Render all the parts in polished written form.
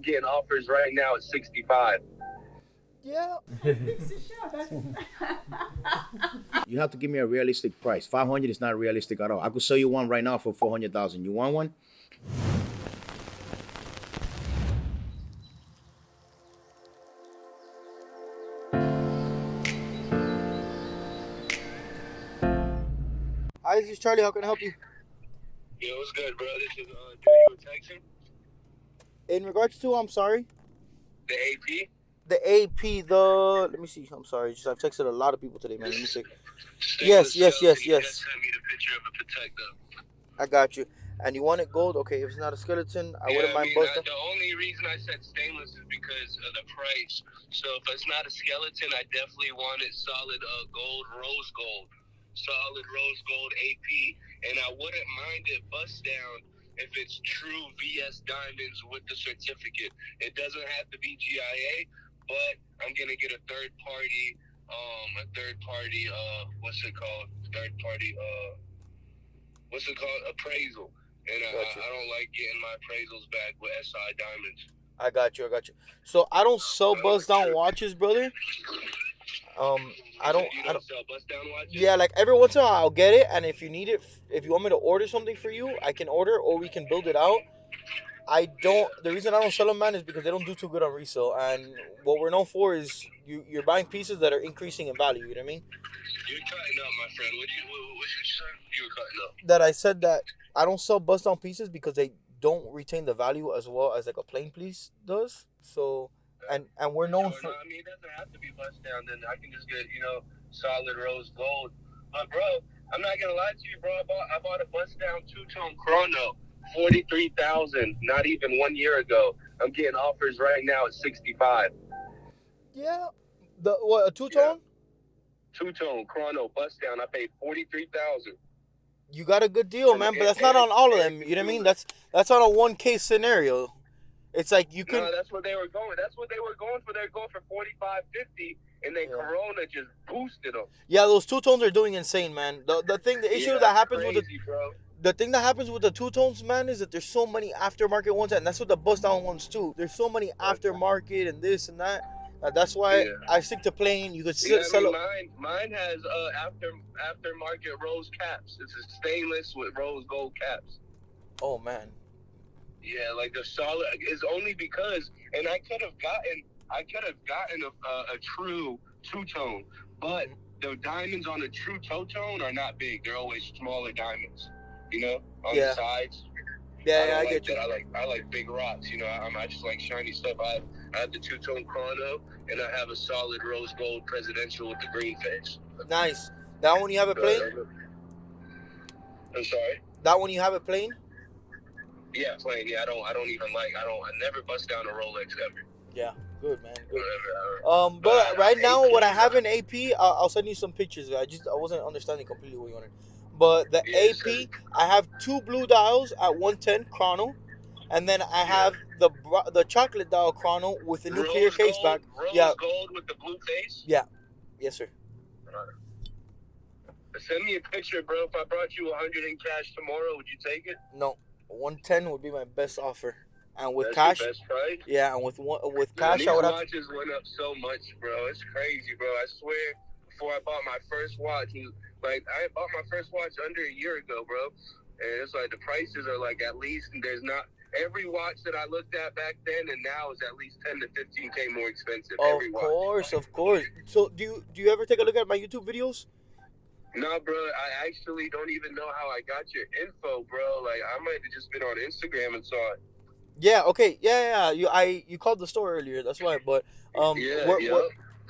getting offers right now at 65. Yeah. You have to give me a realistic price. 500 is not realistic at all. I could sell you one right now for 400,000. You want one? Hi, this is Charlie. How can I help you? Yo, what's good, bro? This is dude you were texting. In regards to, I'm sorry, The AP. the AP, let me see. I'm sorry. I've texted a lot of people today, man. Let me check. Yes. He just sent me the picture of a protector. I got you. And you want it gold? Okay, if it's not a skeleton, I wouldn't mind busting. The only reason I said stainless is because of the price. So if it's not a skeleton, I definitely want it solid gold, rose gold. Solid rose gold AP. And I wouldn't mind it bust down if it's true VS diamonds with the certificate. It doesn't have to be GIA, but I'm going to get a third party, appraisal. And I don't like getting my appraisals back with SI diamonds. I got you. So I don't sell buzz down watches, brother. I don't sell bust down watches? Yeah, like every once in a while I'll get it, and if you need it, if you want me to order something for you, I can order, or we can build it out. The reason I don't sell them, man, is because they don't do too good on resale, and what we're known for is you're buying pieces that are increasing in value. You know what I mean? You're cutting up, my friend. What did you say? You were cutting up. That I said that I don't sell bust down pieces because they don't retain the value as well as like a plain piece does. So. And we're known for. I mean, it doesn't have to be bust down. Then I can just get solid rose gold. But bro, I'm not gonna lie to you, bro. I bought a bust down 2-tone chrono, 43,000. Not even 1 year ago. I'm getting offers right now at 65. Yeah, a 2-tone? Yeah. 2-tone chrono bust down. I paid 43,000. You got a good deal, man. But that's not on all of them. You know what I mean? That's on a one case scenario. It's like you can. No, that's what they were going. That's what they were going for. They're going for 45.50, and then Corona just boosted them. Yeah, those 2-tones are doing insane, man. The issue that happens with the thing that happens with the 2-tones, man, is that there's so many aftermarket ones, and that's what the bust down ones too. There's so many aftermarket and this and that. That's why I stick to plain. You could sell it. Mine has aftermarket rose caps. It's a stainless with rose gold caps. Oh man. Yeah, like the solid is only because, and I could have gotten a true 2-tone, but the diamonds on a true 2-tone are not big. They're always smaller diamonds, on the sides. Yeah, I get you. I like big rocks, I just like shiny stuff. I have the 2-tone chrono, and I have a solid rose gold presidential with the green face. Nice. That one you have it plain? I'm sorry? That one you have it plain? Yeah, plain. Yeah, I never bust down a Rolex ever. Yeah, good, man. Good. But right now, what I have in AP, I'll send you some pictures. I wasn't understanding completely what you wanted. But the AP, I have 2 blue dials at 110 chrono, and then I have the chocolate dial chrono with the new clear case back. Rose gold with the blue face. Yeah. Yes, sir. Send me a picture, bro. If I brought you 100 in cash tomorrow, would you take it? No. 110 would be my best offer, and with That's cash, your best price? Yeah, and with cash, I would have. These watches went up so much, bro. It's crazy, bro. I swear. Before I bought my first watch, I bought my first watch under a year ago, bro, and it's like the prices are like at least, and there's not every watch that I looked at back then and now is at least 10 to 15K more expensive. Of course. So do you ever take a look at my YouTube videos? No, bro, I actually don't even know how I got your info, bro. Like, I might have just been on Instagram and saw it. Yeah, okay. Yeah. You called the store earlier, that's why. But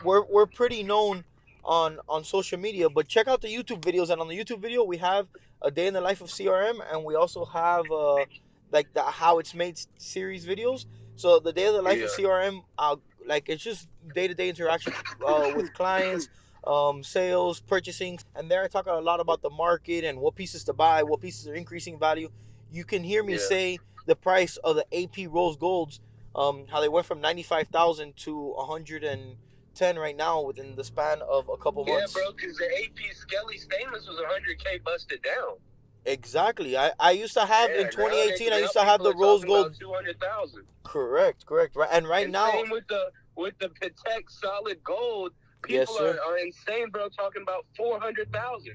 we're pretty known on social media, but check out the YouTube videos, and on the YouTube video we have a day in the life of CRM, and we also have like the how it's made series videos. So the day of the life of CRM, like it's just day-to-day interaction with clients, sales, purchasing, and there I talk a lot about the market and what pieces to buy, what pieces are increasing value. You can hear me say the price of the AP rose golds, how they went from 95,000 to 110 right now within the span of a couple months. Yeah, bro, because the AP Skelly stainless was 100K busted down. Exactly. I used to have in Nowadays, 2018. I now used to have people the are rose talking gold. about 200,000. Correct. Right. And right And now, same with the Patek solid gold. yes, People sir. are insane, bro. Talking about 400,000.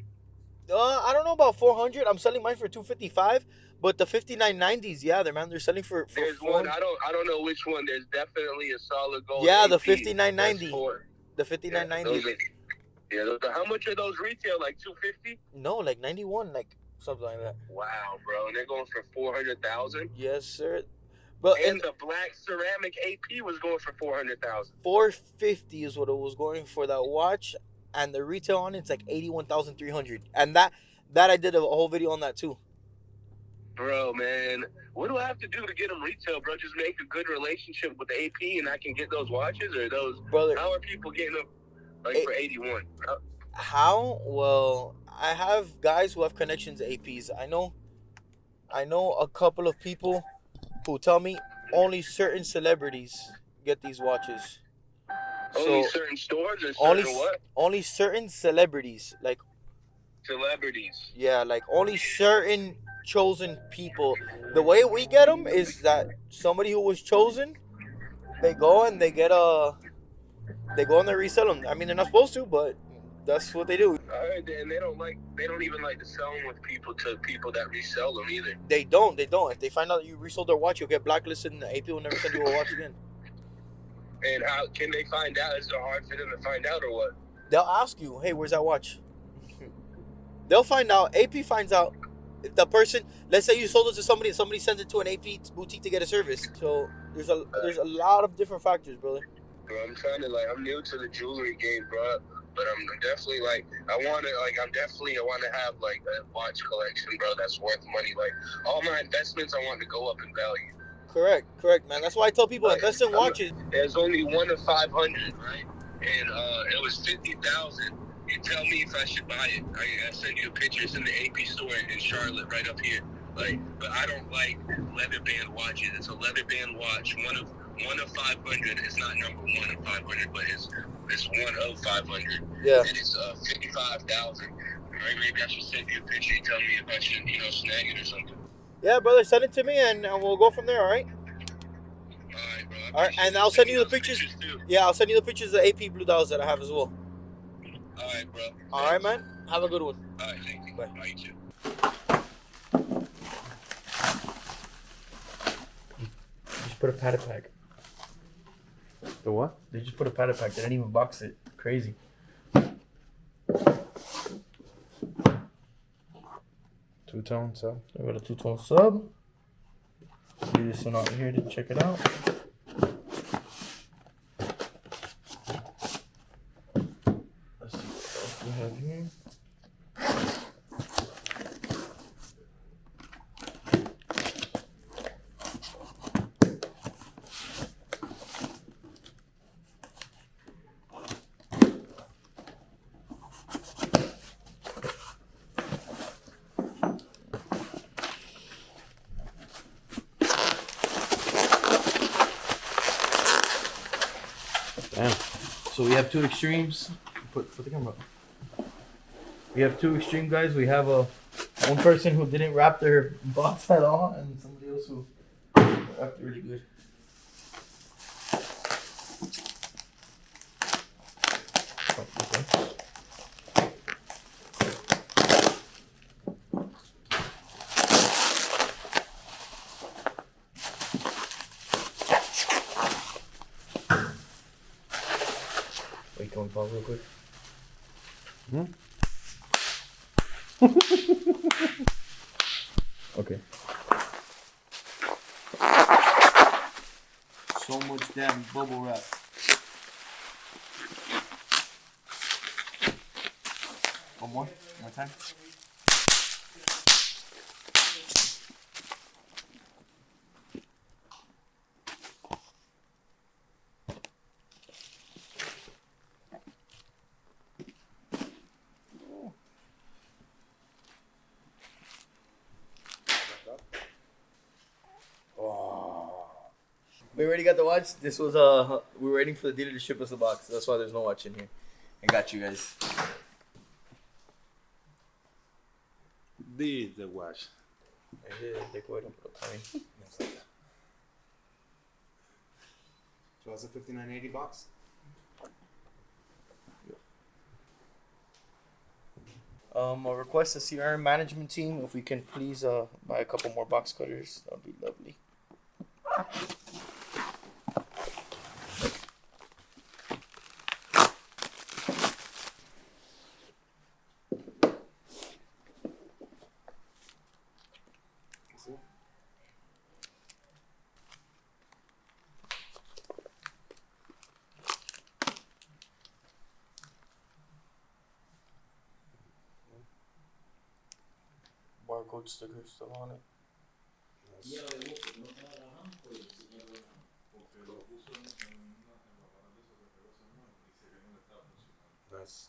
I don't know about 400. I'm selling mine for 255. But the 5990s, yeah, they're selling for There's one 400. I don't know which one. There's definitely a solid gold Yeah, the AP. That's 5990. for The yeah. 5990. Those are yeah. How much are those retail? Like 250? No, like 91, like something like that. Wow, bro. And they're going for 400,000. Yes, sir. But And the black ceramic AP was going for 400,000. 450 is what it was going for that watch, and the retail on it's like 81,300. And that I did a whole video on that too. Bro, man, what do I have to do to get them retail, bro? Just make a good relationship with the AP, and I can get those watches, or those. Brother, how are people getting them like for 81? How? Well, I have guys who have connections to APs. I know a couple of people who tell me only certain celebrities get these watches. Only So certain stores or certain what? only certain celebrities, like Celebrities. yeah, like only certain chosen people. The way we get them is that somebody who was chosen, they go and they and they resell them. I mean, they're not supposed to, but that's what they do. And they don't even like to sell them with people that resell them either. They don't. If they find out that you resold their watch, you'll get blacklisted, and the AP will never send you a watch again. And how can they find out? Is it hard for them to find out, or what? They'll ask you, "Hey, where's that watch?" They'll find out. AP finds out. If the person, let's say you sold it to somebody, and somebody sends it to an AP boutique to get a service. So there's a lot of different factors, brother. Bro, I'm new to the jewelry game, bro. But I'm definitely I want to have like a watch collection, bro. That's worth money. Like all my investments, I want to go up in value. Correct, man. That's why I tell people invest in watches. There's only one of 500, right? And it was 50,000. You tell me if I should buy it. I send you a picture. It's in the AP store in Charlotte, right up here. But I don't like leather band watches. It's a leather band watch. One of 500. It's not number one of 500, but it's one of 500. Yeah. And it's 55,000. Right? Maybe I should send you a picture. You tell me if I should, snag it or something. Yeah, brother. Send it to me, and we'll go from there. All right. All right, bro. All right, and I'll send you the pictures. Yeah, I'll send you the pictures of AP Blue Dials that I have as well. All right, bro. All right, man. Have a good one. All right, thank you. Bye. Bye, you too. Just put a padded pack. The what? They just put a padded pack. They didn't even box it. Crazy. Two-tone sub. I got a two-tone sub. Leave this one out here to check it out. Let's see what else we have here. Damn. So we have two extremes. Put the camera up. We have two extreme guys. We have one person who didn't wrap their box at all, and somebody else who wrapped it really good. Wait, can we pause real quick? Okay. So much damn bubble wrap. One more time. We already got the watch. This was we were waiting for the dealer to ship us the box. That's why there's no watch in here. I got you guys. This the watch. Te cuero, pero está bien. So that's a $59.80 box. I'll request the CRM management team if we can please buy a couple more box cutters. That would be lovely. Barcode sticker still on it. Nice.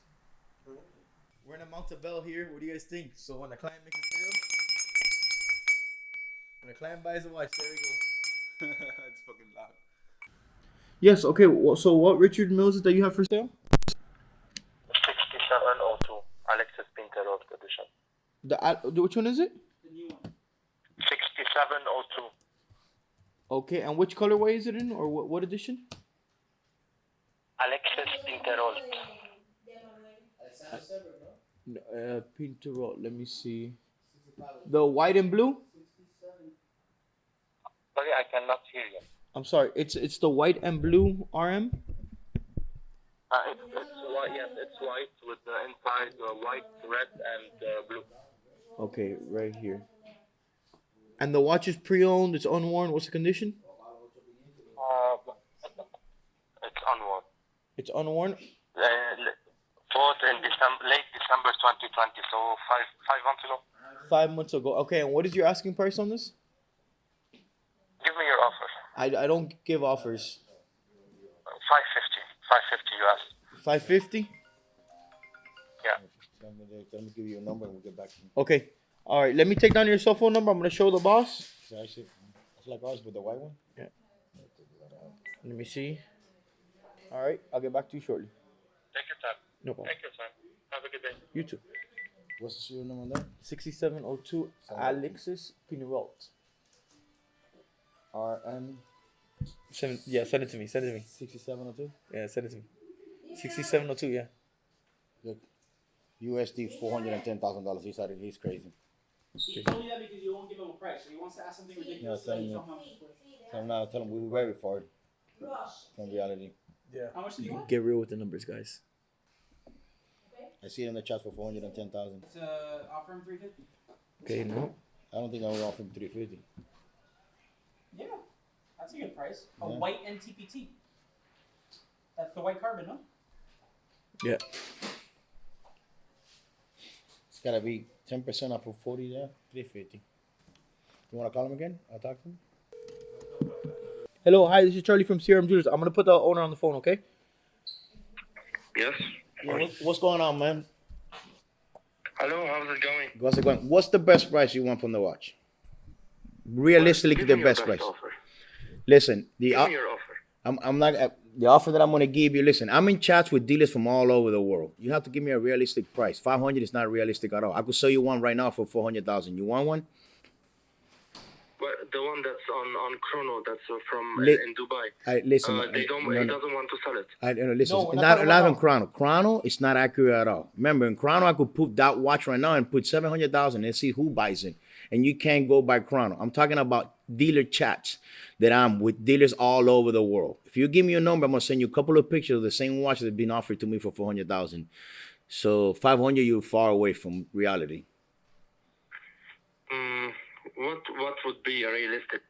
We're in a Montebello here. What do you guys think? So when the client makes a sale, when the client buys a watch, there we go. It's fucking loud. Yes. Okay. So what Richard Mille is it that you have for sale? 6702 Alexis Pinterot edition. Which one is it? 6702. Okay. And which colorway is it in, or what edition? Alexis Pinterot. Pinterot. Let me see. The white and blue. Sorry, I cannot hear you. I'm sorry. It's the white and blue RM. It's white. Yes, it's white with the inside white, red, and blue. Okay, right here. And the watch is pre-owned. It's unworn. What's the condition? It's unworn. It's unworn. Bought in late December 2020, so five months ago. 5 months ago. Okay, and what is your asking price on this? Give me your offer. I don't give offers. 550. 550 US. 550. Yeah. Let me give you a number and we'll get back to you. Okay. All right. Let me take down your cell phone number. I'm gonna show the boss. So actually, it's like ours with the white one. Yeah. Let me see. All right. I'll get back to you shortly. Take your time. No problem. Take your time. Have a good day. You too. What's the serial number there? 6702 Alexis Pinarot. RM Send it to me. Send it to me. 6702. Yeah, send it to me. 6702. Yeah. Look, USD $410,000. He's crazy. He told you that because you won't give him a price. So he wants to ask something ridiculous. Yeah, tell him we were very far from reality. Yeah. How much did you want? Get real with the numbers, guys. I see it in the chat for $410,000. To offer him $350. Okay, no. I don't think I would offer him $350. Yeah, that's a good price. A Yeah. white NTPT. That's the white carbon, no? Yeah. It's gotta be 10% off of 40 there, $350. You wanna call him again? I'll talk to him. Hello, hi. This is Charlie from CRM Jewelers. I'm gonna put the owner on the phone, okay? Yes. What's going on, man? Hello, how's it going? How's it going? What's the best price you want from the watch? Realistically, Give the me your best price. Offer. Listen, Give me your offer. I'm not the offer that I'm gonna give you. Listen, I'm in chats with dealers from all over the world. You have to give me a realistic price. 500 is not realistic at all. I could sell you one right now for 400,000. You want one? But the one that's on Chrono, that's from Li- in Dubai. Listen, They don't. no, He no. doesn't want to sell it. Listen, No, we're not not talking about in Chrono. Chrono, it's not accurate at all. Remember, in Chrono, I could put that watch right now and put 700,000 and see who buys it. And you can't go by Chrono. I'm talking about dealer chats that I'm with dealers all over the world. If you give me your number, I'm gonna send you a couple of pictures of the same watch that's been offered to me for 400,000. So 500, you're far away from reality. What would be a realistic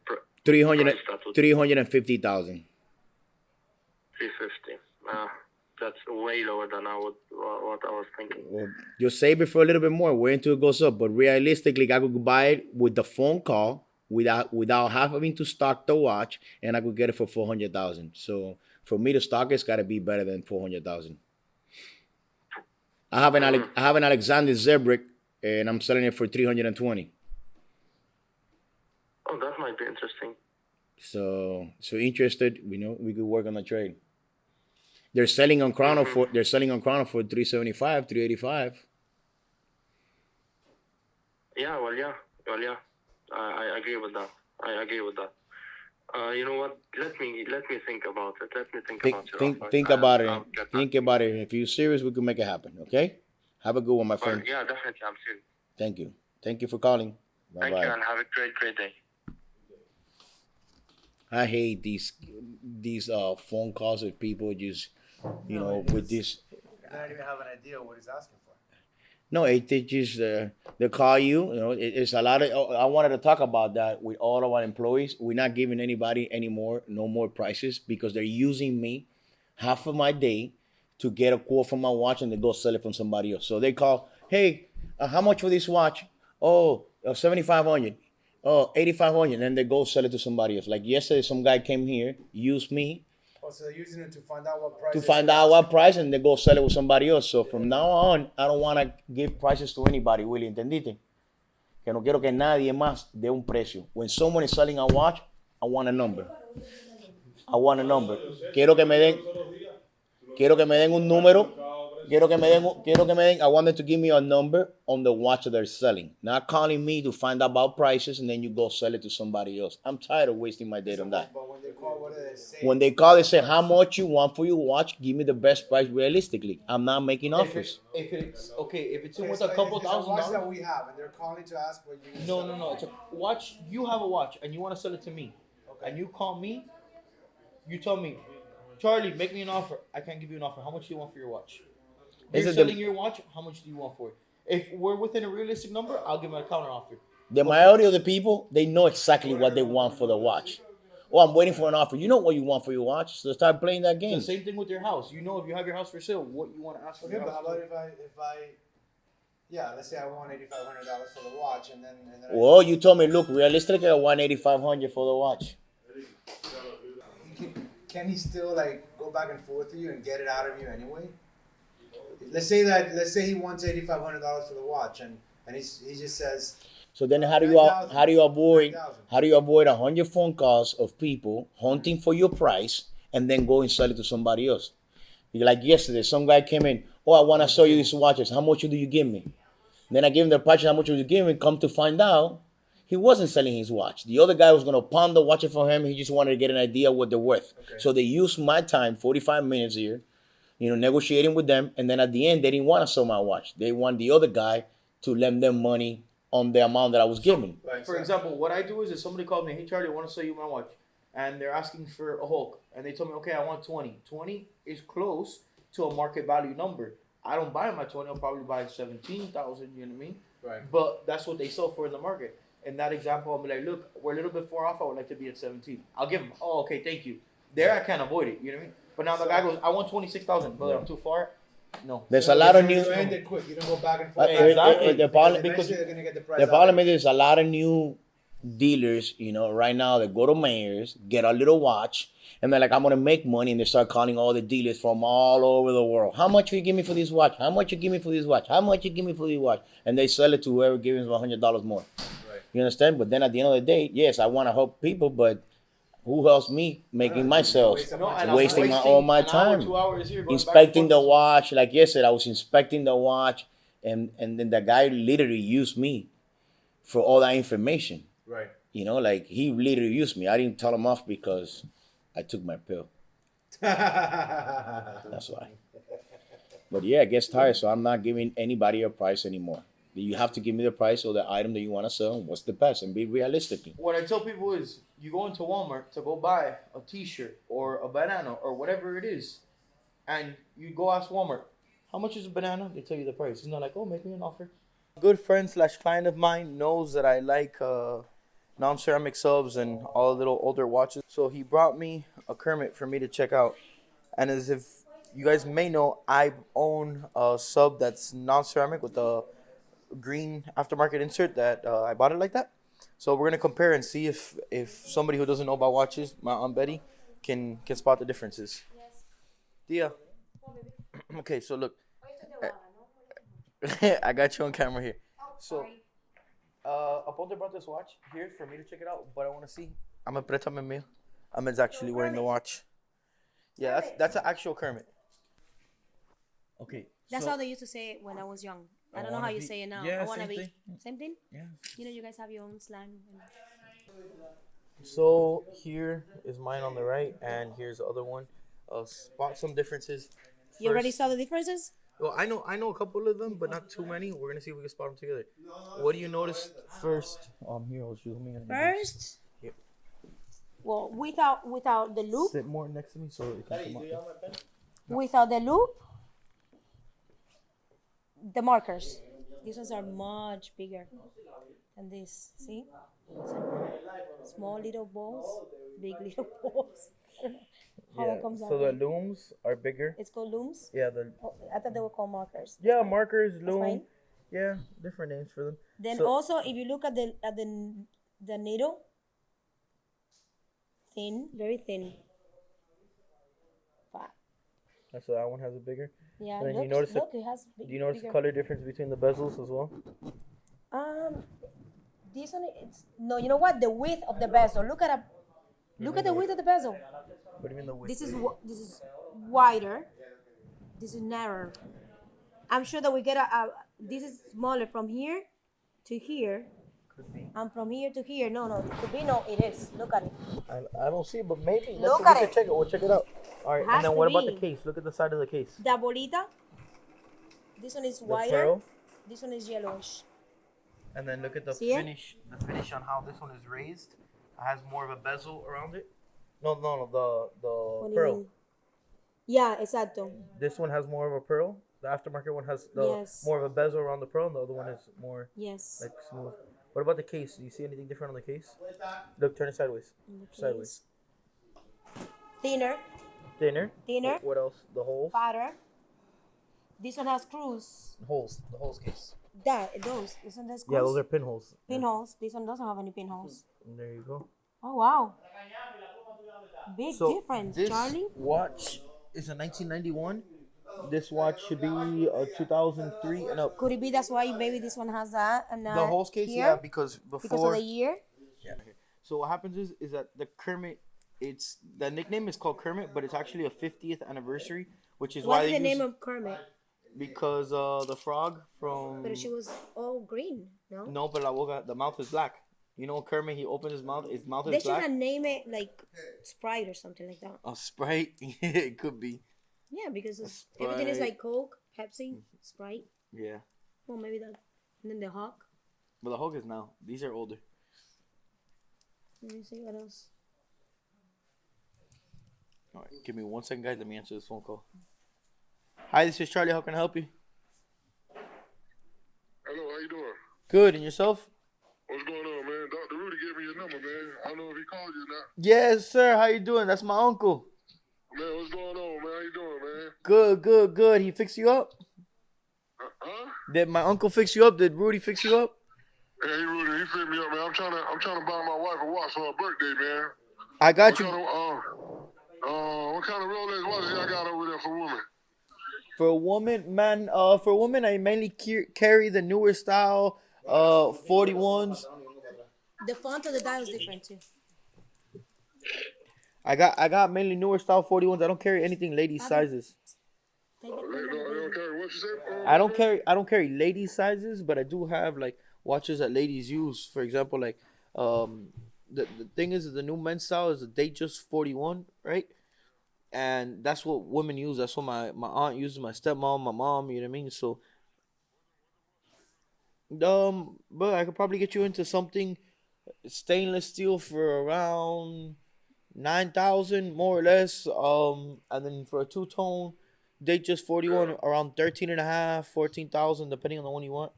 300, price that would 350,000. 350? That's way lower than what I was thinking. Well, you'll save it for a little bit more. Wait until it goes up. But realistically, I could buy it with the phone call without having to stock the watch, and I could get it for 400,000. So for me to stock it's got to be better than 400,000. I have an Alexander Zebrick, and I'm selling it for 320. Oh, that might be interesting. So interested, we could work on the trade. They're selling on Chrono for 375, 385. Well, yeah. I agree with that. You know what? Let me think about it. Let me think about your offer. Think about I'll it. get back Think to you. about it. If you're serious, we can make it happen. Okay. Have a good one, my Well, friend. yeah, definitely. I'm serious. Thank you. Thank you for calling. Bye Thank you, bye. and have a great day. I hate these phone calls of people just with this. I don't even have an idea what he's asking for. No, they just they call you. You know, it's a lot of. I wanted to talk about that with all of our employees. We're not giving anybody no more prices because they're using me half of my day to get a quote from my watch and they go sell it from somebody else. So they call, hey, how much for this watch? Oh, 7,500. Oh, 8,500. And they go sell it to somebody else. Like yesterday, some guy came here, used me Oh, so they're using it to find out what price. to find out what price and they go sell it with somebody else. So from now on, I don't want to give prices to anybody, Willie, ¿entendiste? Que no quiero que nadie más dé un precio. When someone is selling a watch, I want a number. I want a number. Quiero que me den un número. I want them to give me a number on the watch that they're selling. Not calling me to find out about prices and then you go sell it to somebody else. I'm tired of wasting my day on that. But when they call, what do they say? When they call, they say, how much you want for your watch? Give me the best price realistically. I'm not making offers. If it's in Okay, with so a couple it's a $1,000. watch that we have, and they're calling to ask what you. No. It's a watch. You have a watch and you want to sell it to me, and you call me. You tell me, Charlie, make me an offer. I can't give you an offer. How much do you want for your watch? You're selling your watch. How much do you want for it? If we're within a realistic number, I'll give them a counter offer. The majority of the people, they know exactly what they want for the watch. Oh, I'm waiting for an offer. You know what you want for your watch, so start playing that game. It's the same thing with your house. You know if you have your house for sale, what you want to ask for. Okay, Your but how house. about if I, yeah, let's say I want $8,500 for the watch, and then Well, you told me, look, realistically, I want 8,500 for the watch. can he still like go back and forth with you and get it out of you anyway? Let's say he wants $8,500 for the watch, and he just says. So then, how do you avoid 100 phone calls of people hunting for your price and then go and sell it to somebody else? Like yesterday, some guy came in. Oh, I want to sell you these watches. How much do you give me? Then I gave him the price. How much do you give me? Come to find out, he wasn't selling his watch. The other guy was going to pawn the watch for him. He just wanted to get an idea what they're worth. Okay. So they used my time, 45 minutes here, negotiating with them. And then at the end, they didn't want to sell my watch. They want the other guy to lend them money on the amount that I was giving. For example, what I do is if somebody called me, hey Charlie, I want to sell you my watch, and they're asking for a Hulk, and they told me, okay, I want 20. 20 is close to a market value number. I don't buy them at 20. I'll probably buy 17,000. You know what I mean? Right. But that's what they sell for in the market. In that example, I'll be like, look, we're a little bit far off. I would like to be at 17. I'll give them. Oh, okay, thank you. There, I can't avoid it. You know what I mean? But now the guy goes, I want 26,000, but I'm too far. No. There's a lot of new. You end it quick. You don't go back and forth. Exactly. The problem, Eventually they're gonna get the price. the problem is there's a lot of new dealers, right now that go to Mayors, get a little watch, and they're like, I'm gonna make money, and they start calling all the dealers from all over the world. How much you give me for this watch? How much you give me for this watch? How much you give me for this watch? And they sell it to whoever gives them $100 more. Right. You understand? But then at the end of the day, yes, I want to help people, but who helps me making my sales? Wasting all my time. 2 hours here, Inspecting the watch. Like yesterday, I was inspecting the watch, and then the guy literally used me for all that information. Right. Like he literally used me. I didn't tell him off because I took my pill. That's why. But yeah, it gets tired, so I'm not giving anybody a price anymore. You have to give me the price of the item that you want to sell and what's the best, and be realistic. What I tell people is, you go into Walmart to go buy a T-shirt or a banana or whatever it is, and you go ask Walmart, how much is a banana? They tell you the price. It's not like, oh, make me an offer. A good friend / client of mine knows that I like non-ceramic subs and all the little older watches. So he brought me a Kermit for me to check out. And as if you guys may know, I own a sub that's non-ceramic with a green aftermarket insert that I bought it like that. So we're gonna compare and see if somebody who doesn't know about watches, my Aunt Betty, can spot the differences. Tia. Okay, so look. I got you on camera here. So Aponte brought this watch here for me to check it out, but I want to see. Préstame mío. Ahmed's actually wearing the watch. Yeah, that's an actual Kermit. Okay. That's how they used to say it when I was young. I don't know how you say it now. Yeah, I wanna same be. thing. Same thing? Yeah. You know, you guys have your own slang. So here is mine on the right, and here's the other one. Spot some differences. You already First- saw the differences? Well, I know a couple of them, but not too many. We're gonna see if we can spot them together. What do you notice first? Here, I'll show me. First, Yep. well, without the loop, Sit more next to me so it can come up. without the loop, the markers. These ones are much bigger than this. See? Small little balls, big little balls. How Yeah. it comes out. So the looms are bigger. It's called looms. Yeah. The Oh, I thought they were called markers. yeah markers That's loom. fine. Yeah, different names for them. Then So- also, if you look at the needle, thin, very thin. Fat. So that one has a bigger. Yeah. And then you Look, notice the- look, it has. Do you notice the bigger. color difference between the bezels as well? This one it's no. You know what? The width of the bezel. Look at the width of the bezel. What do you mean the width? This is wider. This is narrower. I'm sure that we get this is smaller from here to here. Could be. And from here to here. No, it could be. No, it is. Look at it. I don't see it, but maybe. Look We at can it. check it. We'll check it out. All right, Has and then to what about the be. case? Look at the side of the case. The bolita. This one is The wider. pearl. This one is yellowish. And then look at the See it? finish. The finish on how this one is raised. It has more of a bezel around it. No, the What do you pearl. mean? Yeah, exacto. This one has more of a pearl. The aftermarket one has Yes. more of a bezel around the pearl, and the other one is more Yes. like smooth. What about the case? Do you see anything different on the case? Look, turn it sideways. Sideways. Thinner. Thinner. Thinner. What else? The holes. Fatter. This one has screws. Holes. The holes case. Those. This one has screws. Yeah, those are pinholes. pinholes. This one doesn't have any pinholes. And there you go. Oh wow. Big So difference, this Charlie. watch is a 1991. This watch should be 2003 and up. Could it be that's why maybe this one has that and The holes case, here? yeah, because Because of before. the year. Yeah. So what happens is that the Kermit, it's the nickname is called Kermit, but it's actually a 50th anniversary, which is why What's they the name use, of Kermit? because the frog from But she was all green, no? no, but la boca, the mouth is black. You know Kermit, he opens his mouth is They black. should have named it like Sprite or something like that. A Sprite, it could be. Yeah, because everything is Sprite. like Coke, Pepsi, Sprite. Yeah, Well, maybe that. And then the Hawk. but the Hulk is now. These are older. Let me see what else. All right, give me 1 second, guys. Let me answer this phone call. Hi, this is Charlie. How can I help you? Hello, how you doing? Good, and yourself? What's going on, man? Dr. Rudy gave me your number, man. I don't know if he called you or not. Yes, sir. How you doing? That's my uncle. Man, what's going on, man? How you doing, man? Good. He fixed you up? Huh? Did my uncle fix you up? Did Rudy fix you up? Hey, Rudy, he fixed me up, man. I'm trying to buy my wife a watch for her birthday, man. I got What you. what kind of Rolex watches y'all got over there for women? For a woman, I mainly carry the newer style 41s. The font of the dial is different too. I got mainly newer style 41s. I don't carry anything ladies sizes. Take it, They don't carry what you say? I don't carry ladies sizes, but I do have like watches that ladies use. For example, like the thing is the new men's style is a Datejust 41, right? And that's what women use. That's what my aunt uses, my stepmom, my mom, you know what I mean? So but I could probably get you into something stainless steel for around 9,000 more or less. And then for a two-tone Datejust 41 around 13.5, 14,000 depending on the one you want.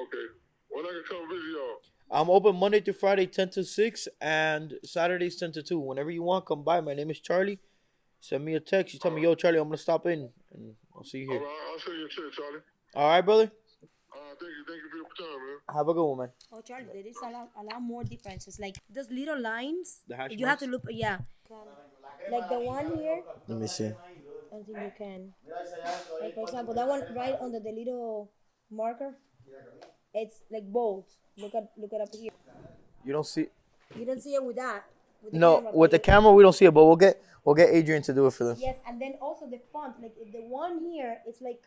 Okay. When I can come visit y'all? I'm open Monday through Friday 10 to 6 and Saturdays 10 to 2. Whenever you want, come by. My name is Charlie. Send me a text. You tell me, yo, Charlie, I'm going to stop in. And I'll see you All here. right, I'll send you a check, Charlie. All right, brother? Thank you for your time, man. Have a good one, man. Oh, Charlie, there is a lot more differences. Like those little lines. The hash You have marks? to look. Yeah. Like the one here. Let me see. I don't think you can. Like for example, that one right under the little marker. It's like bold. Look it up here. You don't see... You don't see it with that. With the No, camera, with but the camera, we don't see it, but we'll get Adrian to do it for them. Yes, and then also the font. Like the one here, it's like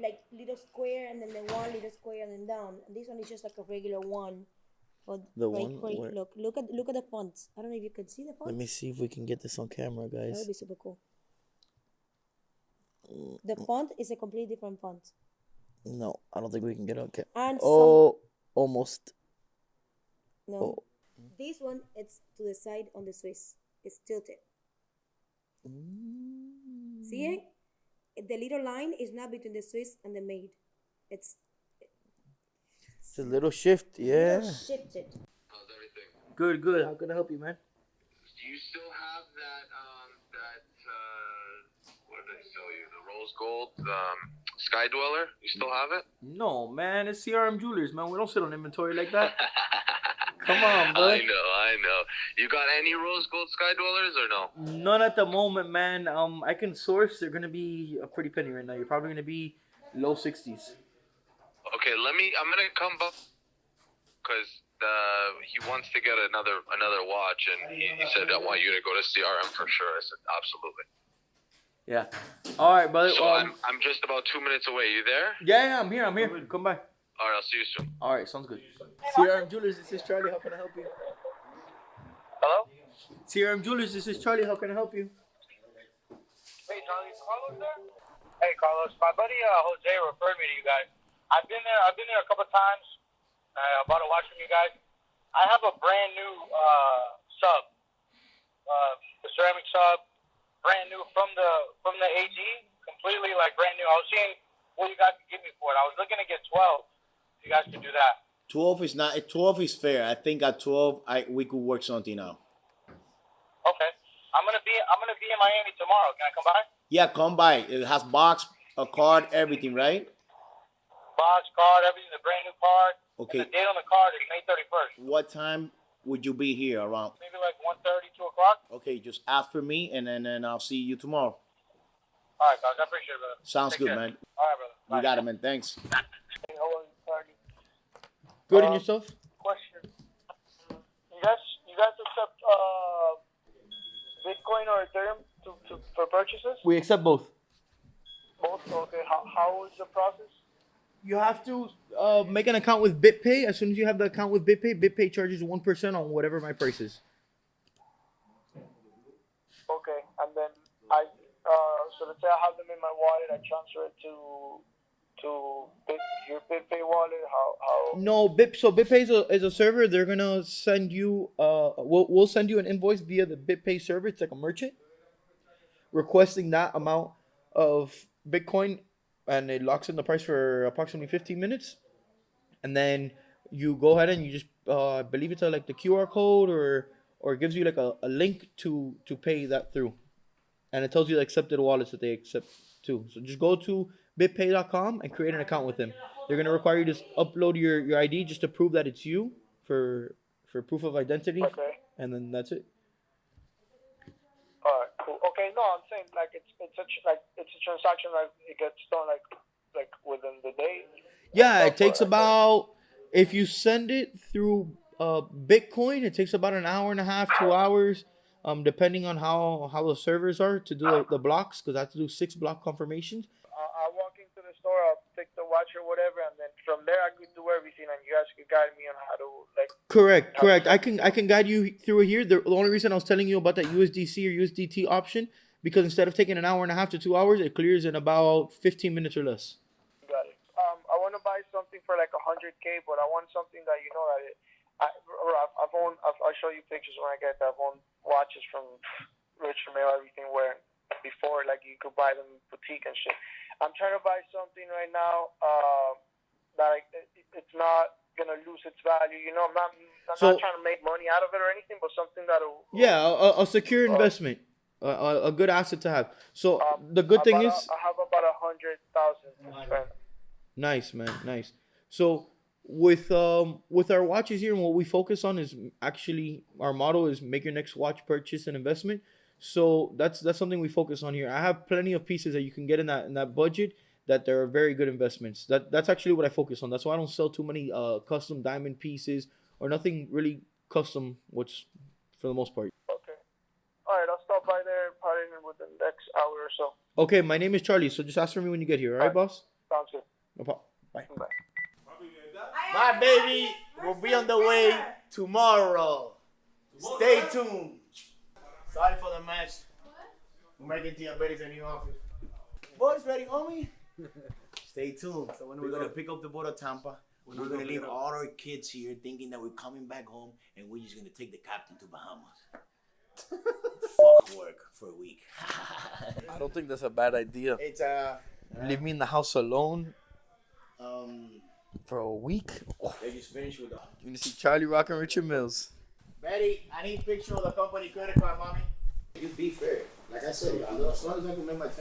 like little square and then the one little square and then down. And this one is just like a regular one. But The right, one right, where- look at the fonts. I don't know if you can see the fonts. Let me see if we can get this on camera, That would guys. be super cool. The font is a completely different font. No, I don't think we can get on camera. And Oh, almost. no. Oh. This one, it's to the side on the Swiss. It's tilted. See it? The little line is not between the Swiss and the maid. It's It's a little shift, yeah. little shifted. How's everything? Good, good. How can I help you, man? Do you still have what did I sell you? The rose gold Sky Dweller? You still have it? No, man. It's CRM Jewelers, man. We don't sit on inventory like that. Come on, bud. I know. You got any rose gold Sky Dwellers or no? None at the moment, man. I can source. They're gonna be a pretty penny right now. You're probably gonna be low 60s. Okay, I'm gonna come back because he wants to get another watch, and he said, I want you to go to CRM for sure. I said, absolutely. Yeah. All right, brother. So I'm just about 2 minutes away. You there? Yeah, I'm here. Come by. All right, I'll see you soon. All right, sounds good. CRM Jewelers, this is Charlie. How can I help you? Hello? CRM Jewelers, this is Charlie. How can I help you? Hey, Charlie, is Carlos there? Hey, Carlos. My buddy Jose referred me to you guys. I've been there a couple times. I bought a watch from you guys. I have a brand new sub, the ceramic sub, brand new from the AG, completely like brand new. I was seeing what you guys could give me for it. I was looking to get 12. If you guys could do that. 12 is not. 12 is fair. I think at 12, we could work something out. Okay. I'm gonna be in Miami tomorrow. Can I come by? Yeah, come by. It has box, a card, everything, right? Box, card, everything. The brand new card. Okay. And the date on the card is May 31st. What time would you be here around? Maybe like 1:30, 2 o'clock. Okay, just ask for me, and then I'll see you tomorrow. All right, guys. I appreciate it, brother. Sounds Take good, care. man. All right, brother. You got it, man. Thanks. Hey, how are you, Tardy? Good and yourself? Question. You guys accept Bitcoin or Ethereum for purchases? We accept both. Both? Okay. How is the process? You have to make an account with BitPay. As soon as you have the account with BitPay, BitPay charges 1% on whatever my price is. Okay, and then so let's say I have them in my wallet, I transfer it to your BitPay wallet. How? No, BitPay is a server. They're gonna send you we'll send you an invoice via the BitPay server. It's like a merchant requesting that amount of Bitcoin, and it locks in the price for approximately 15 minutes. And then you go ahead and you just believe it's like the QR code or it gives you like a link to pay that through. And it tells you the accepted wallets that they accept too. So just go to bitpay.com and create an account with them. They're gonna require you to upload your ID just to prove that it's you for proof of identity. Okay. And then that's it. All right, cool. Okay, no, I'm saying like it's a transaction like it gets done like within the day. Yeah, it takes about, if you send it through Bitcoin, it takes about an hour and a half, 2 hours, depending on how the servers are to do the blocks, because I have to do 6 block confirmations. I walk into the store, I'll pick the watch or whatever, and then from there I could do everything, and you guys could guide me on how to like. Correct. I can guide you through here. The only reason I was telling you about that USDC or USDT option, because instead of taking an hour and a half to 2 hours, it clears in about 15 minutes or less. Got it. I want to buy something for like 100K, but I want something that you know that I'll show you pictures when I get that. I've owned watches from Richard Mille, everything where before like you could buy them in boutique and shit. I'm trying to buy something right now that it's not gonna lose its value. You know, I'm not trying to make money out of it or anything, but something that'll. Yeah, a secure investment, a good asset to have. So the good thing is, I have about 100,000 to spend. Nice, man, nice. So with our watches here, and what we focus on is actually our motto is make your next watch purchase an investment. So that's something we focus on here. I have plenty of pieces that you can get in that budget that there are very good investments. That's actually what I focus on. That's why I don't sell too many custom diamond pieces or nothing really custom, which for the most part. Okay. All right, I'll stop by there probably within the next hour or so. Okay, my name is Charlie, so just ask for me when you get here, all right, boss? Sounds good. No problem. Bye. Bye. Bye, baby. We'll be on the way tomorrow. Stay tuned. Sorry for the mess. We're making diabetes in the office. Boys ready, homie? Stay tuned. So when we're gonna pick up the boat at Tampa, we're gonna leave all our kids here thinking that we're coming back home, and we're just gonna take the captain to Bahamas. Fuck work for a week. I don't think that's a bad idea. It's leave me in the house alone for a week. They just finished with the. You need to see Charlie Rock and Richard Milles. Betty, I need a picture of the company credit card, mommy. You be fair. Like I said, as long as I can make my 10%,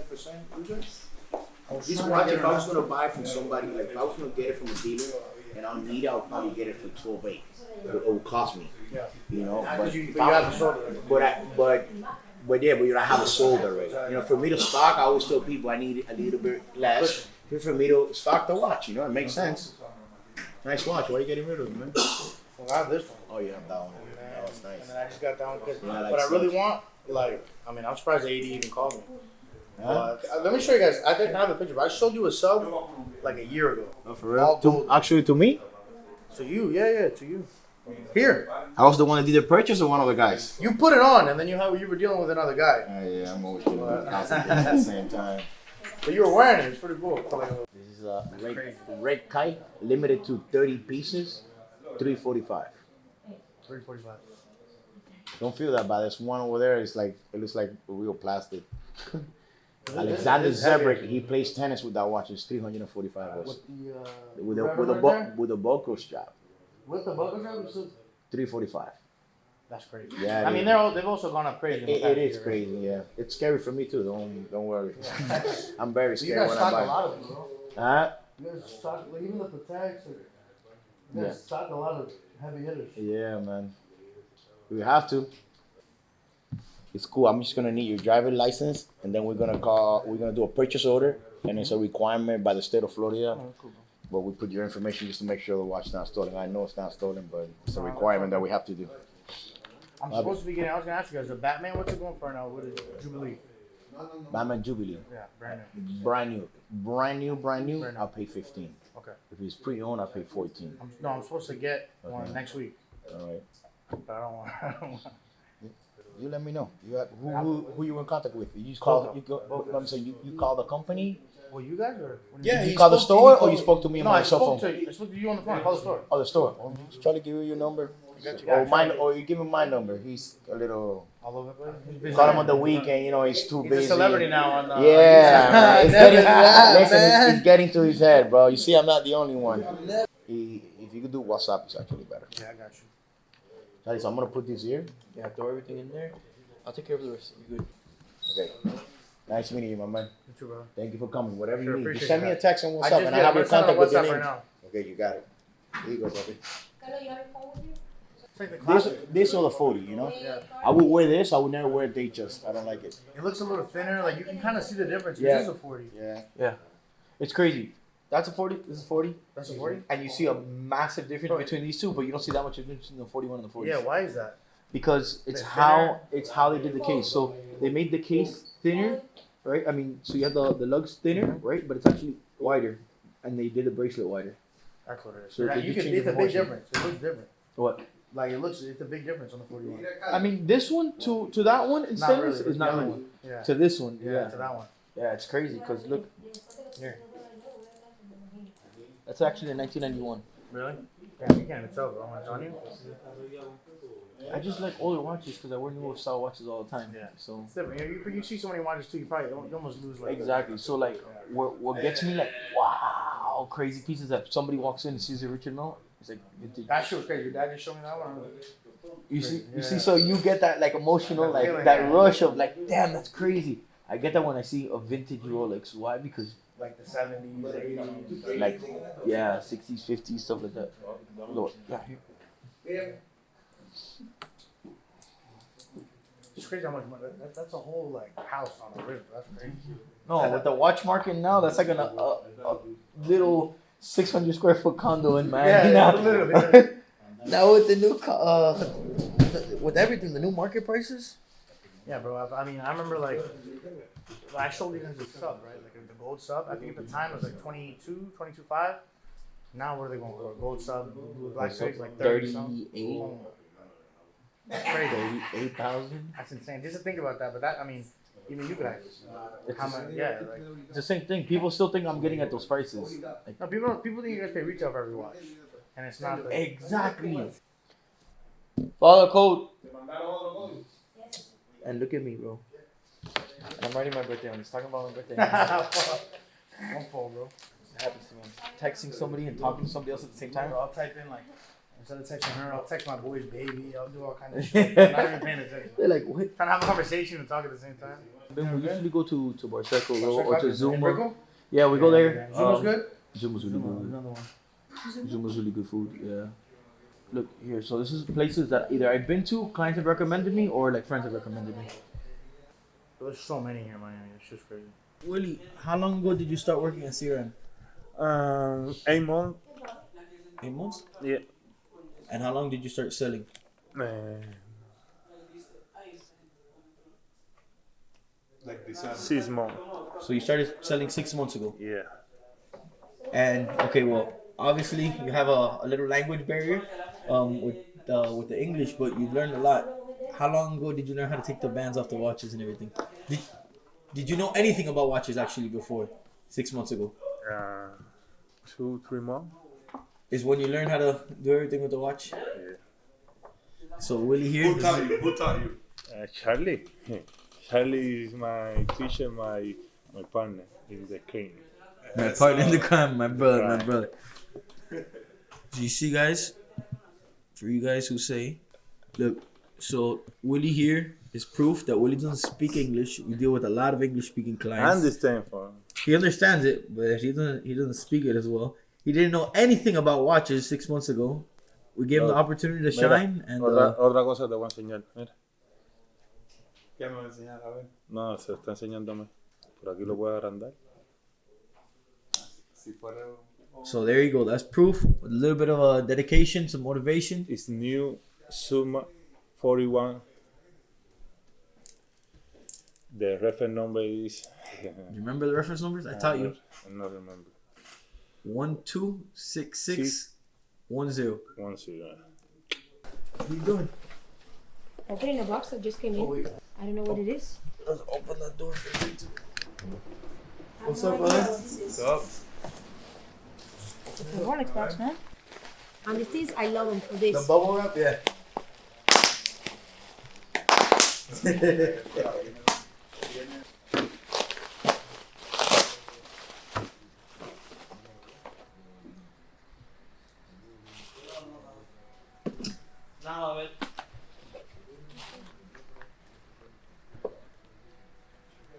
this watch, if I was going to buy from somebody, like if I was going to get it from a dealer and I'll need it, I'll probably get it for $12,800. It would cost me. Yeah. You know, but you have a sold already. But I have it sold already. You know, for me to stock, I always tell people I need a little bit less. For me to stock the watch, you know, it makes sense. Nice watch. Why are you getting rid of it, man? Well, I have this one. Oh, you have that one. That was nice. And then I just got that one because Yeah, I like what I really such. want, like, I mean, I'm surprised AD even called me. Huh? Let me show you guys. I didn't have a picture, but I showed you a sub like a year ago. Oh, for real? Actually, to me? To you, yeah, to you. Here, I was the one that did the purchase or one of the guys? you put it on, and then you were dealing with another guy, Yeah, I'm always doing it at the same time. but you were wearing it. It's pretty cool. This is a red kite, limited to 30 pieces, $345. 345. Don't feel that bad. There's one over there. It looks like real plastic. Alexander Zebrick, he plays tennis with that watch. It's $345. With a Velcro strap, With the buckle strap, $345. that's crazy. Yeah, I mean, they've also gone up crazy. It is crazy. Yeah, it's scary for me too. Don't worry. I'm very You scared guys when I stock a buy. lot of them, bro. Huh? You guys stock, like, even the protects. You guys stock a lot of heavy hitters. Yeah, man. We have to. It's cool. I'm just gonna need your driver's license, and then we're gonna do a purchase order, and it's a requirement by the state of Florida. Oh, cool. But we put your information just to make sure the watch is not stolen. I know it's not stolen, but it's a requirement that we have to do. I'm supposed to be getting. I was gonna ask you guys. The Batman, what's it going for now? What is it? Jubilee? Batman Jubilee, Yeah, brand new. brand new. Brand new. I'll pay 15. Okay. If it's pre-owned, I'll pay 14. I'm supposed to get one next week, All right. but I don't want. You let me know. You have, who you in contact with? You just call. You call the company. Well, you guys are. You call the store or you spoke to me on my cell phone? I spoke to you on the phone. I called the store. Oh, the store. Just try to give you your number. Or you give him my number. He's a little. All over the place. Call him on the weekend. You know, he's too He's busy. a celebrity now. On Yeah, man. It's getting to his head, bro. You see, I'm not the only one. If you could do WhatsApp, it's actually better. Yeah, I got you. Charlie, so I'm gonna put this here. Yeah, throw everything in there. I'll take care of the rest. You're good. Okay. Nice meeting you, my man. You too, bro. Thank you for coming. Whatever Sure, you need. appreciate Just send me a that. text on I WhatsApp, just and I did. have your I'm sending contact with your WhatsApp name. right now. Okay, you got it. Here you go, baby. Carlos, you have your phone with you? It's like the classic. This or the 40, you know? Yeah. I would wear this. I would never wear Datejust. I don't like it. It looks a little thinner. Like you can kind of see the difference. Yeah. This is a 40. Yeah. It's crazy. That's a 40. This is 40. That's a 40. And you see a massive difference between these two, but you don't see that much difference between the 41 and the 40. Yeah. Why is that? Because it's They're how they did the case. So they made the case thinner, right? I mean, so you have the lugs thinner, right? But it's actually wider, and they did the bracelet wider. That's what it is. So they you just can, changed it's a the big motion. difference. It looks different. What? Like it's a big difference on the 41. I mean, this one to that one in Not stainless really. is not The other really. one. Yeah. To this one, Yeah. To that one. Yeah, it's crazy because look, here. That's actually a 1991. Really? Yeah, you can't even tell, bro. I'm telling you. I just like older watches because I wear newer style watches all the time. Yeah. So It's different. You see so many watches too. You probably you almost lose like. exactly. So like, what gets me like wow, crazy pieces that somebody walks in and sees a Richard Mille. It's like vintage. That shit was crazy. Your dad just showed me that one. You see, Yeah. so you get that like emotional, That like feeling, that yeah. rush of like, damn, that's crazy. I get that when I see a vintage Rolex. Why? Because Like the 70s, 80s. like, yeah, 60s, 50s, stuff like that. Look, yeah, here. It's crazy how much money. That's a whole like house on a river. That's crazy. No, with the watch market now, that's like a little 600 square foot condo in Miami. Yeah, now. literally. Now with the new, with everything, the new market prices. Yeah, bro. I mean, I remember like Well, I sold you guys a sub, right? Like the gold sub. I think at the time it was like 22.5. Now what are they going for? Gold sub, black figs, like 30 something. 38. That's crazy. 38,000. That's insane. Just to think about that, but that, I mean, even you could have. How much? Yeah, like, It's the same thing. People still think I'm getting at those prices. Like, no, people think you guys pay retail for every watch, and it's not. exactly. Follow the code. And look at me, bro. I'm writing my birthday on. He's talking about my birthday. Don't fall, bro. It happens to me. I'm texting somebody and talking to somebody else at the same time. I'll type in like, instead of texting her, I'll text my boy's baby. I'll do all kinds of shit. I'm not even paying attention. They're like, what? Trying to have a conversation and talk at the same time. Then we usually go to Barseco or to Zuma. Brickell? Yeah, we go there. Zuma's good? Zuma's really good. Another one. Zuma's really good food. Yeah. Look here. So this is places that either I've been to, clients have recommended me, or like friends have recommended me. There's so many here in Miami. It's just crazy. Willie, how long ago did you start working at CRM? 8 months. 8 months? Yeah. And how long did you start selling? Like December. 6 months. So you started selling 6 months ago. Yeah. And okay, well, obviously you have a little language barrier with the English, but you've learned a lot. How long ago did you learn how to take the bands off the watches and everything? Did you know anything about watches actually before 6 months ago? 2-3 months. Is when you learn how to do everything with the watch? Yeah. So Willie here. Who taught you? Charlie. Charlie is my teacher, my partner in the clinic. My partner in the crime, my brother. Do you see, guys? For you guys who say, look, so Willie here is proof that Willie doesn't speak English. We deal with a lot of English-speaking clients. I understand for him. He understands it, but he doesn't speak it as well. He didn't know anything about watches 6 months ago. We gave him the opportunity to shine. And otra cosa te voy a enseñar. Mira. ¿Qué me va a enseñar? A ver. No, se está enseñándome. Por aquí lo puedo agrandar. So there you go. That's proof. With a little bit of a dedication, some motivation. It's new Suma 41. The reference number is. You remember the reference numbers? I taught you. I don't remember. 126610. 10. What are you doing? Opening a box that just came in. I don't know what it is. Let's open the door for you too. What's up, brother? What's up? The Rolex box, man. And the things, I love them for this. The bubble wrap? Yeah.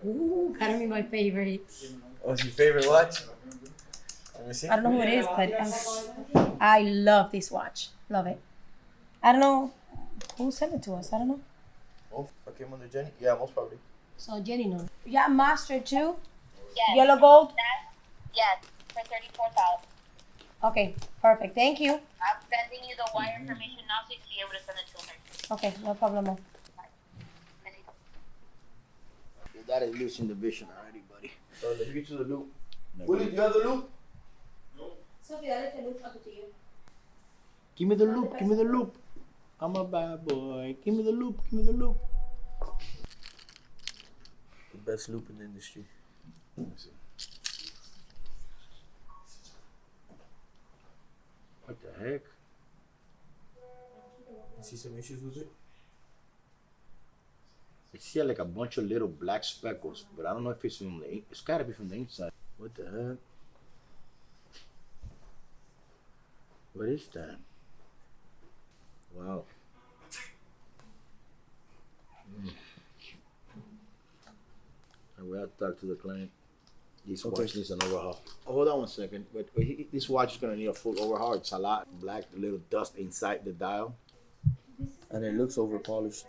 Ooh, gotta be my favorite. What's your favorite watch? Let me see. I don't know who it is, but I love this watch. Love it. I don't know who sent it to us. I don't know. Oh, okay, under Jenny? Yeah, most probably. So Jenny knows. Yeah, master too. Yes. Yellow gold. Yes, for 34,000. Okay, perfect. Thank you. I'm sending you the wire information now so you can be able to send it to her. Okay, no problem. That is losing the vision already, buddy. So let me get you the loop. Willie, do you have the loop? Sophie, dale este loop a tu tío. Give me the loop. Give me the loop. I'm a bad boy. Give me the loop. Give me the loop. The best loop in the industry. Let me see. What the heck? You see some issues with it? It's here like a bunch of little black speckles, but I don't know if it's from the. It's gotta be from the inside. What the heck? What is that? Wow. And we have to talk to the client. This watch needs an overhaul. Hold on 1 second. But this watch is gonna need a full overhaul. It's a lot black, little dust inside the dial. And it looks over polished.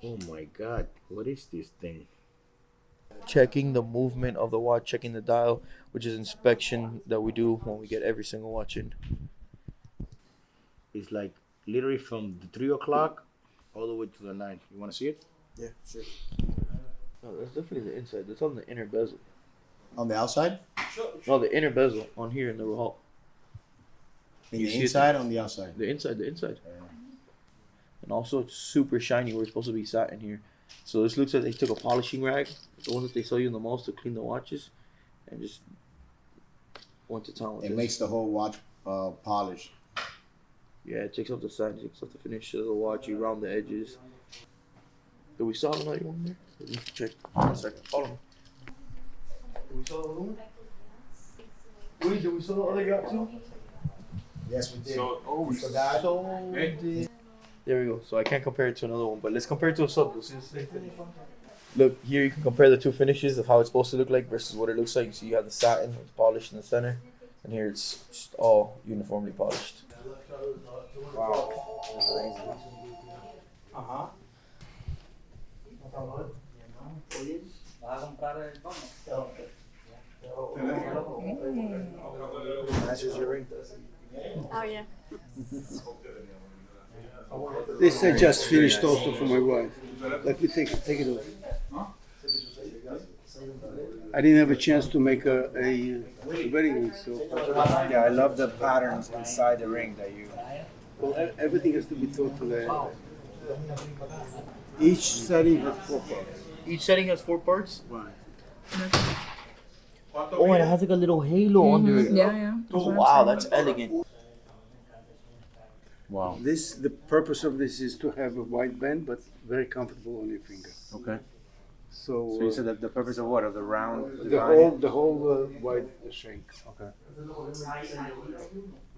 Oh my God, what is this thing? Checking the movement of the watch, checking the dial, which is inspection that we do when we get every single watch in. It's like literally from the 3 o'clock all the way to the 9. You want to see it? Yeah, sure. Oh, that's definitely the inside. That's on the inner bezel. On the outside? No, the inner bezel on here in the roll. In You the see it? inside or on the outside? The inside, And also it's super shiny where it's supposed to be satin here. So this looks like they took a polishing rag, the one that they sell you in the malls to clean the watches, and just went to town with It this. makes the whole watch polished. Yeah, it takes off the side, takes off the finish of the watch, you round the edges. Do we saw another one there? Let me check. 1 second. Follow me. Did we saw the other one? Wait, did we saw the other guy too? Yes, we did. We did. There we go. So I can't compare it to another one, but let's compare it to a sub. You'll see the same thing. Look, here you can compare the two finishes of how it's supposed to look like versus what it looks like. So you have the satin with polish in the center, and here it's just all uniformly polished. Wow. Uh-huh. Matches your ring. Oh, yeah. This I just finished also for my wife. Let me take it off. I didn't have a chance to make a wedding ring, so. Yeah, I love the patterns inside the ring that you. Well, everything has to be thought to the. Each setting has 4 parts. Each setting has 4 parts? Right. Oh, and it has like a little halo under it. Yeah. Oh, wow, that's elegant. Wow. The purpose of this is to have a wide band, but very comfortable on your finger. Okay. So you said that the purpose of what? Of the round? the whole wide shank. Okay.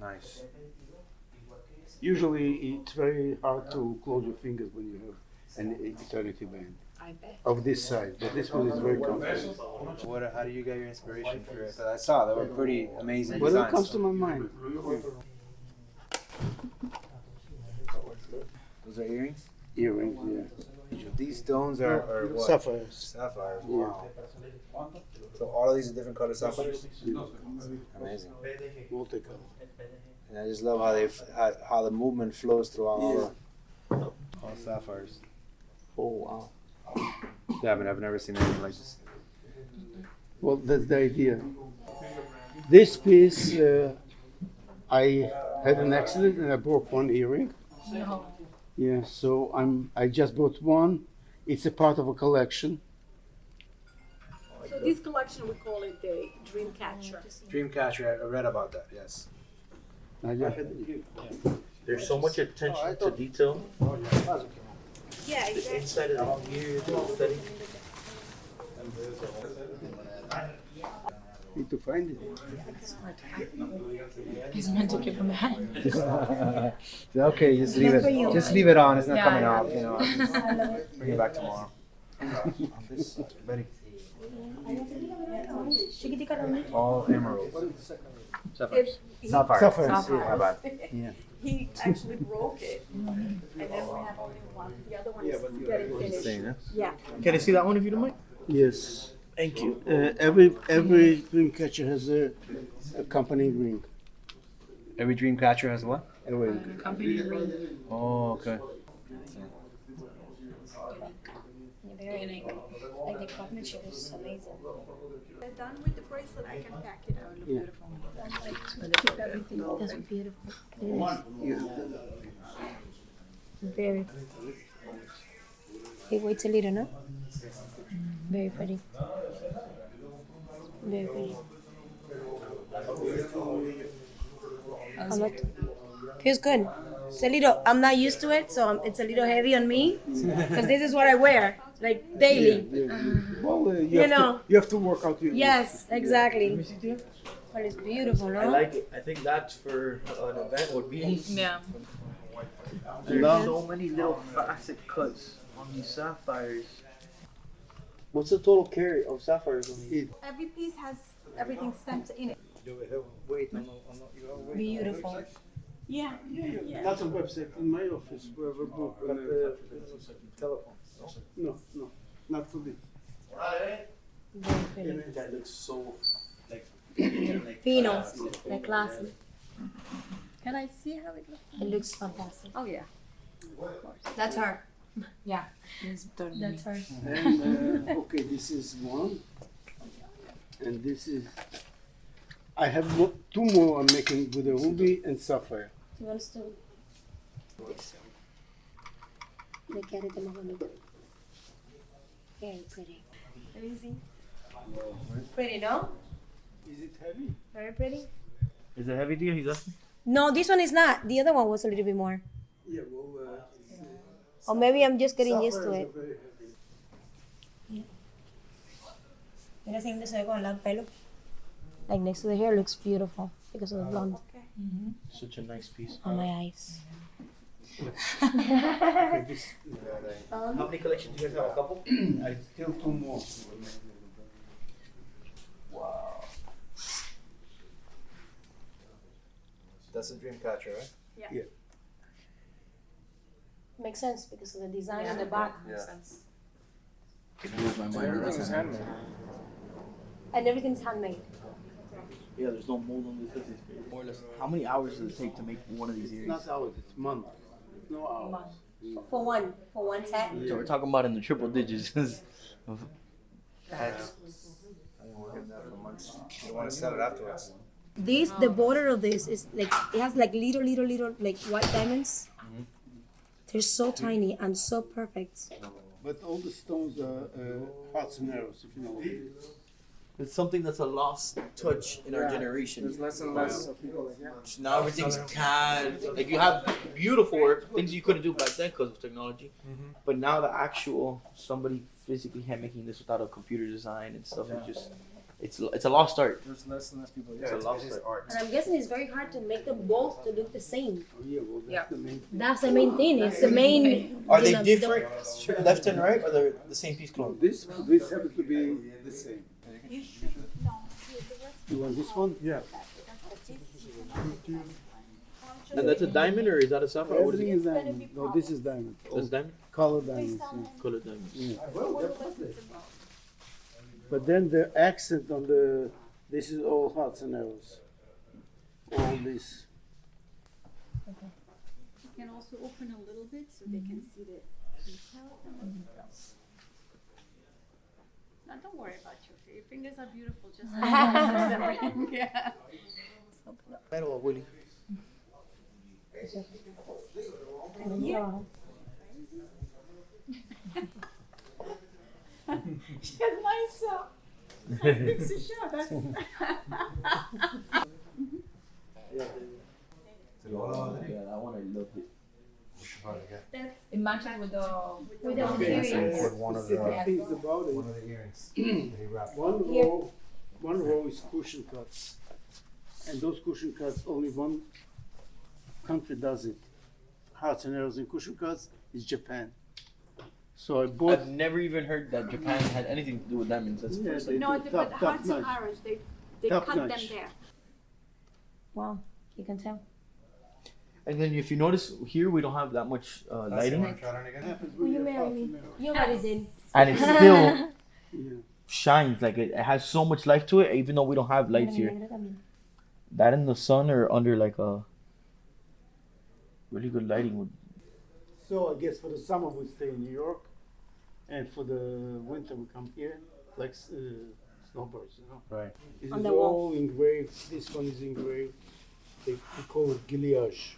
Nice. Usually, it's very hard to close your fingers when you have an eternity band of this size, but this one is very comfortable. How do you get your inspiration for it? 'Cause I saw they were pretty amazing Well, designs. it comes to my mind. Those are earrings? Earrings, yeah. These stones are what? Sapphires. Sapphires. Wow. So all of these are different color sapphires. Amazing. Multicolor. And I just love how the movement flows through all sapphires. Oh, wow. Yeah, but I've never seen anything like this. Well, that's the idea. This piece, I had an accident and I broke one earring. No. Yeah, so I just bought one. It's a part of a collection. So this collection, we call it the Dream Catcher. Dreamcatcher, I read about that, yes. There's so much attention to detail. Yeah, The inside of the ear, the setting. Need to find it. He's meant to keep him back. Okay, just leave it. Just leave it on. It's not coming off. You know. I'll just bring it back tomorrow. Ready? All emeralds. Sapphires. Sapphires. My bad. Yeah. He actually broke it. And then we have only one. The other one is getting finished. Yeah. Can I see that one if you don't mind? Yes. Thank you. Every dream catcher has a company ring. Every dream catcher has what? A ring. Company ring. Oh, okay. Very unique. Like the craftsmanship is amazing. They're done with the bracelet. I can pack it out. Look beautiful. Keep everything. That's beautiful. It is. Very. It waits a little, no? Very pretty. Very pretty. Feels good. It's a little. I'm not used to it, so it's a little heavy on me because this is what I wear like daily. Well, You know. you have to work out your. Yes, exactly. But it's beautiful, no? I like it. I think that's for an event would be. Yeah. There's so many little facet cuts on these sapphires. What's the total carat of sapphires on these? Every piece has everything stamped in it. Beautiful. Yeah. That's a website in my office. We have a book. Telephone. No, not for this. Very pretty. That looks so like Fino, like classy. Can I see how it looks? It looks fantastic. Oh yeah. That's her. Yeah, that's her. And okay, this is one, and this is. I have two more I'm making with a ruby and sapphire. You want to? Look at it, very pretty. Let me see. Pretty, no? Is it heavy? Very pretty. Is it heavy, dear? He's asking. No, this one is not. The other one was a little bit more. Yeah, well. Or maybe I'm just getting used to it. Mira si se ve con el pelo. Like next to the hair looks beautiful because of the blonde. Such a nice piece. On my eyes. How many collections do you guys have? A couple? I still two more. Wow. That's a dream catcher, right? Yeah. Makes sense because of the design on the back. Yeah. It blows my mind. Everything's handmade. And everything's handmade. Yeah, there's no mold on this. More or less. How many hours does it take to make one of these It's earrings? not hours, it's months. It's no hours. For one set. So we're talking about in the triple digits. I've been working on that for months. You don't want to sell it afterwards. This, the border of this is like, it has like little like white diamonds. They're so tiny and so perfect. But all the stones are hearts and arrows, if you know what it is. It's something that's a lost touch in our generation. There's less and less of people like that. Now everything's CAD. Like you have beautiful work, things you couldn't do back then because of technology. But now the actual somebody physically hand making this without a computer design and stuff is just it's a lost art. There's less and less people. It's a lost art. And I'm guessing it's very hard to make them both to look the same. Oh, yeah, well, that's the main thing. That's the main thing. It's the main. Are they different left and right, or they're the same piece clone? This happens to be the same. You want this one? Yeah. And that's a diamond, or is that a sapphire? What is Everything it? is diamond. No, this is diamond. That's diamond? Color diamonds. Yeah. Colored diamond. Yeah. But then the accent on this is all hearts and arrows. All this. You can also open a little bit so they can see the details. Now don't worry about your fingers are beautiful. Just yeah. Pero, Willie. She has nice things to show. That's Yeah, that one I love it. it matches with the With one of the Things about it. one of the earrings. that he wrapped. One row is cushion cuts, and those cushion cuts only one country does it. Hearts and arrows and cushion cuts is Japan. So I bought. I've never even heard that Japan had anything to do with diamonds. That's the Yeah, first they time. no, do but top hearts and notch. arrows they Top cut them notch. there. Wow, you can tell. And then if you notice here, we don't have that much lighting, Will you marry me? You already did. and it still Yeah. shines like it has so much life to it, even though we don't have lights here. That in the sun or under like a really good lighting would. So I guess for the summer we stay in New York, and for the winter we come here, like snowbirds, you know. Right. This On is the wall. all engraved. This one is engraved. We call it guillage,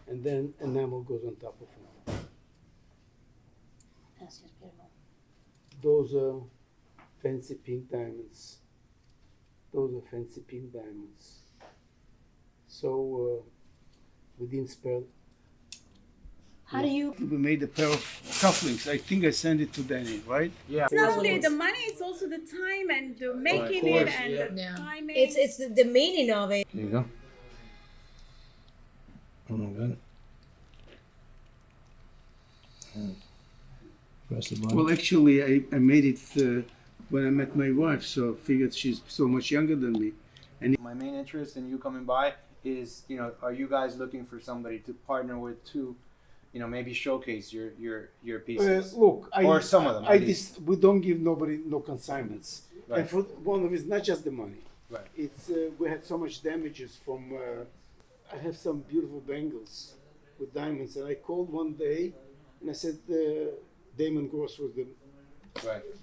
and then enamel goes on top of it. That's just beautiful. Those are fancy pink diamonds. Those are fancy pink diamonds. So we didn't spell. How do you? We made a pair of cufflinks. I think I sent it to Danny, right? Yeah. It's not only the money; it's also the time and the making it and the timing. It's the meaning of it. There you go. Oh my god. Press the button. Well, actually, I made it when I met my wife, so I figured she's so much younger than me. And My main interest in you coming by is, are you guys looking for somebody to partner with to, maybe showcase your pieces? look, or some of them. at least. we don't give nobody no consignments. Right. And for one of it's not just the money. Right. It's we had so much damages from. I have some beautiful bangles with diamonds, and I called one day And I said, Damon Gross was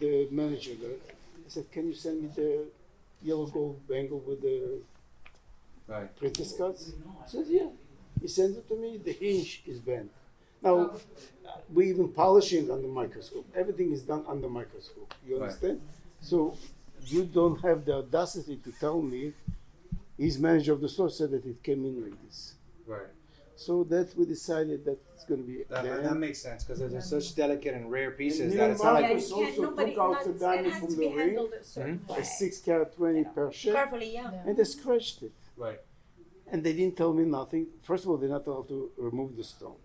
the manager there. I said, can you send me the yellow gold bangle with the princess cuts? He said, yeah. He sent it to me. The hinge is bent. Now, we even polishing under microscope. Everything is done under microscope. You understand? So you don't have the audacity to tell me. His manager of the store said that it came in like this. Right. So that we decided that it's going to be. That makes sense because they're such delicate and rare pieces And that it's not like. Marcus also took out the diamond from the ring, a 6 carat 20 per shade, Carefully, yeah. and they scratched it. Right. And they didn't tell me nothing. First of all, they're not allowed to remove the stone.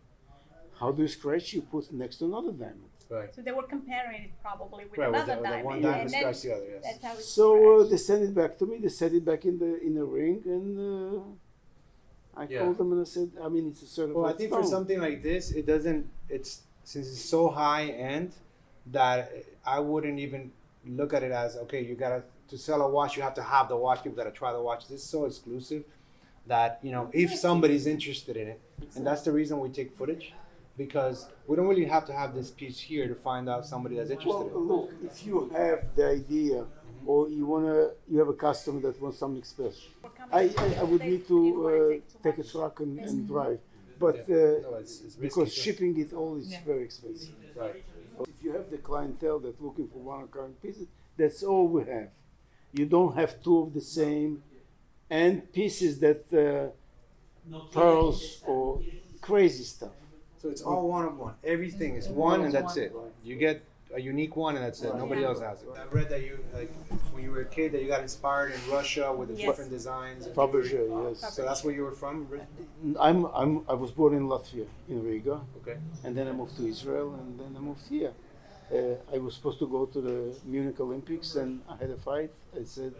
How do you scratch? You put next to another diamond. Right. So they were comparing it probably with Right, with another the diamond. one diamond and then scratched the other, yes. That's how it's So they sent it back to me. They set it back in the ring, and I called them and I said, I mean, it's a certified Well, I think for stone. something like this, it doesn't. It's since it's so high end that I wouldn't even look at it as okay. You gotta to sell a watch. You have to have the watch. People gotta try the watch. This is so exclusive that if somebody's interested in it, and that's the reason we take footage, because we don't really have to have this piece here to find out somebody that's interested in it. Look, if you have the idea, or you have a customer that wants something special, I would need to take a truck and drive, but it's because risky, shipping it all is very expensive. Right. If you have the clientele that's looking for one current pieces, that's all we have. You don't have two of the same, and pieces that pearls or crazy stuff. So it's all one of one. Everything is one, and that's it. You get a unique one, and that's it. Nobody else has it. I read that you when you were a kid that you got inspired in Russia with the different designs. And Fabergé, yes. So that's where you were from. I was born in Latvia, in Riga. Okay. And then I moved to Israel, and then I moved here. I was supposed to go to the Munich Olympics, and I had a fight. I said,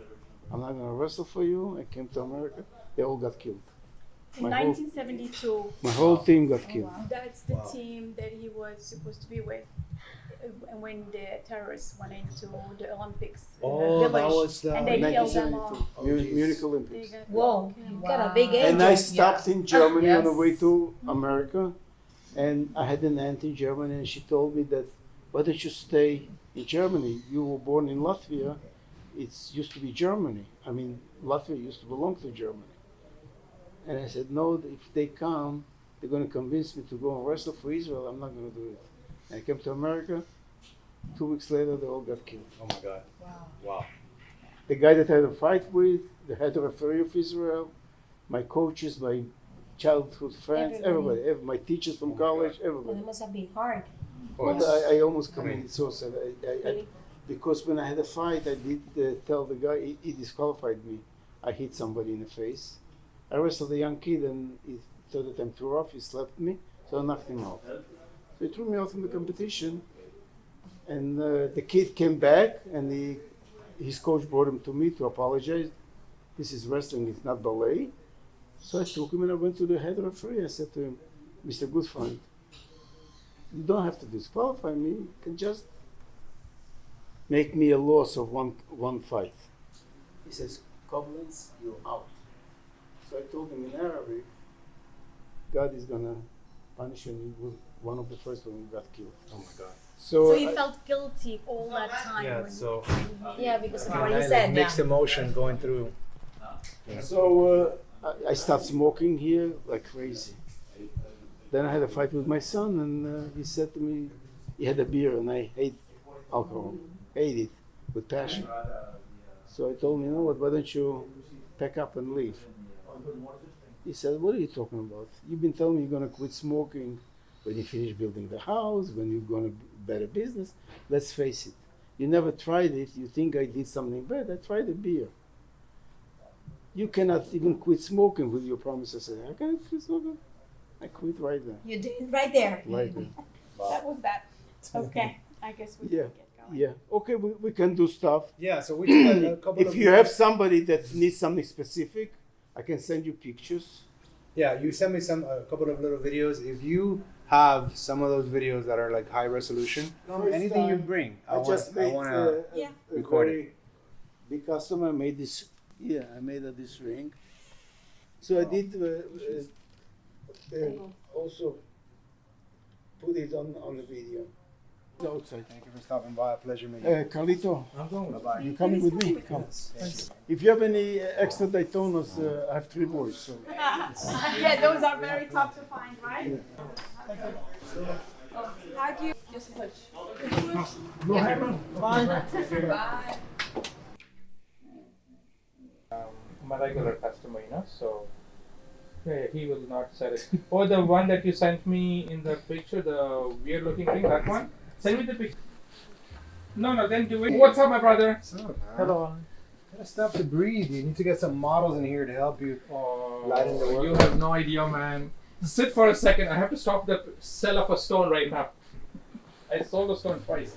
I'm not going to wrestle for you. I came to America. They all got killed. In 1972. My whole team got killed. That's the team that he was supposed to be with when the terrorists went into the Olympics village, that was the and they killed them all. Munich Olympics. Whoa, you got a big age. And I stopped in Germany on the way to America, and I had an aunt in Germany, and she told me that, why don't you stay in Germany? You were born in Latvia. It used to be Germany. I mean, Latvia used to belong to Germany. And I said, no, if they come, they're going to convince me to go and wrestle for Israel. I'm not going to do it. And I came to America. 2 weeks later, they all got killed. Oh my God. Wow. The guy that I had a fight with, the head referee of Israel, my coaches, my childhood friends, everybody my teachers from college, everybody. It must have been hard. Well, I almost committed suicide. Because when I had a fight, I did tell the guy, he disqualified me. I hit somebody in the face. I wrestled a young kid, and he thought that I'm too rough. He slapped me, so I knocked him off. So he threw me off in the competition, and the kid came back, and his coach brought him to me to apologize. This is wrestling, it's not ballet. So I took him and I went to the head referee. I said to him, Mr. Goodfriend, you don't have to disqualify me. You can just make me a loss of one fight. He says, Koblenz, you're out. So I told him in Arabic, God is going to punish you. And he was one of the first ones who got killed. Oh my God. So he felt guilty all that time. Yeah, so. Yeah, because of what he said. Mixed emotion going through. Yeah. So I started smoking here like crazy. Then I had a fight with my son, and he said to me, he had a beer, and I hate alcohol, hate it with passion. So I told him, you know what, why don't you pack up and leave? He said, what are you talking about? You've been telling me you're going to quit smoking when you finish building the house, when you're going to better business. Let's face it, you never tried it. You think I did something bad. I tried a beer. You cannot even quit smoking with your promise. I said, how can I quit smoking? I quit right there. You did right there. Right there. That was that. Okay, I guess we Yeah. can get going. Yeah. Okay, we can do stuff. Yeah, so we just got a couple If of. you have somebody that needs something specific, I can send you pictures. Yeah, you send me a couple of little videos. If you have some of those videos that are like high resolution, anything you bring, I want to record it. Big customer made this. Yeah, I made this ring. So I did also put it on the video. Outside. Thank you for stopping by. A pleasure meeting you. Carlito, I'm going. Bye-bye. you coming with me? Come. If you have any extra Daytonas, I have 3 boys. So. Yeah, those are very tough to find, right? How do you just push? No, Bye. My regular customer, so yeah, he will not sell it. Or the one that you sent me in the picture, the weird looking thing, that one. Send me the picture. No, then do it. What's up, my brother? What's up, man? Hello. Gotta stop to breathe. You need to get some models in here to help you lighten the work. You have no idea, man. Sit for a second. I have to stop the sell of a stone right now. I sold the stone twice.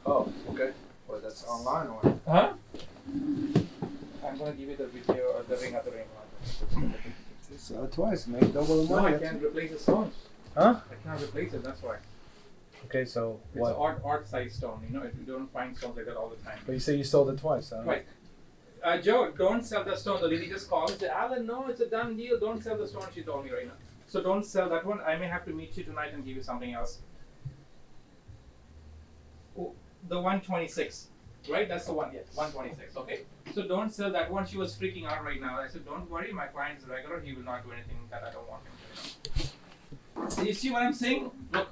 Oh, okay. Well, that's online or? Huh? I'm gonna give you the video of the ring of the ring. Sell it twice, make double the No, money. I can't replace the stones. Huh? I can't replace it. That's why. Okay, so It's what? an art size stone. You don't find stones like that all the time. But you say you sold it twice, huh? Right. Joe, don't sell the stone. The lady just called and said, Allan, no, it's a done deal. Don't sell the stone, she told me right now. So don't sell that one. I may have to meet you tonight and give you something else. Oh, the 126, right? That's the one, yes, 126, okay? So don't sell that one. She was freaking out right now. I said, don't worry, my client is regular. He will not do anything that I don't want him to do. You see what I'm saying? Look.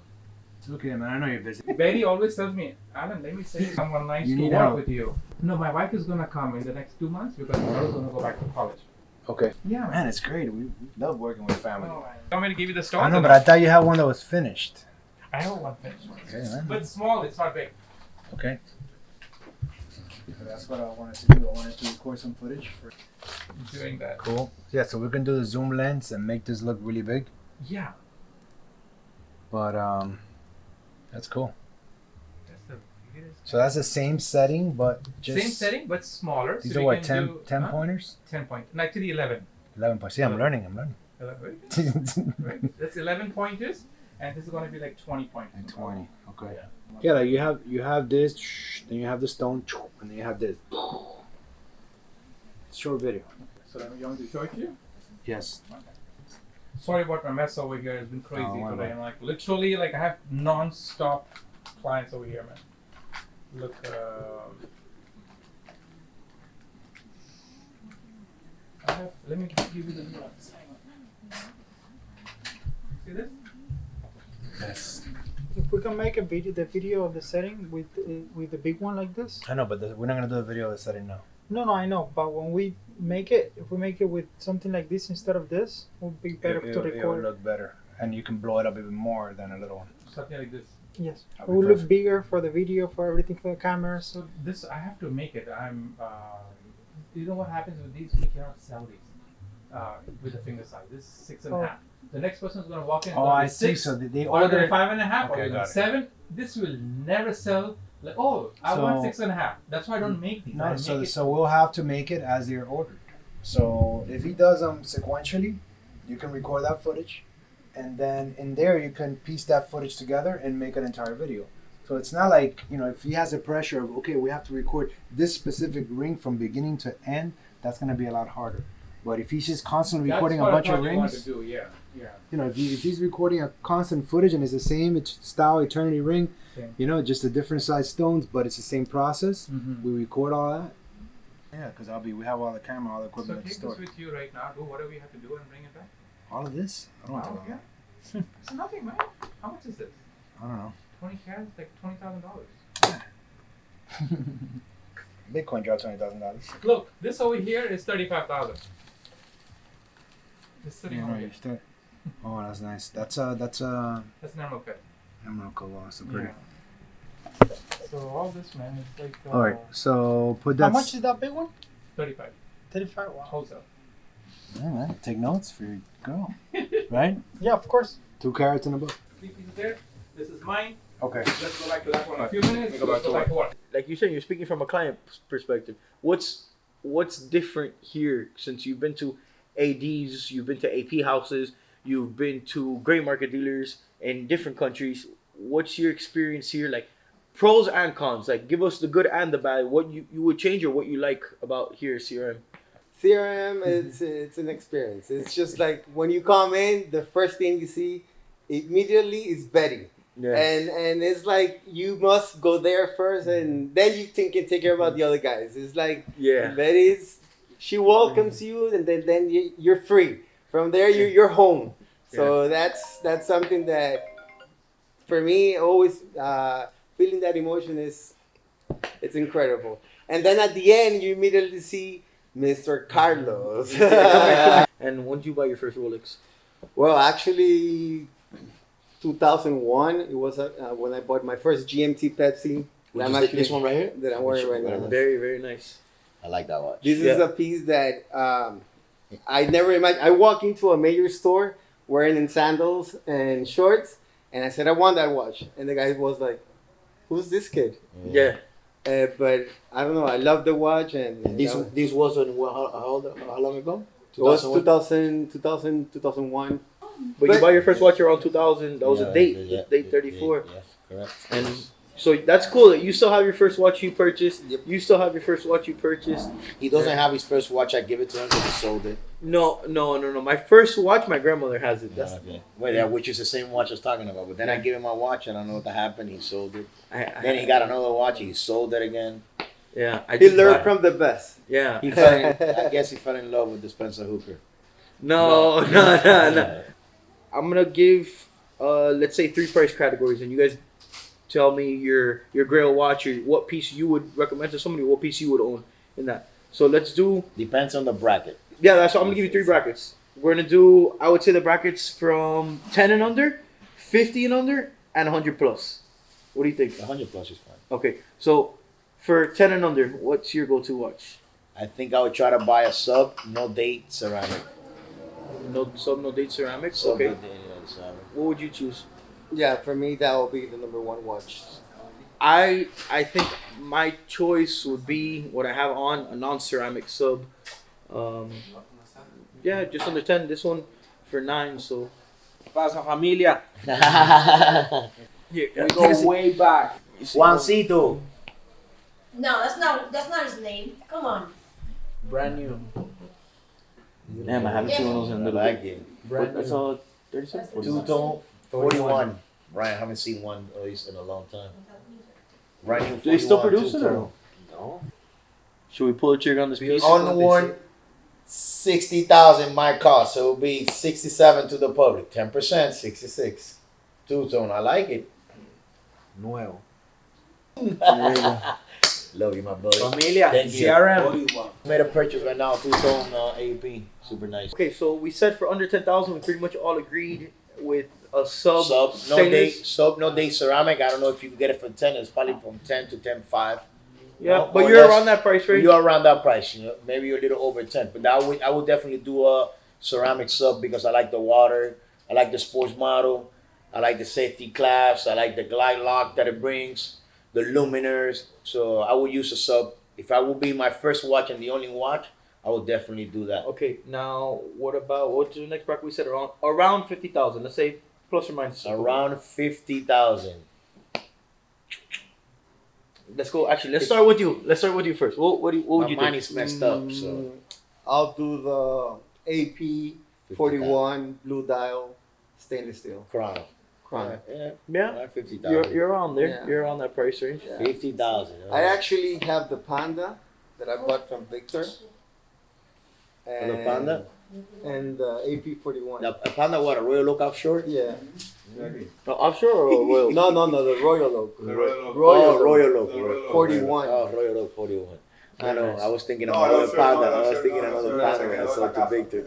It's okay, man. I know you're busy. Betty always tells me, Allan, let me say someone nice You to need work help. with you. No, my wife is gonna come in the next 2 months because my daughter's gonna go back to college. Okay. Yeah, Man, it's great. We love working with family. Oh, man. You want me to give you the stone? I know, but I thought you had one that was finished. I have one finished. Okay, man. But small, it's not big. Okay. So that's what I wanted to do. I wanted to record some footage for Doing that. Cool. Yeah, so we can do the zoom lens and make this look really big. Yeah. But that's cool. That's the biggest. So that's the same setting, but just Same setting, but smaller. These so are we what, can 10, do, 10 pointers? 10 point. Actually 11. 11 points. Yeah, I'm 11. learning. 11. Right. That's 11 pointers, and this is going to be like 20 pointers. And 20. Okay. Yeah. Yeah, like you have this, then you have the stone, and then you have this. Short video. So you want me to show it to you? Yes. Okay. Sorry about my mess over here. It's been crazy Oh, today. wow. I'm like literally I have non-stop clients over here, man. Look. Let me give you the nuts. See this? Yes. If we can make the video of the setting with the big one like this. I know, but we're not gonna do a video of the setting now. No, I know. But when we make it, if we make it with something like this instead of this, it would be better to It will record. look better, and you can blow it up even more than a little one. Something like this. Yes, it That'll be will look perfect. bigger for the video, for everything, for the cameras. So this I have to make it. You know what happens with these? We cannot sell these with the finger size. This is 6.5. Oh. The next person is going to walk in. Oh, I see. So they or order they're it- 5.5 Okay, or got it. 7. This will never sell. Like, oh, I So- want 6.5. That's why I don't make these. I No, make so it- so we'll have to make it as they're ordered. So if he does them sequentially, you can record that footage, and then in there you can piece that footage together and make an entire video. So it's not like, if he has the pressure of, okay, we have to record this specific ring from beginning to end, that's going to be a lot harder. But if he's just constantly That's recording a what I bunch of thought you wanted rings, to do. Yeah. if he's recording a constant footage and it's the same style eternity ring, Same. just a different size stones, but it's the same process. Mhm. We record all that. Yeah, because we have all the camera, all the So equipment at the take store. this with you right now. Do whatever you have to do and bring it back. All of this? I don't want to Wow, talk yeah. about it. It's nothing, man. How much is this? I don't know. 20 carats, like $20,000. Bitcoin dropped $20,000. Look, this over here is 35,000. It's sitting Yeah, over no, here. you start. Oh, that's nice. That's That's an emerald cut. emerald color. So pretty. So all this, man, it's like. All right, so put How that. much is that big one? 35. 35. Wow. Wholesale. Yeah, man. Take notes for your girl, right? Yeah, of course. 2 carats in a book. 3 pieces there. This is mine. Okay. Let's go back to that one in a few minutes. Let me go back to back to work. work. Like you said, you're speaking from a client perspective. What's different here since you've been to ADs, you've been to AP houses, you've been to gray market dealers in different countries. What's your experience here? Like pros and cons. Like give us the good and the bad. What you would change or what you like about here CRM. CRM, it's an experience. It's just like when you come in, the first thing you see immediately is Betty. Yeah. And it's like you must go there first, and then you can take care about the other guys. It's like Betty's, she welcomes you, and then you're free. From there, you're home. So that's something that, for me, always feeling that emotion it's incredible. And then at the end, you immediately see Mr. Carlos. And when did you buy your first Rolex? Well, actually, 2001. It was when I bought my first GMT Pepsi. This one right here? That I'm wearing right now. Very, very nice. I like that watch. This is a piece that I never imagined. I walked into a major store wearing in sandals and shorts, and I said, I want that watch. And the guy was like, who's this kid? Yeah. But I don't know. I love the watch. And this was how long ago? It was 2001. But you bought your first watch around 2000. That was a date. Date 34. Yes, correct. And so that's cool that you still have your first watch you purchased. Yep. You still have your first watch you purchased. He doesn't have his first watch. I give it to him because he sold it. No. My first watch, my grandmother has it. That's which is the same watch I was talking about. But then I gave him my watch, and I don't know what happened. He sold it. Then he got another watch. He sold it again. Yeah, he learned from the best. Yeah, I guess he fell in love with the Spencer Hooker. No. I'm gonna give, let's say 3 price categories, and you guys tell me your Grail watch, or what piece you would recommend to somebody, what piece you would own in that. So let's do. Depends on the bracket. Yeah, that's what I'm gonna give you 3 brackets. We're gonna do. I would say the brackets from 10 and under, 50 and under, and 100 plus. What do you think? 100 plus is fine. Okay, so for 10 and under, what's your go-to watch? I think I would try to buy a sub, no date ceramic. No sub, no date ceramic. Sub, Okay. no date, ceramic. What would you choose? Yeah, for me that will be the number 1 watch. I think my choice would be what I have on, a non-ceramic sub. Yeah, just under 10. This one for 9. So. Pasa familia. We go way back. Juancito. No, that's not his name. Come on. Brand new. Damn, I haven't seen one of those in a little bit. That's all 37? Two-tone, 41. Ryan, I haven't seen one of these in a long time. Ryan, do they still produce it or no? No. Should we pull the trigger on this piece? Unworn, 60,000 my cost, so it'll be 67 to the public. 10%, 66. Two-tone, I like it. Nuevo. Love you, my buddy. Familia, Thank you. CRM. Made a purchase right now, two-tone AP. Super nice. Okay, so we said for under 10,000, we pretty much all agreed with a sub. No date ceramic. I don't know if you can get it for 10. It's probably from 10 to 10.5. Yeah, but you're around that price range. You're around that price. You know, maybe you're a little over 10. But I would definitely do a ceramic sub because I like the water. I like the sports model. I like the safety clasps. I like the glide lock that it brings. The luminers. So I would use a sub. If I would be my first watch and the only watch, I would definitely do that. Okay, now what's the next bracket we said? Around 50,000. Let's say plus or minus. Around 50,000. Let's go. Actually, let's start with you. Let's start with you first. What would you think? Mine is messed up, so I'll do the AP 41 blue dial stainless steel. Chrono. Yeah. 50,000. You're around there. Yeah. You're around that price range. Yeah. 50,000. I actually have the Panda that I bought from Victor. And the Panda? And the AP 41. The Panda what? A Royal Oak offshore? Yeah. Offshore or Royal? No, the Royal Oak. Royal Oak. 41. Oh, Royal Oak 41. I know. I was thinking of another Panda. I was thinking another Panda when I sold to Victor.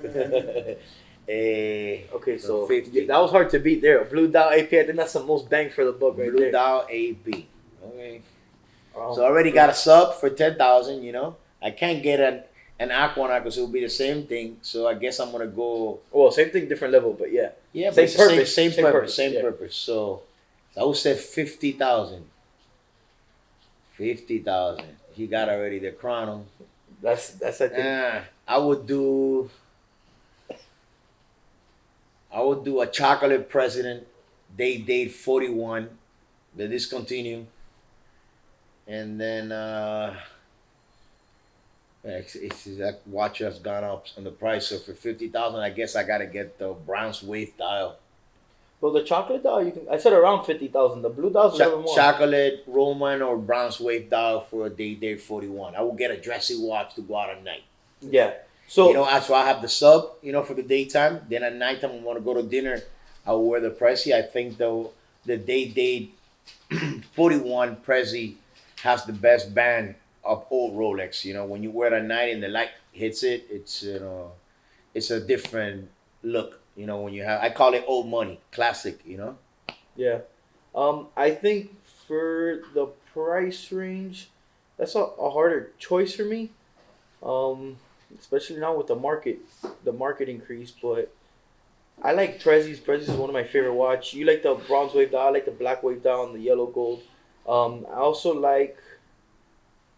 Okay, so 50. that was hard to beat there. Blue Dial AP, I think that's the most bang for the buck right Blue there. Dial AP. Okay. So I already got a sub for 10,000, you know. I can't get an Aquanaut because it will be the same thing. So I guess I'm going to go. Well, same thing, different level, but yeah. Yeah, same but purpose. Same purpose. So I would say 50,000. 50,000. He got already the chrono. That's I think. I would do a chocolate president. They date 41. They discontinue. And then it's that watch has gone up on the price. So for 50,000, I guess I gotta get the Brown's Wave dial. Well, the chocolate dial, I said around 50,000. The blue dial's a little more. Chocolate, Roman, or bronze wave dial for a day 41. I will get a dressy watch to go out at night. Yeah. So that's why I have the sub, for the daytime. Then at nighttime, I want to go to dinner. I will wear the Prezi. I think though the day 41 Prezi has the best band of old Rolex. When you wear it at night and the light hits it, it's it's a different look. When you have, I call it old money, classic. Yeah. I think for the price range, that's a harder choice for me. Especially now with the market increase, but I like Prezi's. Prezi's is one of my favorite watch. You like the bronze wave dial, I like the black wave dial and the yellow gold. I also like.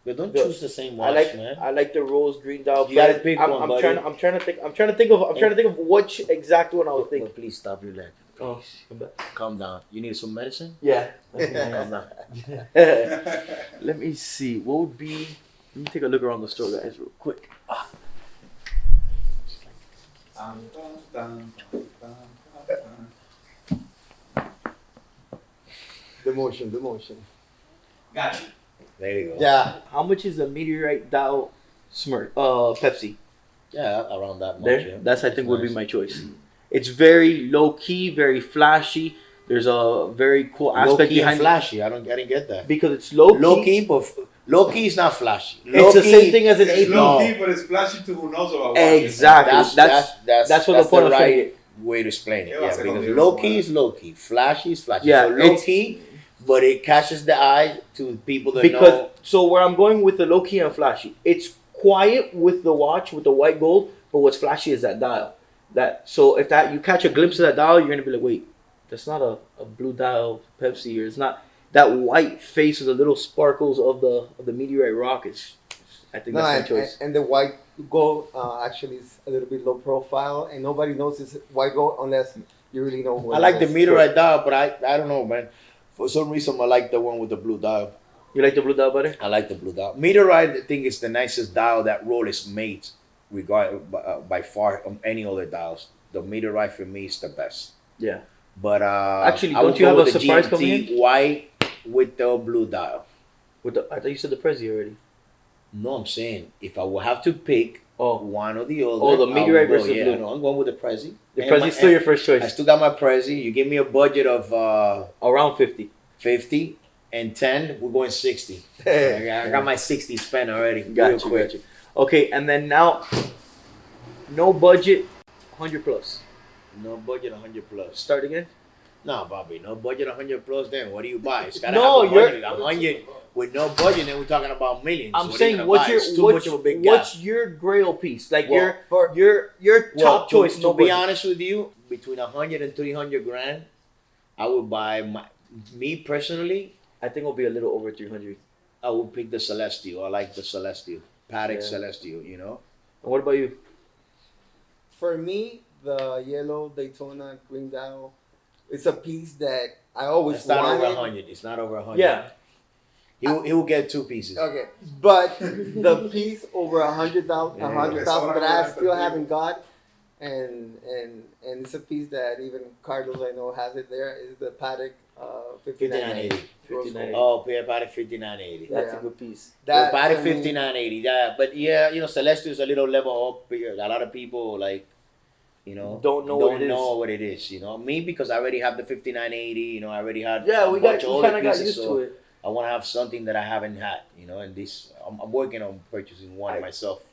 But don't choose the same watch, man. I like the rose green dial. You gotta pick one, buddy. I'm trying to think of which exact one I was thinking. Please stop your leg. Oh, calm down. You need some medicine? Yeah. Calm down. Let me see. What would be? Let me take a look around the store, guys, real quick. The motion. Gotcha. There you go. Yeah. How much is a meteorite dial Pepsi? Yeah, around that much. There? Yeah. That's I think would be my choice. It's very low key, very flashy. There's a very cool aspect low key behind and flashy. I didn't get that. Because it's low key. Low key, but low key is not flashy. It's the same thing as an AP. Low key, but it's flashy to who knows about watches. Exactly. That's what the point of saying it. Way to explain it. Yeah, Yeah, so because don't low key is low key, flashy is flashy. Yeah, so low key, but it catches the eye to people that know. So where I'm going with the low key and flashy, it's quiet with the watch with the white gold, but what's flashy is that dial. So if you catch a glimpse of that dial, you're gonna be like, wait, that's not a blue dial Pepsi, or it's not that white face with the little sparkles of the meteorite rock. I think that's my choice. And the white gold actually is a little bit low profile, and nobody knows it's white gold unless you really know who. I like the meteorite dial, but I don't know, man. For some reason, I like the one with the blue dial. You like the blue dial better? I like the blue dial. Meteorite, I think, is the nicest dial that Rolex made, by far of any other dials. The meteorite for me is the best. Yeah. But actually, I don't would you go have a with the surprise GMT coming in? white with the blue dial. I thought you said the Prezi already. No, I'm saying if I will have to pick one or the other. Oh, the meteorite versus blue. No, I'm going with the Prezi. The Prezi's still your first choice. I still got my Prezi. You give me a budget of around 50. 50 and 10. We're going 60. I got my 60 spent already. Got you. Okay, and then now, no budget, 100 plus. No budget, 100 plus. Start again. No, Bobby, no budget, 100 plus. Then what do you buy? It's gotta No, have you're 100 with no budget. Then we're talking about millions. I'm What saying, are you what's gonna your buy? It's too much of a big gap. what's your grail piece? Like Well, your top choice. To No be budget. honest with you, between 100 and 300 grand, I would buy me personally. I think it'll be a little over 300. I would pick the Celestial. I like the Celestial, Patek Yeah. Celestial. And what about you? For me, the yellow Daytona green dial, it's a piece that I always It's not wanted. over 100. It's not over 100. Yeah. He will get two pieces. Okay, but the piece over 100,000, 100,000 that I still haven't got, and it's a piece that even Carlos I know has it there, is the Patek 5980. 5980. Oh, Patek 5980. That's a good piece. Patek 5980. Yeah, but Celestial is a little level up. A lot of people don't know what it is. Me, because I already have the 5980. I already had. We kind of got used to it. I want to have something that I haven't had. And this I'm working on purchasing one myself.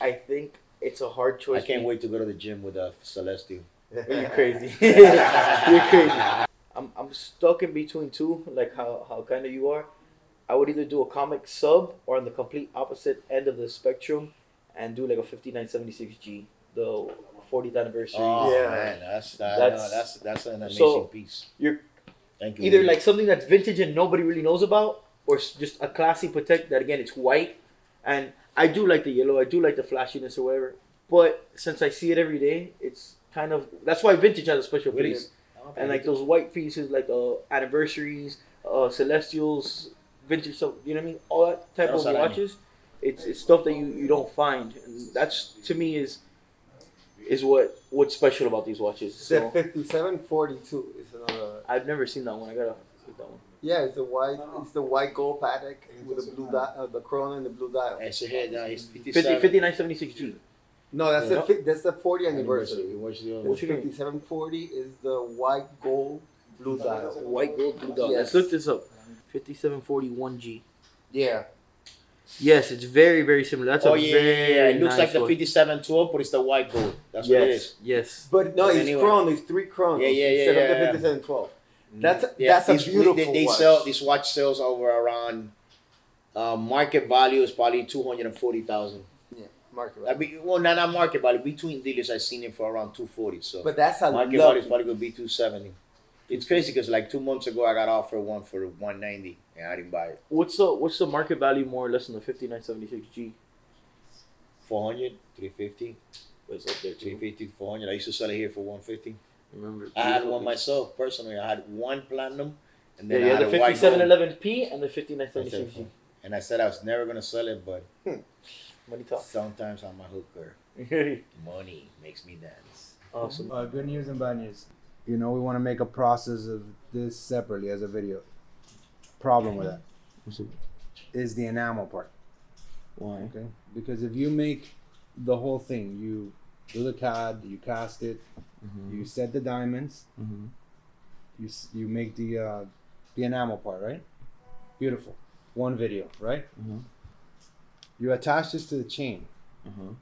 I think it's a hard choice. I can't wait to go to the gym with a Celestial. You're crazy. You're crazy. I'm stuck in between two, like how kind of you are. I would either do a comic sub or on the complete opposite end of the spectrum and do like a 5976G, the 40th anniversary. Oh man, that's an amazing piece. Thank you. Either like something that's vintage and nobody really knows about, or just a classy Patek that again it's white. And I do like the yellow, I do like the flashiness or whatever. But since I see it every day, it's kind of that's why vintage has a special place. And like those white pieces, like anniversaries, Celestials, vintage stuff. You know what I mean? All that type of watches. It's stuff that you don't find, and that's to me is is what's special about these watches. The So 5742 is another. I've never seen that one. I gotta get that one. Yeah, it's the white gold Patek with the blue the crown and the blue dial. And so here now it's 5976G. No, that's the 40th anniversary. What's the other The one? 5740 is the white gold blue dial. White gold blue dot. Yes. Let's look this up. 5741G. Yeah. Yes, it's very, very similar. That's Oh a yeah, very it looks nice like the one. 5712, but it's the white gold. That's what it is. Yes. But no, But it's anyway. crown. It's 3 crowns. Yeah. Instead of the 5712. That's a these- beautiful they watch. sell this watch sells over around market value is probably 240,000. Yeah, market I mean, well, not market value. Between dealers, I've seen it for around 240. So, But that's a market value is probably gonna be 270. It's crazy because like 2 months ago, I got offered one for 190, and I didn't buy it. What's the market value more or less on the 5976G? 400, 350. But it's up there too. 350, 400. I used to sell it here for 150. Remember? I had one myself personally. I had one platinum, and then Yeah, I you had had the a white gold. 5711P and the 5976G. And I said I was never gonna sell it, but Money talk. sometimes I'm a hooker. Money makes me dance. Awesome. Good news and bad news. You know, we want to make a process of this separately as a video. Problem with that is the enamel part. Why? Okay. Because if you make the whole thing, you do the CAD, you cast it, you set the diamonds, you make the enamel part, right? Beautiful. One video, right? You attach this to the chain.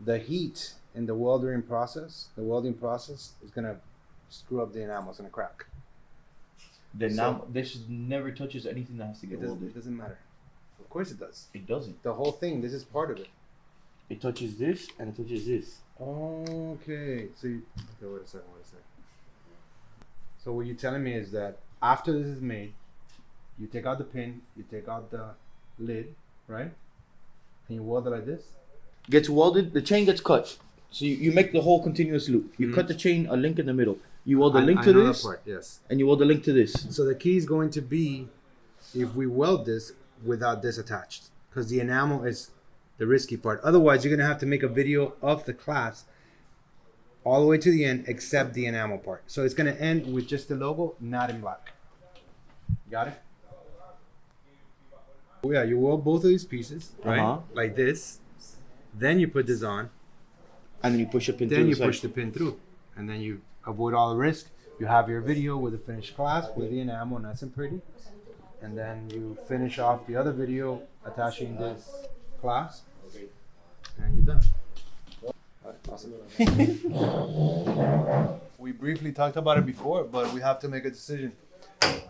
The heat in the welding process is gonna screw up the enamel. It's gonna crack. This never touches anything that has to get welded. It doesn't matter. Of course it does. It doesn't. The whole thing. This is part of it. It touches this and it touches this. Okay. So wait a second. So what you're telling me is that after this is made, you take out the pin, you take out the lid, right? And you weld it like this. Gets welded. The chain gets cut. So you make the whole continuous loop. You cut the chain, a link in the middle. You weld a link to know this, that part, yes. and you weld a link to this. So the key is going to be if we weld this without this attached, because the enamel is the risky part. Otherwise, you're gonna have to make a video of the clasp all the way to the end, except the enamel part. So it's gonna end with just the logo, not in black. Got it? Oh yeah, you weld both of these pieces, right? Like this. Then you put this on. And then you push a pin Then through. you push the pin through, and then you avoid all the risk. You have your video with the finished clasp with the enamel, nice and pretty, and then you finish off the other video attaching this clasp, and you're done. Awesome. We briefly talked about it before, but we have to make a decision.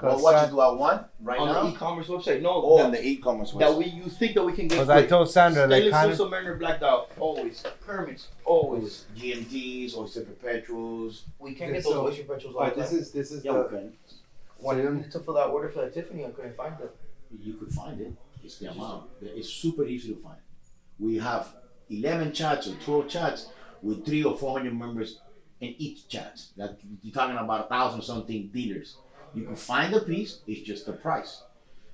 Well, what do I want right on now? the e-commerce website. No. Oh, on the e-commerce website. You think that we can get. Because I told Sandra, like, Stainless steel Submariner blacked out. Always. Kermits. Always. GMTs, Oyster Perpetuals. We can't get those Oyster Perpetuals all the time. This is Yeah, the, we can. When I needed to fill that order for that Tiffany, I couldn't find it. You could find it. It's the amount. It's super easy to find. We have 11 chats or 12 chats with 300 or 400 members in each chat. That you're talking about 1,000 something dealers. You can find the piece. It's just the price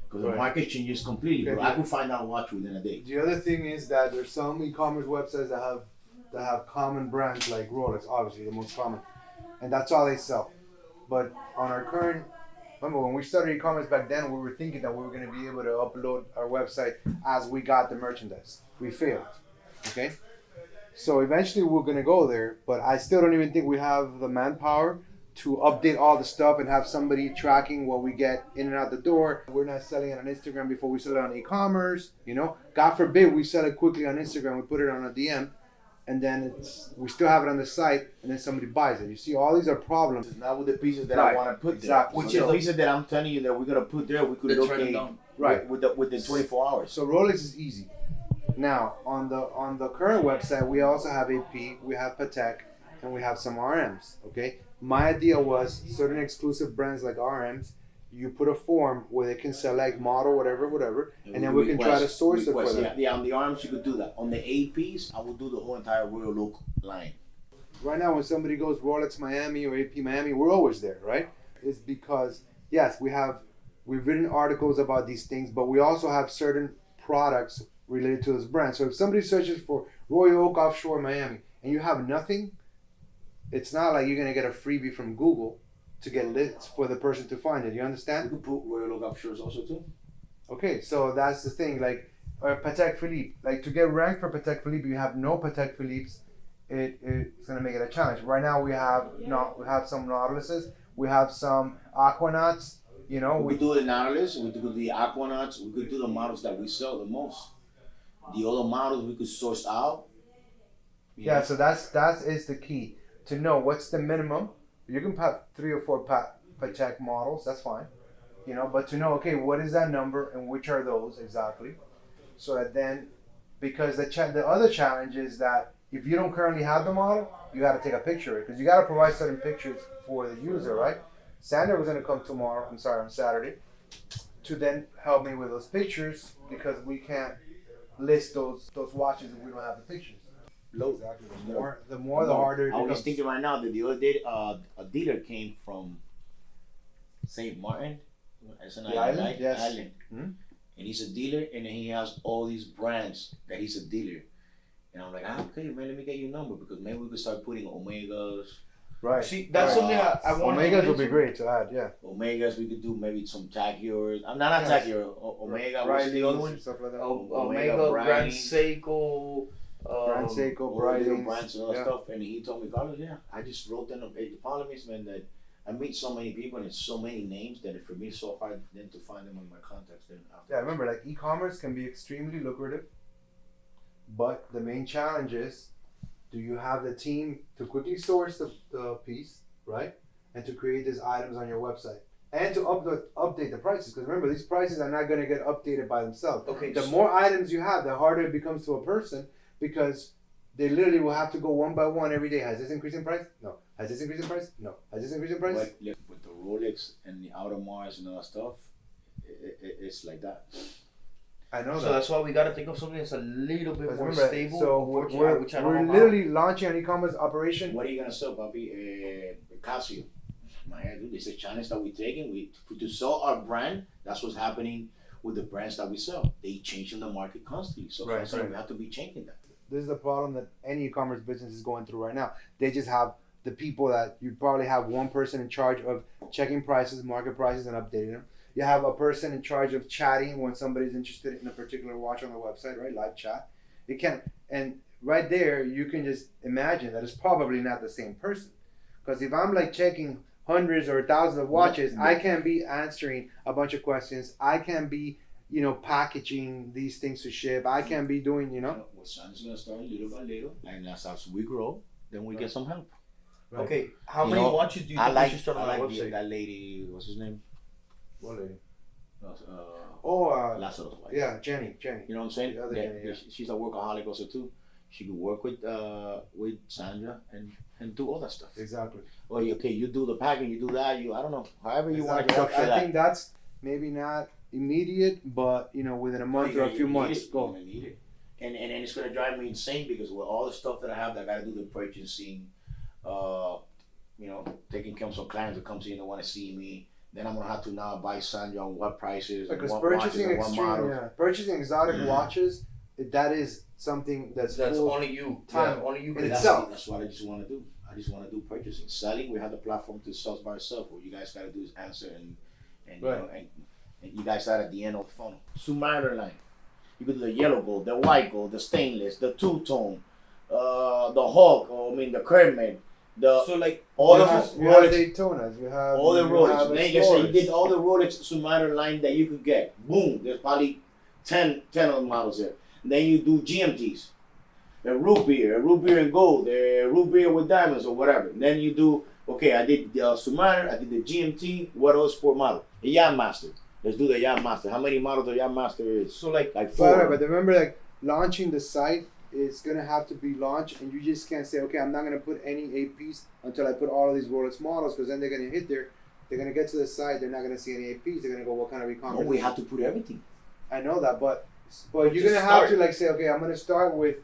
because the market changes completely. But I could find that watch within a day. The other thing is that there's some e-commerce websites that have common brands like Rolex, obviously the most common, and that's all they sell. But on our current, remember when we started e-commerce back then, we were thinking that we were going to be able to upload our website as we got the merchandise. We failed. Okay, so eventually we're going to go there, but I still don't even think we have the manpower to update all the stuff and have somebody tracking what we get in and out the door. We're not selling it on Instagram before we sell it on e-commerce, you know. God forbid we sell it quickly on Instagram, we put it on a DM, and then we still have it on the site, and then somebody buys it. You see, all these are problems. Not with the pieces that I want to put there. Which is the pieces that I'm telling you that we're going to put there, we could locate within 24 hours. So Rolex is easy. Now, on the current website, we also have AP, we have Patek, and we have some RMs, okay? My idea was certain exclusive brands like RMs, you put a form where they can select model, whatever, and then we can try to source it for them. Yeah, on the arms you could do that. On the APs, I would do the whole entire Royal Oak line. Right now, when somebody goes Rolex Miami or AP Miami, we're always there, right? It's because, yes, we've written articles about these things, but we also have certain products related to this brand. So if somebody searches for Royal Oak Offshore Miami and you have nothing, it's not like you're gonna get a freebie from Google to get lists for the person to find it. You understand? You could put Royal Look shirts also too. Okay, so that's the thing. Like Patek Philippe, like to get ranked for Patek Philippe, you have no Patek Philippe's. It's gonna make it a challenge. Right now we have some Nautiluses, we have some Aquanauts. You know, we could do the Nautilus, we could do the Aquanauts, we could do the models that we sell the most. The other models we could source out. Yeah, so that is the key to know what's the minimum. You can have 3 or 4 Patek models, that's fine. You know, but to know, okay, what is that number and which are those exactly, so that then, because the other challenge is that if you don't currently have the model, you got to take a picture of it because you got to provide certain pictures for the user, right? Sandra was going to come tomorrow. I'm sorry, on Saturday, to then help me with those pictures because we can't list those watches if we don't have the pictures. Exactly. The more, the harder. I was thinking right now that the other day, a dealer came from St. Martin. It's an island, yes. Allan. And he's a dealer, and then he has all these brands that he's a dealer. And I'm like, okay, man, let me get your number because maybe we could start putting Omegas. Right. See, that's something I want. Omegas would be great to add, yeah. Omegas, we could do maybe some Takiors. Not Takior. Omega. What's the other one? Stuff like that. Omega, Grand Seiko. Grand Seiko, Bridings, brands and other stuff. And he told me, Carlos, I just wrote down the problem is, man, that I meet so many people and it's so many names that for me it's so hard then to find them in my contacts. Yeah, remember, like e-commerce can be extremely lucrative, but the main challenge is, do you have the team to quickly source the piece, right? And to create these items on your website. And to update the prices. Because remember, these prices are not going to get updated by themselves. Okay. The more items you have, the harder it becomes to a person because they literally will have to go one by one every day. Has this increased in price? No. Has this increased in price? No. Has this increased in price? Like with the Rolex and the Audemars and all that stuff, it's like that. I know so that's why we got to think of something that's a little bit more stable. So we're literally launching an e-commerce operation. What are you gonna sell, Papi? Casio. My head, dude. It's a challenge that we're taking. To sell our brand. That's what's happening with the brands that we sell. They change in the market constantly. So constantly we have to be changing that. This is the problem that any e-commerce business is going through right now. They just have the people that you probably have one person in charge of checking prices, market prices, and updating them. You have a person in charge of chatting when somebody's interested in a particular watch on the website, right? Live chat. And right there, you can just imagine that it's probably not the same person. Because if I'm like checking hundreds or thousands of watches, I can't be answering a bunch of questions. I can't be, packaging these things to ship. I can't be doing, Well, Sandra's gonna start little by little, and as we grow, then we get some help. Right. Okay, how many watches do you think we should start on our website? That lady, what's his name? What lady? Lazaro's wife. Yeah, Jenny. You know what I'm saying? The other Jenny, yeah. She's a workaholic also too. She could work with Sandra and do all that stuff. Exactly. Well, okay, you do the packing, you do that. I don't know, however you want to structure that. I think that's maybe not immediate, but within a month or a few months, go. You need it. And it's gonna drive me insane because with all the stuff that I have, I gotta do the purchasing. Taking care of some clients that come in and want to see me. Then I'm gonna have to now buy Sandra on what prices. Because purchasing exotic watches, that is something that's only you. Time only you in itself. That's what I just want to do. I just want to do purchasing. Selling, we have the platform to sell by itself. What you guys gotta do is answer and you guys are at the end of the funnel. Submariner line. You could do the yellow gold, the white gold, the stainless, the two-tone, the Hawk, the Kermit. All the Daytonas, you have all the Rolex. Then you say you did all the Rolex Submariner line that you could get. Boom, there's probably 10 of the models there. And then you do GMTs, the root beer in gold, the root beer with diamonds or whatever. And then you do, I did the Submariner, I did the GMT. What else sport model? The Yacht Master. Let's do the Yacht Master. How many models the Yacht Master is? So like 4. But remember, launching the site is gonna have to be launched, and you just can't say, okay, I'm not gonna put any APs until I put all of these Rolex models, because then they're gonna hit there. They're gonna get to the site. They're not gonna see any APs. They're gonna go, what kind of e-commerce? No, we have to put everything. I know that, but you're gonna have to say, okay, I'm gonna start with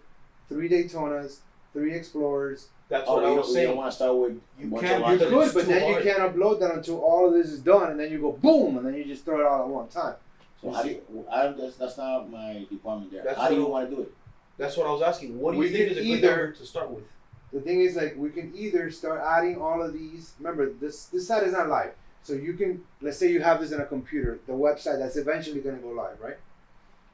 3 Daytonas, 3 Explorers. That's what I was saying. You want to start with you could, but then you can't upload that until all of this is done, and then you go boom, and then you just throw it all at one time. So that's not my department there. How do you want to do it? That's what I was asking. What do you think is a good number to start with? the thing is, like, we can either start adding all of these. Remember, this site is not live, so you can, let's say you have this in a computer, the website that's eventually going to go live, right?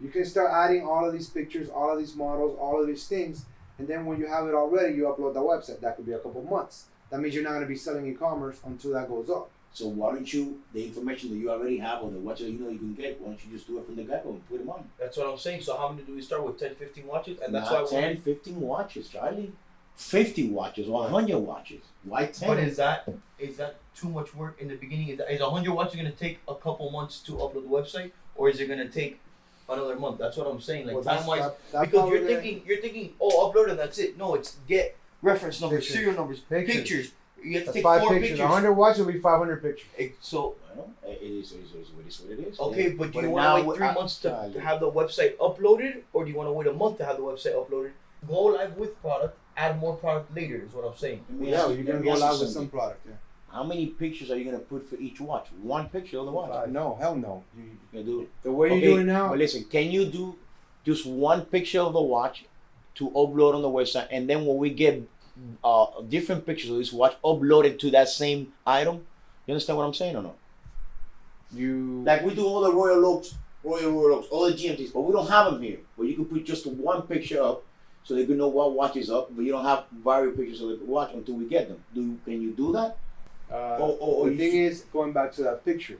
You can start adding all of these pictures, all of these models, all of these things, and then when you have it all ready, you upload the website. That could be a couple months. That means you're not going to be selling e-commerce until that goes up. So why don't you, the information that you already have on the website, you know you can get, why don't you just do it from the get-go and put them on? That's what I'm saying. So how many do we start with? 10, 15 watches? And that's Not why 10, 15 watches, Charlie. 50 watches or 100 watches. Why 10? But is that too much work in the beginning? Is 100 watches going to take a couple months to upload the website, or is it going to take another month? That's what I'm saying. Like, time wise, because you're thinking, oh, upload and that's it. No, it's get reference numbers, Pictures. serial numbers, pictures. You have to That's take 5 4 pictures. pictures. 100 watches will be 500 pictures. So Well, it is what it is. okay, Yeah. but do you now want to wait 3 I- months to have the website uploaded, or do you want to wait a month to have the website uploaded? Go live with product, add more product later. Is what I'm saying. Yeah, you can go live with some product. Yeah. How many pictures are you gonna put for each watch? One picture of the watch. No, hell no. You can do it. The way you do it now. But listen, can you do just one picture of the watch to upload on the website, and then when we get different pictures of this watch uploaded to that same item? You understand what I'm saying or no? You like we do all the Royal Oaks, all the GMTs, but we don't have them here. But you can put just one picture up, so they can know what watch is up. But you don't have various pictures of the watch until we get them. Can you do that? The thing is, going back to that picture.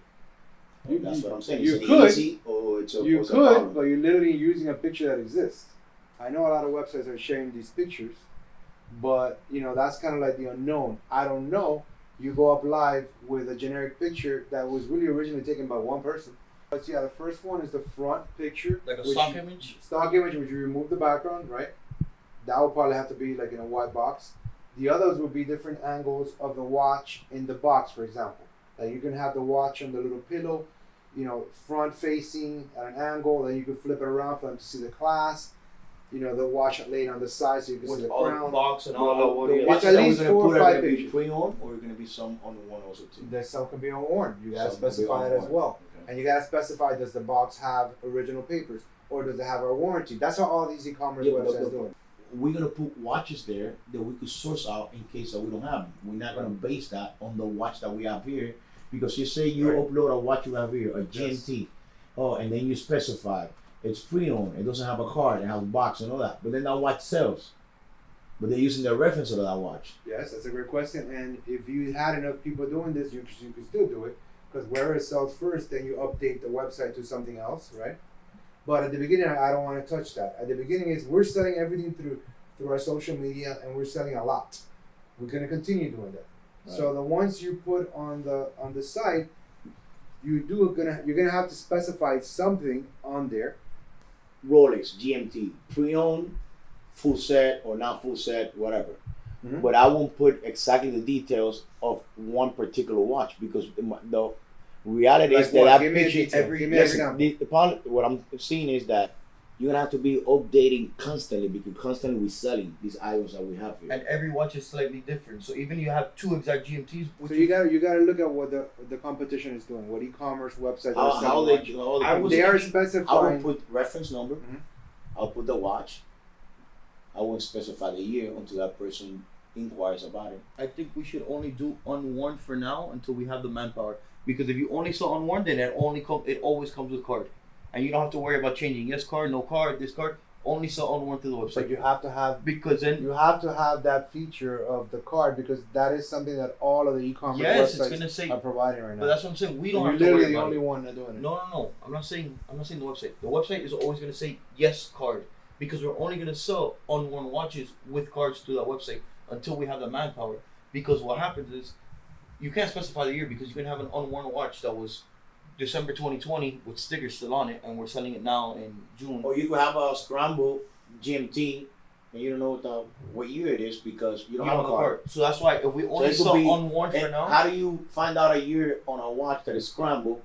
That's what I'm saying. You Is it could, easy or it's a could, but you're literally using a picture that exists. I know a lot of websites are sharing these pictures, but that's kind of like the unknown. I don't know. You go up live with a generic picture that was really originally taken by one person. But yeah, the first one is the front picture, Like a stock image? Stock image, which you remove the background, right? That would probably have to be like in a white box. The others would be different angles of the watch in the box, for example. Like you can have the watch on the little pillow, front facing at an angle. Then you can flip it around for them to see the clasp. The watch laid on the side so you can see the all the crown. box and all the the watch at least 4 or 5 be pictures. pre-on, or going to be some on the one also too. There's some can be unworn. You gotta Some can be specify it as unworn. well. And you gotta specify, does the box have original papers or does it have a warranty? That's how all these e-commerce websites do it. We're gonna put watches there that we could source out in case that we don't have them. We're not gonna base that on the watch that we have here, because you say you upload a watch you have here, a GMT, and then you specify it's pre-owned, it doesn't have a card, it has a box and all that, but then that watch sells. But they're using the reference of that watch. Yes, that's a great question. And if you had enough people doing this, you could still do it, because where it sells first, then you update the website to something else, right? But at the beginning, I don't want to touch that. At the beginning, we're selling everything through our social media, and we're selling a lot. We're going to continue doing that. Right. So the ones you put on the site, you're gonna have to specify something on there. Rolex GMT, pre-owned, full set or not full set, whatever. Mm-hmm. But I won't put exactly the details of one particular watch, because the reality is that what I'm seeing is that you're gonna have to be updating constantly, because constantly we're selling these items that we have here. And every watch is slightly different. So even you have 2 exact GMTs. So you gotta look at what the competition is doing, what e-commerce websites are selling. They are specifying. I will put reference number. Mm-hmm. I'll put the watch. I won't specify the year until that person inquires about it. I think we should only do unworn for now until we have the manpower. Because if you only sell unworn, then it always comes with card. And you don't have to worry about changing yes card, no card, this card. Only sell unworn through the website. But you have to have, because then you have to have that feature of the card, because that is something that all of the e-commerce websites are providing right now. But that's what I'm saying. We don't have to You're worry literally the about only it. one that's doing it. No. I'm not saying the website. The website is always going to say yes card, because we're only going to sell unworn watches with cards through that website until we have the manpower. Because what happens is you can't specify the year, because you can have an unworn watch that was December 2020 with stickers still on it, and we're selling it now in June. Or you could have a scramble GMT, and you don't know what year it is, because you don't have a card. So that's why if we only sell unworn for now. How do you find out a year on a watch that is scrambled?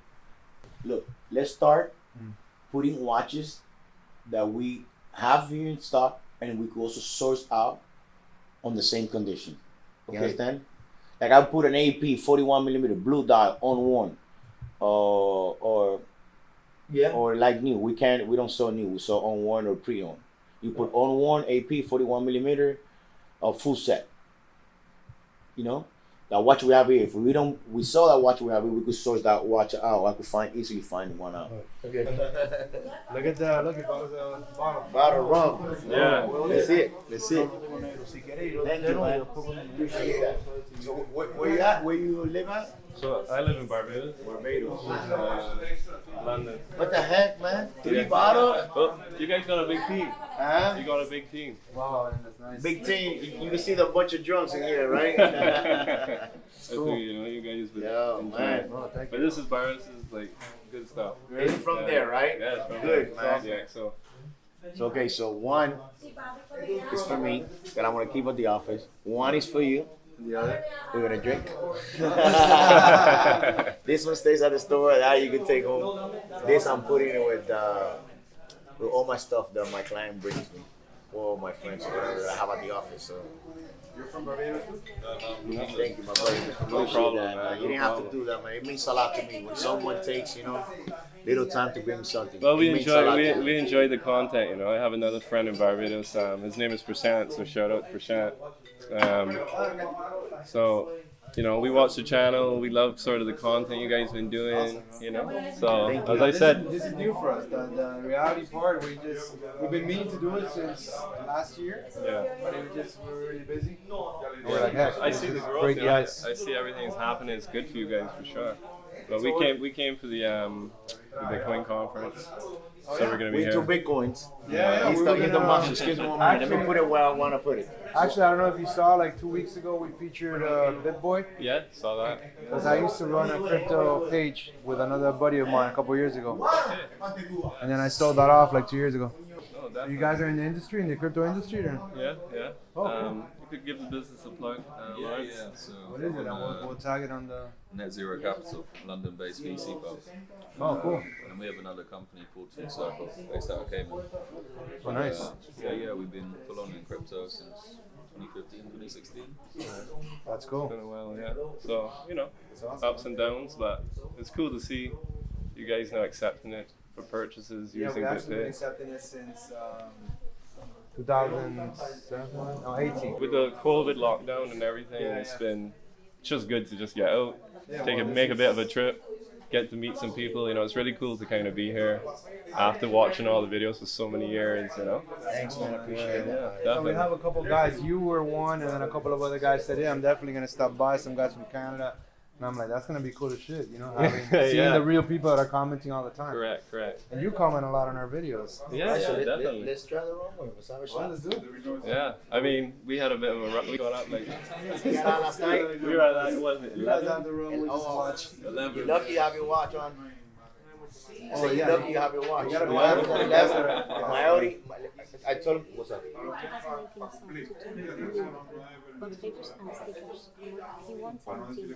Look, let's start putting watches that we have here in stock, and we could also source out on the same condition. You understand? Like I put an AP 41mm blue dial unworn. Or like new. We don't sell new. We sell unworn or pre-owned. You put unworn AP 41mm a full set. You know, that watch we have here. If we saw that watch we have here, we could source that watch out. I could easily find one out. Okay. Look at the bottle. Bottle rum. Yeah. Let's see it. Let's see it. Thank you, man. Appreciate that. So where you at? Where you live at? So I live in Barbados. London. What the heck, man? 3 bottles? Oh, you guys got a big team. Huh? You got a big team. Wow, that's nice. Big team. You can see the bunch of drunks in here, right? Cool. You guys would enjoy man. it. But this is Barbados is like good stuff. It's from there, right? Yeah, it's from good, there. man. Yeah, so okay, so one is for me that I'm gonna keep at the office. One is for you. The other, we're gonna drink. This one stays at the store. That you can take home. This I'm putting it with all my stuff that my client brings me, or my friends, or whatever that I have at the office. So. You're from Barbados too? Thank you, my brother. No problem, that, man. You didn't have to do that, man. It means a lot to me when someone takes, little time to bring something. Well, we It means a lot to me. enjoy the content. I have another friend in Barbados. His name is Prashant, so shout out to Prashant. So, we watch the channel. We love sort of the content you guys been doing. So as I said, this is new for us. The reality part, we've been meaning to do it since last year. Yeah. But we're really busy. We're like, heck, I see the growth. break the ice. I see everything's happening. It's good for you guys for sure. But we came for the Bitcoin conference. So we're gonna be We here. 2 Bitcoins. Yeah, He's the monster. Excuse me one minute. Let me put it where I want to put it. Actually, I don't know if you saw, like 2 weeks ago, we featured BitBoy. Yeah, saw that. Because I used to run a crypto page with another buddy of mine a couple years ago. And then I sold that off like 2 years ago. Oh, You guys are in the industry, in the crypto industry? Or? Yeah, yeah. Oh, cool. You could give the business a plug, Lawrence. Yeah. So What is it? We'll tag it on the... Net Zero Capital, London-based VC firm. Oh, cool. And we have another company, Fortune Circle, based out of Cayman. Oh, nice. Yeah, we've been full on in crypto since 2015, 2016. That's cool. It's been a while, yeah. So, awesome. ups and downs, but it's cool to see you guys now accepting it for purchases Yeah, using we've actually been BitPay. accepting it since 2007, no, 18. With the COVID lockdown and everything, it's been just good to just get out, make a bit of a trip, get to meet some people. It's really cool to kind of be here after watching all the videos for so many years. Thanks, man. I appreciate that. Yeah, So we definitely. have a couple guys. You were one, and then a couple of other guys said, "Yeah, I'm definitely gonna stop by." Some guys from Canada, and I'm like, "That's gonna be cool as shit," seeing Yeah. the real people that are commenting all the time. Correct. And you comment a lot on our videos. Yeah, So definitely. let's try the wrong way. Let's have a shot. Let's do it. Yeah, I mean, we had a bit of a run. We got up like Last night. we were at like, what was it, You guys 11? have the room. We just watch. You're lucky you have your watch on. Oh, You're yeah. lucky you have your watch. You gotta be No, I was careful. at 11. I told him, what's up? But papers and stickers. He wants 17.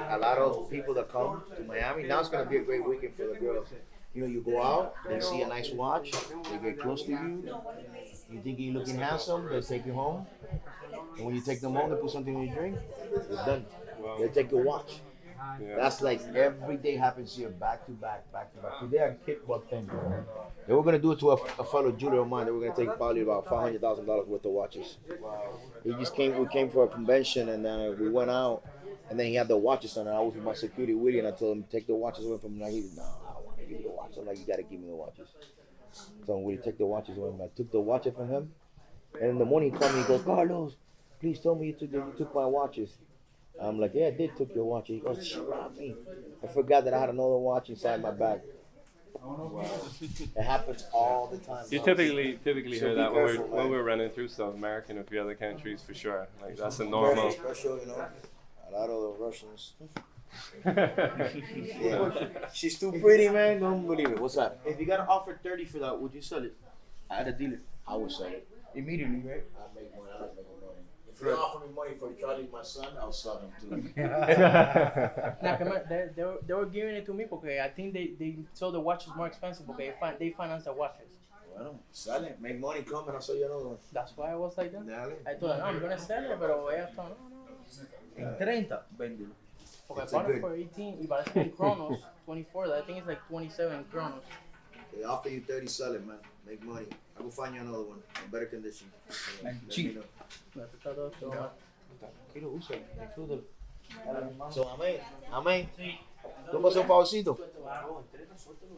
A lot of people that come to Miami, now it's going to be a great weekend for the girls. You go out, they see a nice watch, they get close to you, you think you're looking handsome, they take you home. And when you take them home, they put something in your drink, you're done. They take your watch. Yeah. That's like every day happens here, back to back. Today I kicked about 10. They were gonna do it to a fellow jeweler of mine. They were gonna take probably about $500,000 worth of watches. We came for a convention, and then we went out, and then he had the watches on, and I was with my security Willie, and I told him take the watches away from him. He said, "No, I don't want to give you the watch." I'm like, "You gotta give me the watches." So Willie take the watches away. I took the watches from him, and in the morning he called me. He goes, "Carlos, please tell me you took my watches." I'm like, "Yeah, I did took your watch." He goes, "She robbed me. I forgot that I had another watch inside my bag." It happens all the time. You typically So hear be that careful, when man. we're running through South America and a few other countries for sure. Like that's a Very normal. special, a lot of the Russians. She's too pretty, man. Don't believe it. What's up? If you got to offer 30 for that, would you sell it? I had a dealer. I would sell it. Immediately, right? I make money. I make money. If you offer me money for Charlie, my son, I'll sell him too. Nah, come on, they were giving it to me because I think they sold the watches more expensive because they finance the watches. Well, sell it. Make money, come and I'll sell you another one. That's why I was like that. Dale. I thought, no, I'm gonna sell it, pero ella thought, no. En 30, véndelo. Porque I bought it for 18 y parece que en Chronos 24, I think it's like 27 in Chronos. They offer you 30, sell it, man. Make money. I will find you another one in better condition. And Let cheap. me know. So, amén. ¿Tú me haces un favorcito?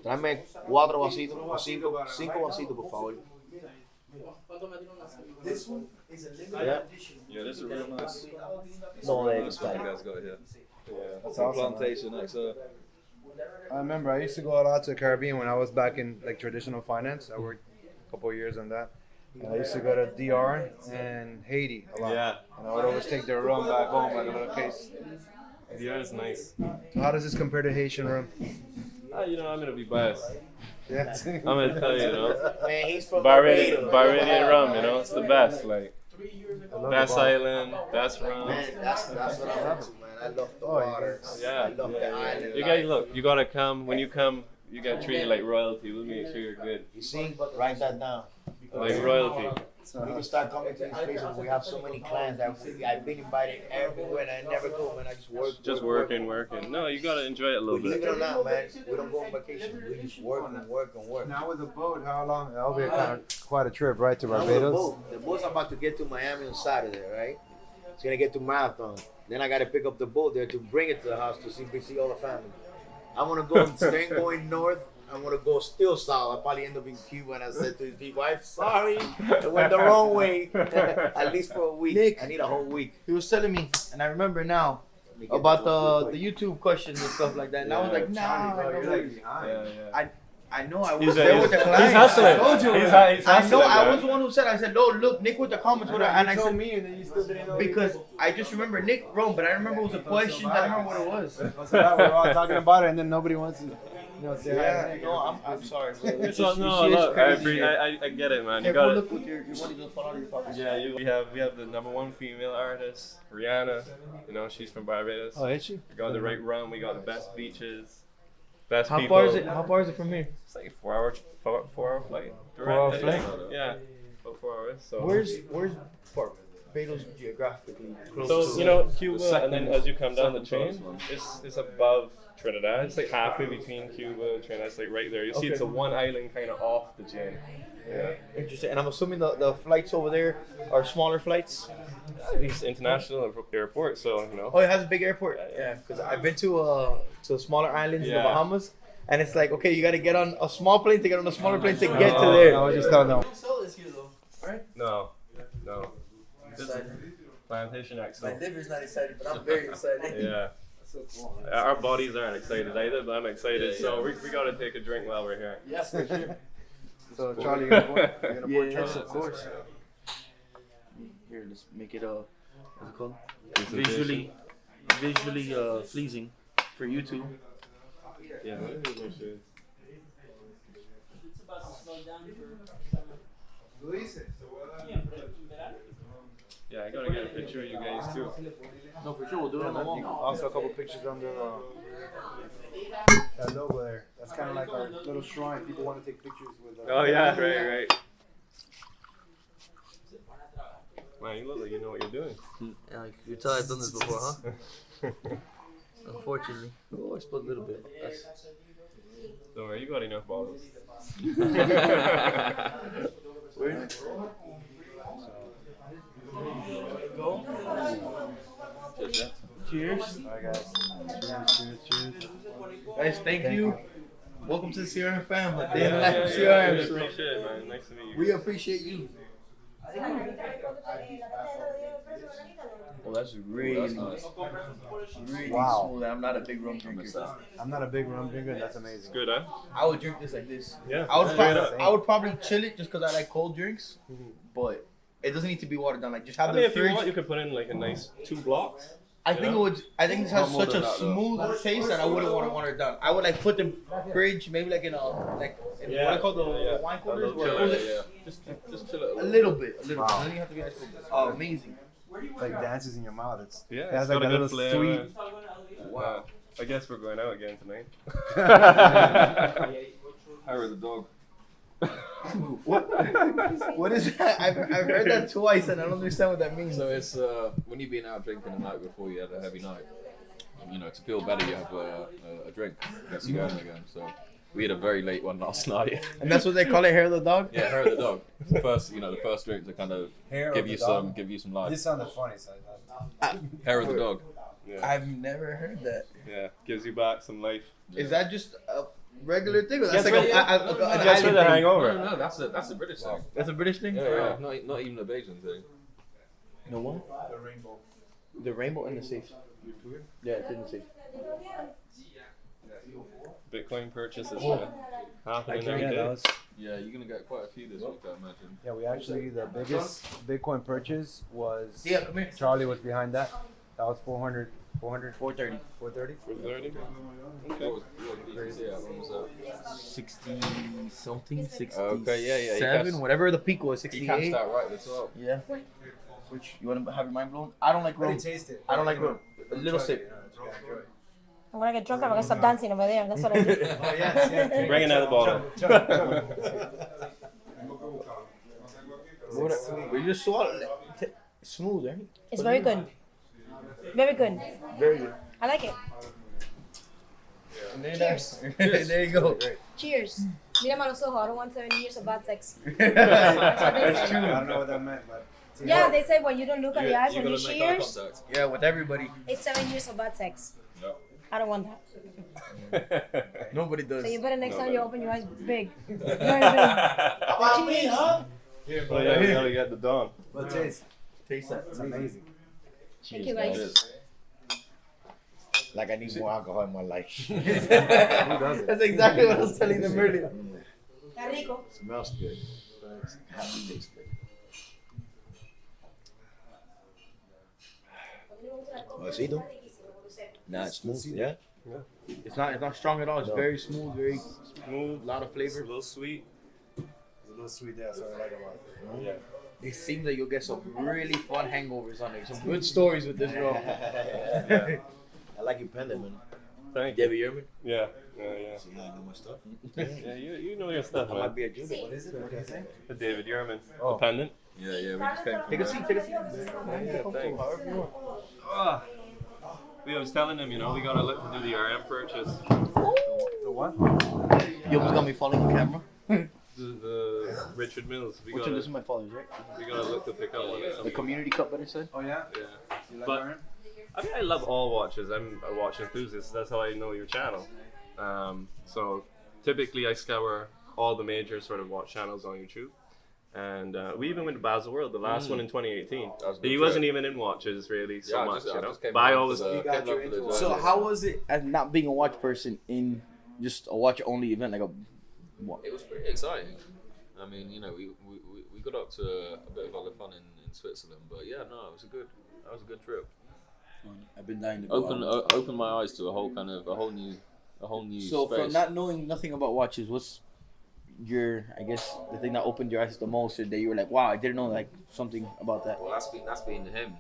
Tráeme 4 vasitos o 5 vasitos, por favor. This one is a limited edition. Yeah, this is real nice. No, This one you guys got here. Yeah, that's awesome, plantation next up. I remember I used to go out to the Caribbean when I was back in like traditional finance. I worked a couple of years on that. And I used to go to DR and Haiti a lot. Yeah. And I would always take their rum back home, like a little case. DR is nice. So how does this compare to Haitian rum? You know, I'm gonna be biased. Yeah. I'm gonna tell you, you know. Man, he's from Barbadian Barbados. rum, you know, it's the best. Like, love best the bar. island, best rum. Man, that's what I love, man. I love the water. Yeah. I love the island. You guys, look, you gotta come. When you come, you get treated like royalty. We'll make sure you're good. You see? Write that down. Like royalty. We can start coming to these places. We have so many clans that I've been invited everywhere and I never go, man. I just work. Just working. No, you gotta enjoy it a little Believe bit. it or not, man, we don't go on vacation. We just work and work and work. Now with the boat, how long? That'll be quite a trip, right, to Now with Barbados? The boat's about to get to Miami on Saturday, right? It's gonna get to Marathon. Then I gotta pick up the boat there to bring it to the house to see all the family. I'm gonna go instead of going north. I'm gonna go still south. I'll probably end up in Cuba. And I said to these people, "I'm sorry, I went the wrong way." At least for a week. Nick, I need a whole week. He was telling me, and I remember now about the YouTube questions and stuff like that. And I was like, nah, I know I was there with the client. He's hustling. I told you. He's I know. hustling, I man. was the one who said. I said, "No, look, Nick with the comments with her," and I said, me, and then you still didn't know. because I just remember Nick wrong, but I remember it was a question. I don't remember what it was. We were all talking about it, and then nobody wants to, say hi. Yeah, no, I'm sorry, bro. It's all, no, look, I get it, man. You Careful, gotta look with your money don't fall out of your pocket. Yeah, we have the #1 female artist, Rihanna. You know, she's from Barbados. Oh, is she? We got the right rum. We got the best beaches, best How people. far is it? How far is it from here? It's like a 4 hour flight. 4 hour flight? Yeah, about 4 hours. So Where's Barbados geographically? Close So to you know Cuba, and then as you come down the chain, it's above Trinidad. It's like halfway between Cuba and Trinidad. It's like right there. You see, Okay. it's a one island kind of off the chain. Yeah. Interesting. And I'm assuming the flights over there are smaller flights. It's international airport, so you know. Oh, it has a big airport. Yeah, because I've been to smaller islands in the Yeah. Bahamas, and it's like, okay, you got to get on a small plane to get on a smaller plane to get to there. I was just telling them. No. This is Plantation My Expo. liver's not excited, but I'm very excited. Yeah. Our bodies aren't excited either, but I'm excited. So we got to take a drink while we're here. Yes, for sure. So Charlie, you're gonna pour? You're gonna pour Yes, Charlie? of course. Here, let's make it what's it called? Presentation. Visually pleasing for YouTube. Yeah, maybe we should. Yeah, I gotta get a picture of you guys too. No, for sure, we'll do it on the wall. Also, a couple pictures under that logo there. That's kind of like our little shrine. People want to take pictures with. Oh yeah, right. Man, you look like you know what you're doing. Yeah, like you tell I've done this before, huh? Unfortunately. Oh, I spilled a little bit. Don't worry, you got enough bottles. Where? Go. Cheers. Alright, guys. Cheers. Guys, thank you. Welcome to the CRM family. Yeah, Day in the life of I CRM. So appreciate it, man. Nice to meet you. we appreciate you. Oh, that's really, really Wow. smooth. I'm not a big rum drinker. I'm not a big rum drinker. That's amazing. It's good, huh? I would drink this like this. Yeah. I would probably chill it just because I like cold drinks, but it doesn't need to be watered down. Like just have I the mean, if you fridge. want, you could put in like a nice 2 blocks. I think it would. I think it has such a smooth taste that I wouldn't want to water it down. I would like put the fridge maybe like in a what I call the wine coolers. Where it cools it. Just chill it A little bit. Wow. Doesn't even have to be ice cold. Amazing. It's like dances in your mouth. It Yeah, has it's like got a a little good flavor. sweet. Wow. I guess we're going out again tonight. Harry the dog. What is that? I've heard that twice and I don't understand what that means. So it's when you've been out drinking the night before you had a heavy night. You know, to feel better, you have a drink. Gets you going again. So We had a very late one last night. And that's what they call it, hair of the dog? Yeah, hair of the dog. The first drink to kind of give you some life. This sounded funny, so Hair of the dog. Yeah. I've never heard that. Yeah, gives you back some life. Is that just a regular thing? Or that's Gets like rid- an gets rid of the hangover. No, that's a British thing. That's a British thing? Yeah, not even a Belgian thing. No one? The rainbow. The rainbow in the safe. Yeah, it's in the safe. Bitcoin purchases Oh. happening Yeah, every day. that was- Yeah, you're gonna get quite a few this week, I imagine. Yeah, we actually, the biggest Bitcoin purchase was, Yeah, come here. Charlie was behind that. That was 430. 430. 430? Okay. What was yeah, when was that? 60 something, 60. Okay, yeah. 7, whatever the peak was, 68. You catch that right at the top. Yeah. Which, you want to have your mind blown? I don't like rum. taste it. I don't like rum. A little sip. I'm gonna get drunk. I'm gonna stop dancing over there. That's what I do. Oh, yes. Bring another bottle. We just swallow it. Smooth, right? It's very good. Very good. Very good. I like it. Cheers. There you go. Cheers. Mírame a los ojos. I don't want 7 years of bad sex. That's true. I don't know what that meant, but. Yeah, they say when you don't look at the eyes when you gotta make eye cheers, contact. Yeah, with everybody. it's 7 years of bad sex. Yep. I don't want that. Nobody does. So you better next time you open your eyes big. Very big. About me, huh? Here, Oh yeah, we gotta get the dawn. But taste. Taste that. It's amazing. Thank you guys. Like I need more alcohol in my life. Who doesn't? That's exactly what I was telling them earlier. Está rico. Smells good. Happy tastes good. Oh, see though? Nah, it's smooth. Yeah. It's not strong at all. It's very smooth, very smooth, a lot of It's a flavor. little sweet. It's a little sweet, that's what I like about it. Yeah. It seems like you'll get some really fun hangovers on it. Some good stories with this rum. I like your pendant, man. Thank David Yerman. Yeah. See how I know my stuff? Yeah, you know your stuff, I man. might be a Judas. What is it? What do you say? The David Yerman, Oh. the pendant. Yeah, we just came from Take a seat, take a seat. Yeah, thanks. I was telling him, we gotta look to do the RM purchase. The what? You almost got me falling on camera. The Richard Milles. We Which one is my father's, right? we gotta look to pick up one. The community cup, better said. Oh, yeah? Yeah. You like But- Iron? I mean, I love all watches. I'm a watch enthusiast. That's how I know your channel. So typically I scour all the major sort of watch channels on YouTube. And we even went to Baselworld, the last one in 2018. That was a good He trip. wasn't even in watches really so Yeah, I much, just came But I along always for the- You got came you along for the into it. journey. So how was it as not being a watch person in just a watch only event like a what? It was pretty exciting. I mean, we got up to a bit of other fun in Switzerland, but yeah, no, that was a good trip. I've been dying to go out. Open my eyes to a whole new So space. from not knowing nothing about watches, what's your, I guess, the thing that opened your eyes the most, or that you were like, wow, I didn't know like something about that? Well, that's been him.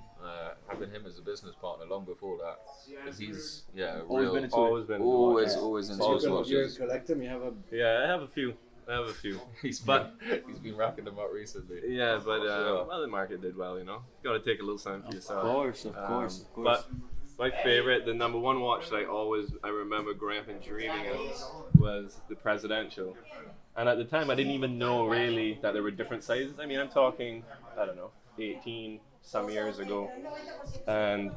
Having him as a business partner long before that, because he's Always real, been into always been always into his You watches. collect them, you have a. Yeah, I have a few. He's been racking them up recently. Yeah, but well, the market did well, Got to take a little time for yourself. Of course. But my favorite, the number one watch that I remember growing up and dreaming of was the Presidential. And at the time, I didn't even know really that there were different sizes. I mean, I'm talking, I don't know, 18 some years ago. And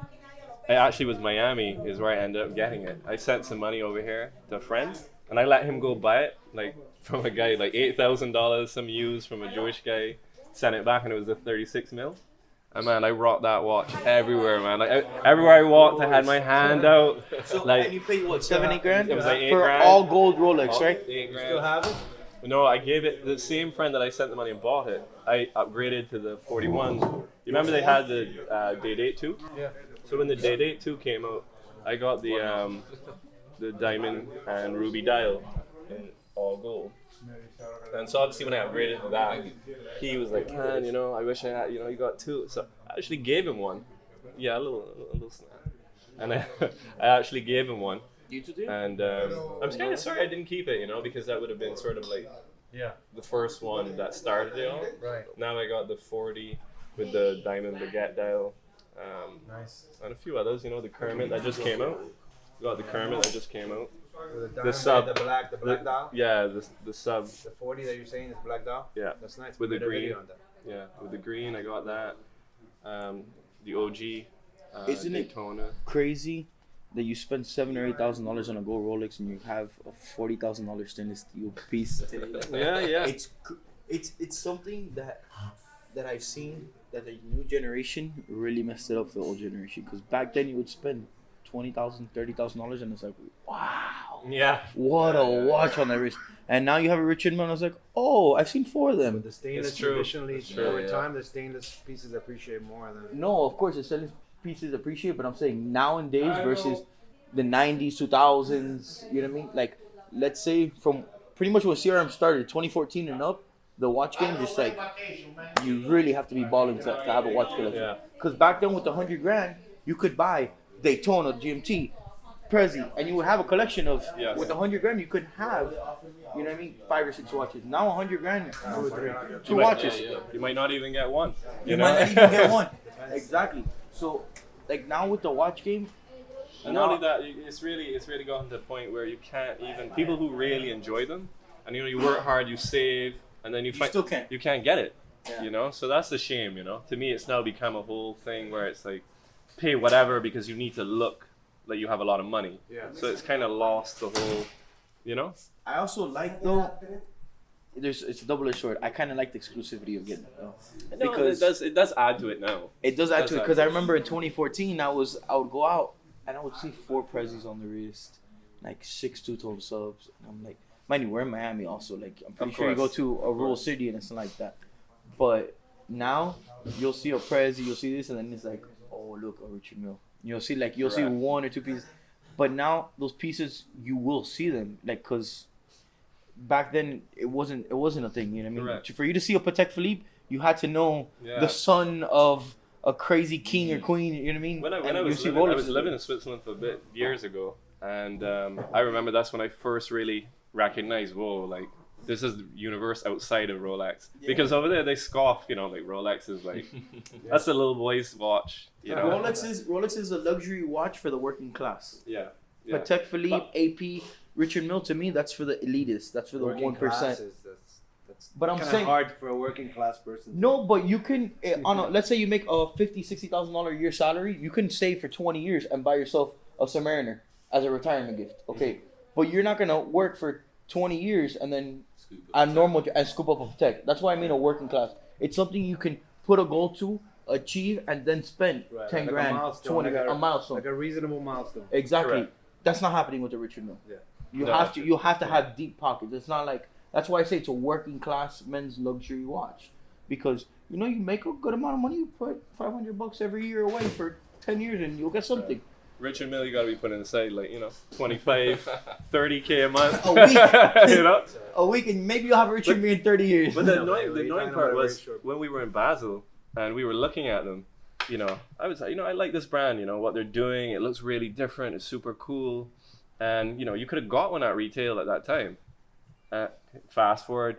it actually was Miami is where I ended up getting it. I sent some money over here to a friend, and I let him go buy it, like from a guy, like $8,000, some used from a Jewish guy. Sent it back, and it was a 36 mil. And man, I rocked that watch everywhere, man. Like everywhere I walked, I had my hand out. So like, and you paid what, 7-8 grand? It was like 8 for grand. all gold Rolex, right? 8 grand. Still have it? No, I gave it the same friend that I sent the money and bought it. I upgraded to the 41. You remember they had the Day-Date 2? Yeah. So when the Day-Date 2 came out, I got the diamond and ruby dial in all gold. And so obviously when I upgraded to that, he was like, man, I wish I had, you got 2. So I actually gave him one. Yeah, a little snap. And I actually gave him one. You too did? And I'm kind of sorry I didn't keep it, because that would have been sort of like the first one that started it all. Right. Now I got the 40 with the diamond baguette dial. Nice. And a few others, the Kermit that just came out. Got the Kermit that just came out. With the sub, the black dial. Yeah, the sub. The 40 that you're saying is black dial. Yeah, that's nice. With We the made a green. video on that. Yeah, with the green, I got that. The OG. Isn't Daytona. it crazy that you spend $7,000 or $8,000 on a gold Rolex and you have a $40,000 stainless steel piece? Yeah. It's something that I've seen that the new generation really messed it up for the old generation. Because back then you would spend $20,000, $30,000 and it's like, wow. Yeah. What a watch on that wrist. And now you have a Richard Mille and I was like, oh, I've seen 4 of them. But the stainless traditionally, over time, the stainless pieces appreciate more than. No, of course the stainless pieces appreciate, but I'm saying nowadays versus the 90s, 2000s, you know what I mean? Like, let's say from pretty much when CRM started, 2014 and up, the watch game just like, you really have to be balling to have a watch collection. Because back then with the $100,000, you could buy Daytona, GMT, Prezi, and you would have a collection of, with $100,000, you could have, you know what I mean, 5 or 6 watches. Now $100,000, 2 watches. You might not even get one. You might not even get one. Exactly. So, like now with the watch game, and not only that, it's really gotten to the point where you can't even, people who really enjoy them, and you work hard, you save, and then you still can't. You can't get it. So that's a shame. To me, it's now become a whole thing where it's like, pay whatever because you need to look like you have a lot of money. So it's kind of lost the whole, I also like though. It's a double-edged sword. I kind of like the exclusivity of getting it though, because it does add to it now. It does add to it because I remember in 2014 I would go out and I would see 4 Prezis on the wrist, like 6 two-tone subs. And I'm like, mind you, we're in Miami also. Like I'm pretty sure you go to a rural city and it's like that. But now you'll see a Prezi, you'll see this, and then it's like, oh look, a Richard Mille. You'll see see 1 or 2 pieces. But now those pieces you will see them because back then it wasn't a thing, you know what I mean? Correct. For you to see a Patek Philippe, you had to know the son of a crazy king or queen, you know what I mean? When I was living in Switzerland for a bit years ago, and I remember that's when I first really recognized, whoa, like this is the universe outside of Rolex. Because over there they scoff, like Rolex is like that's a little boy's watch. Rolex is a luxury watch for the working class. Yeah. Patek Philippe, AP, Richard Mille, to me that's for the elitists. That's for the 1%. That's but I'm saying hard for a working class person. No, but you can let's say you make a $50,000-$60,000 a year salary, you can save for 20 years and buy yourself a Submariner as a retirement gift. Okay. But you're not gonna work for 20 years and then scoop up a Patek. That's why I mean a working class. It's something you can put a goal to, achieve, and then spend 10 grand, 20 grand, a milestone. Like a reasonable milestone. Exactly. Correct. That's not happening with the Richard Mille. Yeah. You have to have deep pockets. It's not like, that's why I say it's a working class men's luxury watch. Because you make a good amount of money, you put $500 every year away for 10 years and you'll get something. Richard Mille, you gotta be putting aside 25, 30K a month. A week. A week, and maybe you'll have a Richard Mille in 30 years. But the annoying part was when we were in Basel and we were looking at them, I was like, I like this brand, what they're doing. It looks really different. It's super cool. And, you could have got one at retail at that time. Fast forward,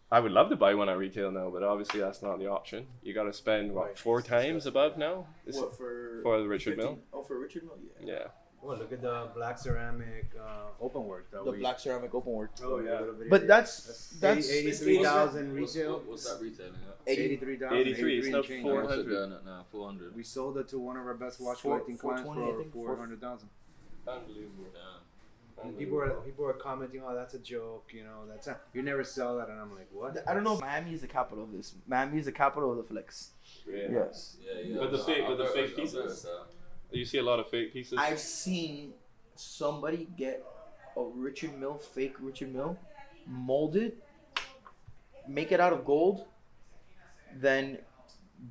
I would love to buy one at retail now, but obviously that's not the option. You got to spend, 4 times above now? For the Richard Mille? Oh, for Richard Mille, yeah. Well, look at the black ceramic open work. Black ceramic open work. Oh, yeah. But that's 83,000 retail. What's that retailing at? 83,000. 83. It's not 400. Now 400. We sold it to one of our best watch collecting clients for 400,000. Unbelievable. And people are commenting, "Oh, that's a joke," you never sell that, and I'm like, "What?" I don't know if Miami is the capital of this. Miami is the capital of the flex. Yeah. Yes. Yeah. But the fake pieces. You see a lot of fake pieces. I've seen somebody get a fake Richard Mille, mold it, make it out of gold, then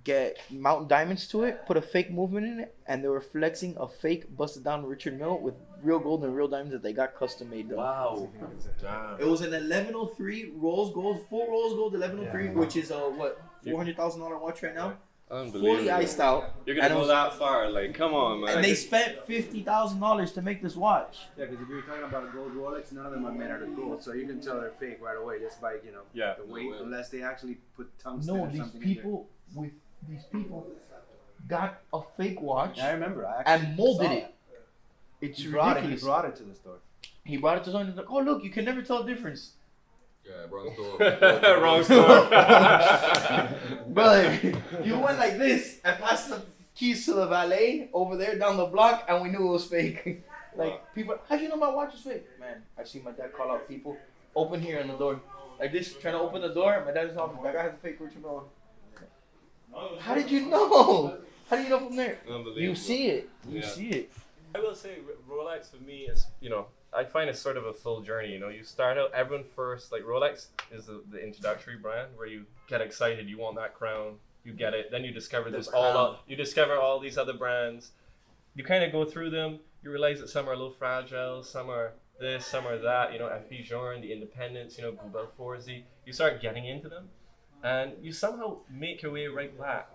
get mountain diamonds to it, put a fake movement in it, and they were flexing a fake busted down Richard Mille with real gold and real diamonds that they got custom made though. Wow. Damn. It was an 1103 rose gold, full rose gold 1103, which is a $400,000 watch right now. Fully iced out. You're gonna go that far, come on, man. And they spent $50,000 to make this watch. Yeah, because if you're talking about a gold Rolex, none of them are made out of gold, so you can tell they're fake right away just by the weight, unless they actually put tungsten or something. These people got a fake watch. I remember. And molded it. It's ridiculous. He brought it to the store. He brought it to someone and was like, oh look, you can never tell the difference. Yeah, wrong store. Wrong store. Brother, you went like this and passed the keys to the valet over there down the block, and we knew it was fake. Like, people, how do you know my watch is fake? Man, I've seen my dad call out people, open here on the door. Like this, trying to open the door, my dad is off. That guy has a fake Richard Mille. How did you know? How do you know from there? You see it. You see it. I will say Rolex for me is, I find it's sort of a full journey. You start out, everyone first, like Rolex is the introductory brand where you get excited, you want that crown, you get it, then you discover you discover all these other brands. You kind of go through them, you realize that some are a little fragile, some are this, some are that, FP Journe, the Independence, Google Forzi. You start getting into them, and you somehow make your way right back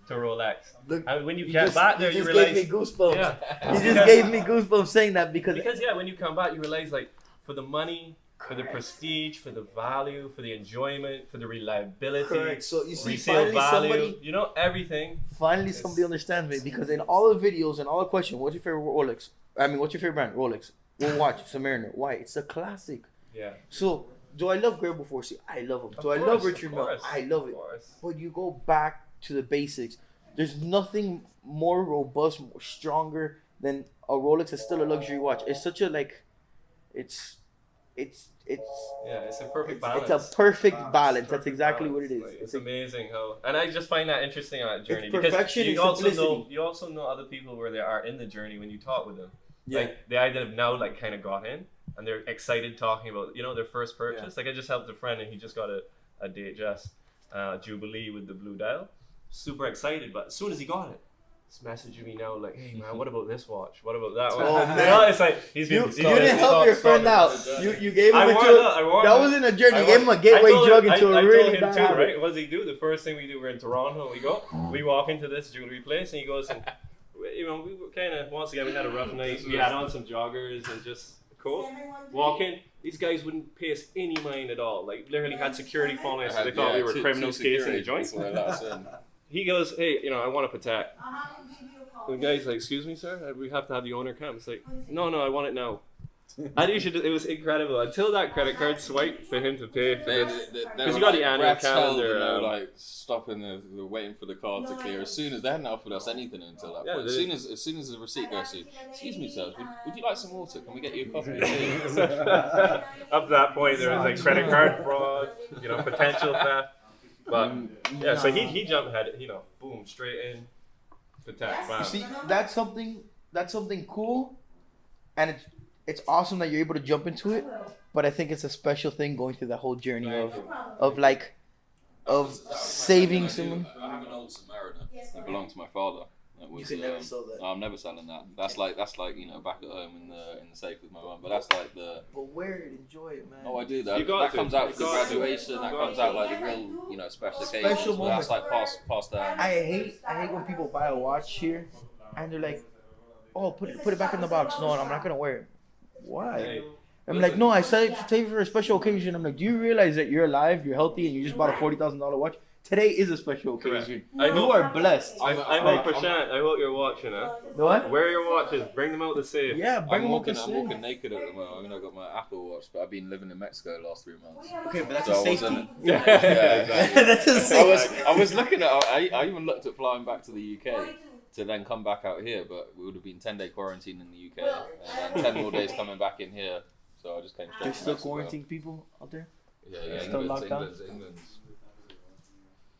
to Rolex. Look, and when you get back there, you realize. Gave me goosebumps. Yeah. You just gave me goosebumps saying that because when you come back, you realize like for the money, for the prestige, for the value, for the enjoyment, for the reliability. Correct. So you see, resale finally value, everything. Finally, somebody understands me because in all the videos and all the questions, what's your favorite Rolex? What's your favorite brand? Rolex. We'll watch Submariner. Why? It's a classic. Yeah. So, do I love Grable Forcy? I love him. Do I love Richard Mille? I love it. But you go back to the basics. There's nothing more robust, more stronger than a Rolex that's still a luxury watch. It's such a it's a perfect balance. It's a perfect balance. That's exactly what it is. Like, it's amazing how, and I just find that interesting on that journey because you also know other people where they are in the journey when you talk with them. Yeah. Like they either have now like kind of got in and they're excited talking about their first purchase. Like I just helped a friend and he just got a DHS Jubilee with the blue dial. Super excited, but as soon as he got it, he's messaging me now like, hey man, what about this watch? What about that one? Oh man, it's like you didn't help your friend out. You gave him that wasn't a journey. You gave him a gateway drug into a really bad habit. Right? What does he do? The first thing we do, we're in Toronto. We walk into this jewelry place and he goes and we kind of once again we had a rough night. We had on some joggers and just cool. Walk in. These guys wouldn't pay us any mind at all. Like literally had security following us. So they thought we were criminals casing the joints. He goes, hey, I want to Patek. The guy's like, excuse me, sir? We have to have the owner come. It's like, no, I want it now. And it was incredible. Until that credit card swipe for him to pay. Because you got the annual calendar. They were like stopping, they're waiting for the card to clear. As soon as they hadn't offered us anything until that point. As soon as the receipt goes through, excuse me, sir, would you like some water? Can we get you a coffee? Up to that point, there was like credit card fraud, potential theft. But yeah, so he jumped ahead, boom, straight in. Patek. You see, that's something cool, and it's awesome that you're able to jump into it. But I think it's a special thing going through that whole journey of saving someone. I have an old Submariner that belonged to my father. You can never sell that. No, I'm never selling that. That's like back at home in the safe with my mum. But that's like the. But wear it, enjoy it, man. Oh, I do that. That comes out for the graduation. That comes out like the real, special occasions. But that's like passed down. I hate when people buy a watch here, and they're like, "Oh, put it back in the box." No, I'm not gonna wear it. Why? I'm like, no, I save it for a special occasion. I'm like, do you realize that you're alive, you're healthy, and you just bought a $40,000 watch? Today is a special occasion. You are blessed. I hope Prashant, I hope you're watching, huh? What? Wear your watches, bring them out the safe. Yeah, bring them out the safe. I'm walking naked at the moment. I got my Apple Watch, but I've been living in Mexico the last 3 months. Okay, but that's a safety. Yeah, exactly. That's a safety. I was looking at, I even looked at flying back to the UK to then come back out here, but we would have been 10-day quarantine in the UK, and then 10 more days coming back in here. So I just came straight. There's still quarantine people out there? Yeah, still locked down. England's.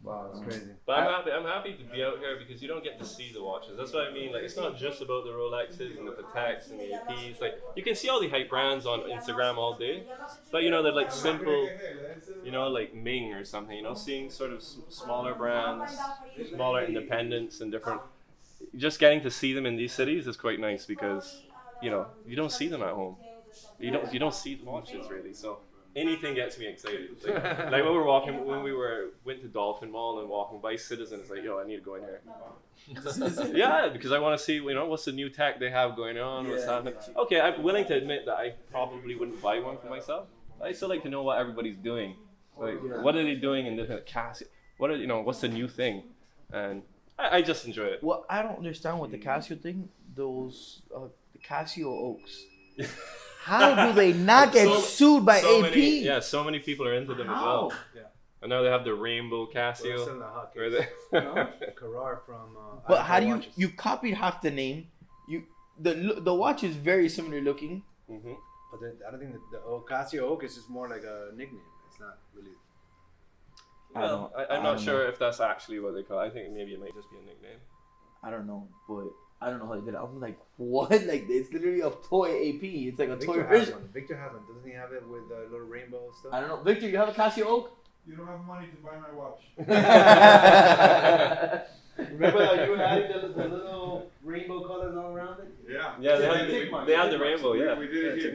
Wow, that's crazy. But I'm happy to be out here because you don't get to see the watches. That's what I mean. Like it's not just about the Rolexes and the Pateks and the APs. Like you can see all the hype brands on Instagram all day, but they're like simple, like Ming or something. Seeing sort of smaller brands, smaller independents and different. Just getting to see them in these cities is quite nice because you don't see them at home. You don't see the watches really. So. Anything gets me excited. Like when we went to Dolphin Mall and walking by Citizen, it's like, I need to go in here. Yeah, because I want to see, what's the new tech they have going on, what's happening. Okay, I'm willing to admit that I probably wouldn't buy one for myself. I still like to know what everybody's doing. Like, what are they doing in the Casio? What's the new thing? And I just enjoy it. Well, I don't understand what the Casio thing, the Casio Oaks. How do they not get sued by so AP? So many people are into them as well. Yeah. And now they have the rainbow Casio. Where they Carrara from. But how do you copied half the name? The watch is very similar looking. Mm-hmm. But then, I don't think the Casio Oak is just more like a nickname. It's not really. Well, I'm not sure if that's actually what they call it. I think maybe it might just be a nickname. I don't know, but I don't know how they did it. I'm like, what? Like, it's literally a toy AP. It's like a Victor toy has version. one. Victor has one. Doesn't he have it with a little rainbow stuff? I don't know. Victor, you have a Casio Oak? You don't have money to buy my watch. Remember how you were adding the little rainbow colors all around it? Yeah. Yeah, they had the rainbow, yeah. We did it here.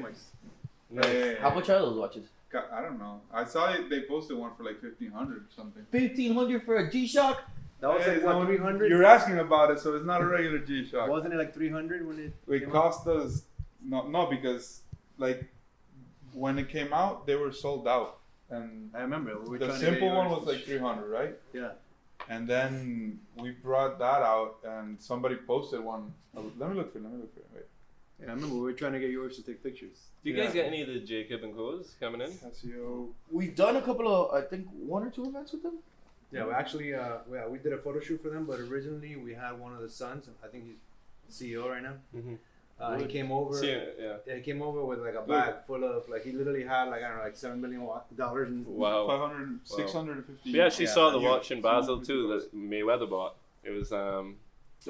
Nice. How much are those watches? I don't know. I saw it. They posted one for like 1,500 or something. 1,500 for a G-Shock? That was like what, 300? You're asking about it, so it's not a regular G-Shock. Wasn't it like 300 when it? It cost us no because like when it came out they were sold out, and I remember we were the trying to simple get one yours. was like 300, right? Yeah. And then we brought that out, and somebody posted one. Let me look for it. Wait. Yeah, I remember we were trying to get yours to take pictures. Do you guys get any of the Jacob and Co's coming in? Casio. We've done a couple of, I think, 1 or 2 events with them. Yeah, we actually, we did a photo shoot for them, but originally we had one of the sons. I think he's CEO right now. Mm-hmm. He came over. He came over with like a bag full of like he literally had like I don't know like $7 million in. Wow. 500, 650. We actually saw the watch in Basel too that Mayweather bought. It was The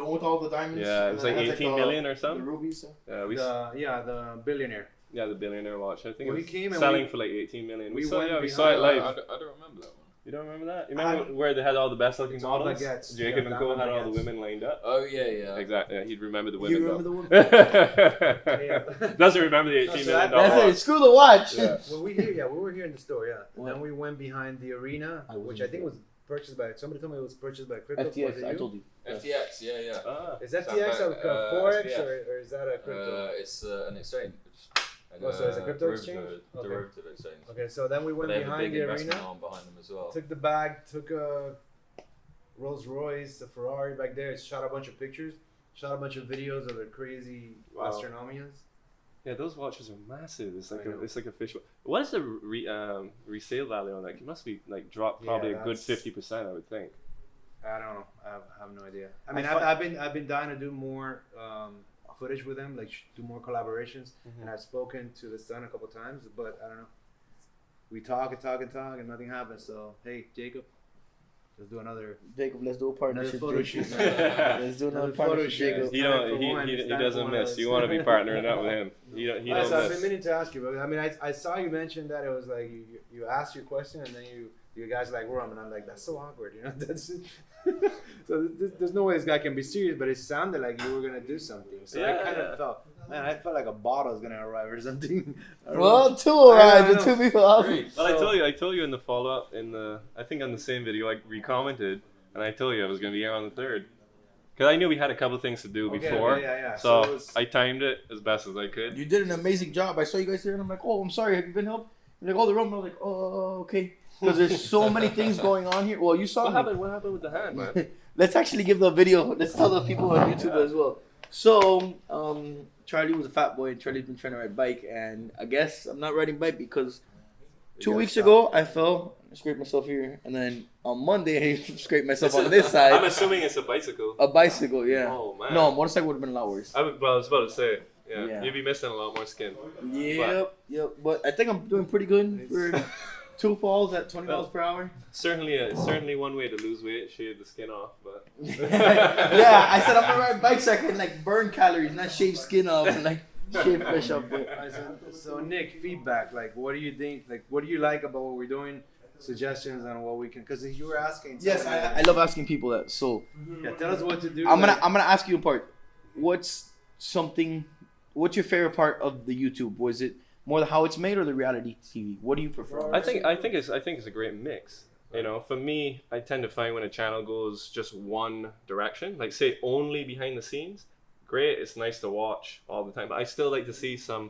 one with all the diamonds. yeah, it was like 18 million or something. The rubies. The billionaire. Yeah, the billionaire watch. I think Well, it he was came and selling we- for like 18 million. we We saw went it live. I don't remember that one. You don't remember that? You remember where they had all the best looking It's all models? baguettes. Jacob Yeah, and Co that had one all the baguettes. women lined up. Oh yeah. Exactly. Yeah, he'd remember the You women. remember though. the women? Doesn't remember the 18 million That's dollar it. Screw the watch. Yeah. Well, we were here in the store, yeah. And then we went behind the arena, which I think was purchased by somebody told me it was purchased by crypto. Was FTX, it I you? told you. FTX, yeah. Is FTX a forex SPF. or is that a crypto? It's an exchange. Oh, so it's a crypto exchange? Okay. Derivative exchange. Okay, so then we But went they have a behind big the investment arena. arm behind them as well. Took the bag, took a Rolls Royce, a Ferrari back there. Shot a bunch of pictures, shot a bunch of videos of the crazy Wow. astronomias. Yeah, those watches are massive. It's like I know. it's like a fish. What is the resale value on that? It must be like dropped probably a good that's- 50%, I would think. I don't know. I have no idea. I mean, I I've been dying to do more footage with them, like do more collaborations. And I've spoken to the son a couple times, but I don't know. We talk and nothing happens. So hey, Jacob, let's do another. Jacob, let's do a partnership. photo Jacob. shoot, man. Let's do another photo partnership, shoot. Jacob. He don't. He doesn't miss. You want to be partnering up with him. He don't I've been miss. meaning to ask you, but I mean, I saw you mention that it was like you asked your question and then you guys like rum, and I'm like, that's so awkward, you know. That's so there's no way this guy can be serious, but it sounded like you were gonna do something. So I kind of felt, man, I felt like a bottle's gonna arrive or something. I don't Well, know. 2 arrived. I The know. 2 people off. Well, I told you in the follow up I think on the same video, I re-commented and I told you I was gonna be here on the 3rd. Because I knew we had a couple things to do Okay, before, yeah. so So it was- I timed it as best as I could. You did an amazing job. I saw you guys there, and I'm like, oh, I'm sorry. Have you been helped? You're like, oh, the room. I was like, oh, okay. Because there's so many things going on here. Well, you saw What me. happened? What happened with the hand, man? Let's actually give the video. Let's tell the people on YouTube as well. So, Charlie was a fat boy, and Charlie's been trying to ride bike, and I guess I'm not riding bike because 2 weeks ago I fell, I scraped myself here, and then on Monday I scraped myself on this side. I'm assuming it's a bicycle. A bicycle, yeah. Oh man. No, a motorcycle would have been a lot worse. I was about to say, yeah, Yeah. you'd be missing a lot more skin. Yep. But I think I'm doing pretty good for 2 falls at 20 miles per hour. Certainly one way to lose weight, shave the skin off, but Yeah, I said I'm gonna ride bikes so I can like burn calories, not shave skin off and like shave flesh off. But So Nick, feedback. Like, what do you think? Like, what do you like about what we're doing? Suggestions on what we can. Because you were asking. yes, I love asking people that. So Yeah, tell us what to do. I'm like- gonna ask you a part. What's your favorite part of the YouTube? Was it more the how it's made or the reality TV? What do you prefer? I think it's a great mix. You know, for me, I tend to find when a channel goes just one direction, like say only behind the scenes, great. It's nice to watch all the time. But I still like to see some,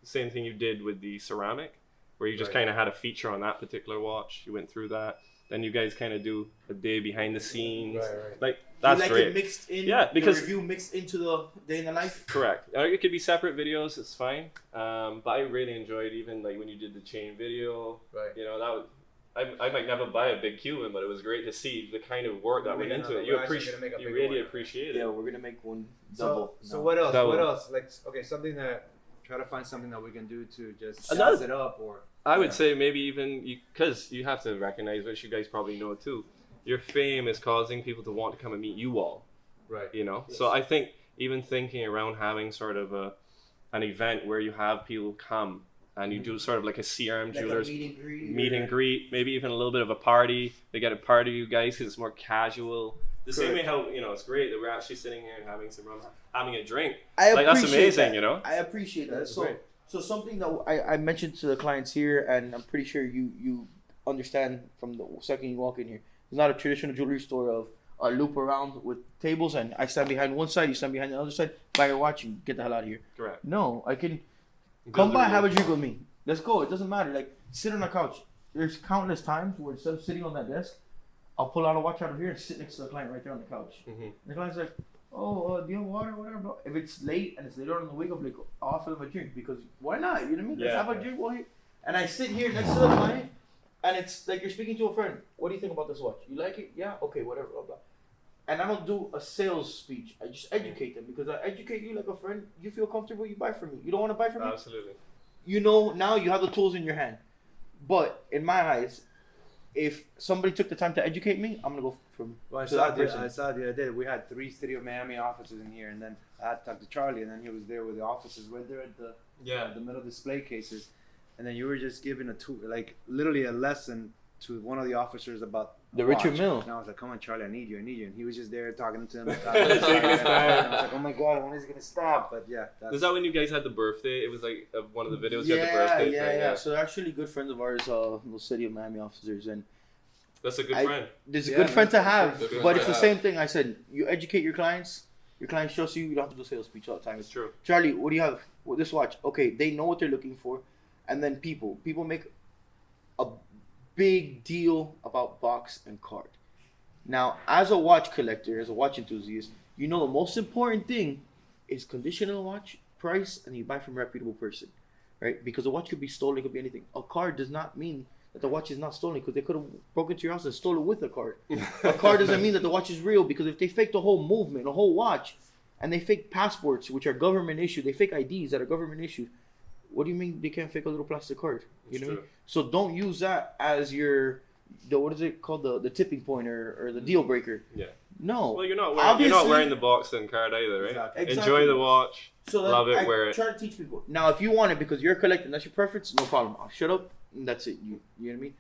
same thing you did with the ceramic. where you just kind of had a feature on that particular watch. You went through that. Then you guys kind of do a day behind the scenes. Right. Like, that's you like great. It mixed in, yeah, because the review mixed into the day in the life. Correct. It could be separate videos. It's fine. But I really enjoyed even like when you did the chain video. Right. You know, that was, I might never buy a big Cuban, but it was great to see the kind of work that went into it. You really appreciate it. Yeah, we're gonna make one double. So what else? Double. What else? Like, okay, something that try to find something that we can do to just Another- size it up, or I would say maybe even because you have to recognize, which you guys probably know too, your fame is causing people to want to come and meet you all. Right. You know, Yes. so I think even thinking around having sort of an event where you have people come and you do sort of like a CRM Like a jewelers meet and greet, maybe even a little bit of a party. They get a party you guys because it's more casual. The same way how, you know, it's great that we're actually sitting here and having some rum, having a drink. Like, that's amazing, that. you know? I appreciate that. That's So, great. so something that I mentioned to the clients here, and I'm pretty sure you understand from the second you walk in here. It's not a traditional jewelry store of a loop around with tables, and I stand behind one side, you stand behind the other side, buy your watch, and get the hell out of here. Correct. No, I can come by, have a drink with me. Let's go. It doesn't matter. Like, sit on the couch. There's countless times where instead of sitting on that desk, I'll pull out a watch out of here and sit next to the client right there on the couch. Mm-hmm. The client's like, oh, do you have water or whatever? Blah. If it's late and it's later on in the week, I'm like, oh, I'll fill him a drink because why not? You know what I mean? Let's Yeah. have a drink while he... And I sit here next to the client and it's like you're speaking to a friend. What do you think about this watch? You like it? Yeah? Okay, whatever, blah, blah. And I don't do a sales speech. I just educate them because I educate you like a friend. You feel comfortable, you buy from me. You don't want to buy from me? Absolutely. You know, now you have the tools in your hand. But in my eyes, if somebody took the time to educate me, I'm gonna go from I to that saw person. the other day we had 3 City of Miami offices in here, and then I had to talk to Charlie, and then he was there with the offices right there at the middle display cases, and then you were just giving a tool, like literally a lesson to one of the officers about The Richard watch. Mille. And I was like, come on, Charlie, I need you, and he was just there talking to him. And I was like, oh my god, when is he gonna stop? But yeah, Was that when you guys had the birthday? It was like one of the videos you had the birthday thing. Yeah. So they're actually good friends of ours, the City of Miami officers, and that's a good friend. It's a good friend to have, Good friend but to it's the have. same thing. I said, you educate your clients trust you. You don't have to do sales speech all the time. It's true. Charlie, what do you have? Well, this watch. Okay, they know what they're looking for, and then people make a big deal about box and card. Now, as a watch collector, as a watch enthusiast, you know the most important thing is condition of the watch, price, and you buy from a reputable person, right? Because a watch could be stolen, it could be anything. A card does not mean that the watch is not stolen because they could have broken into your house and stole it with a card. A card doesn't mean that the watch is real because if they fake the whole movement, the whole watch, and they fake passports, which are government issued, they fake IDs that are government issued, what do you mean they can't fake a little plastic card? You know what I mean? So don't use that as what is it called, the tipping point or the deal breaker. Yeah. No. Well, you're not Obviously- wearing the box and card either, right? Exactly. Enjoy the watch. So love it. I Wear it. try to teach people. Now, if you want it because you're collecting, that's your preference, no problem. I'll shut up and that's it. You know what I mean?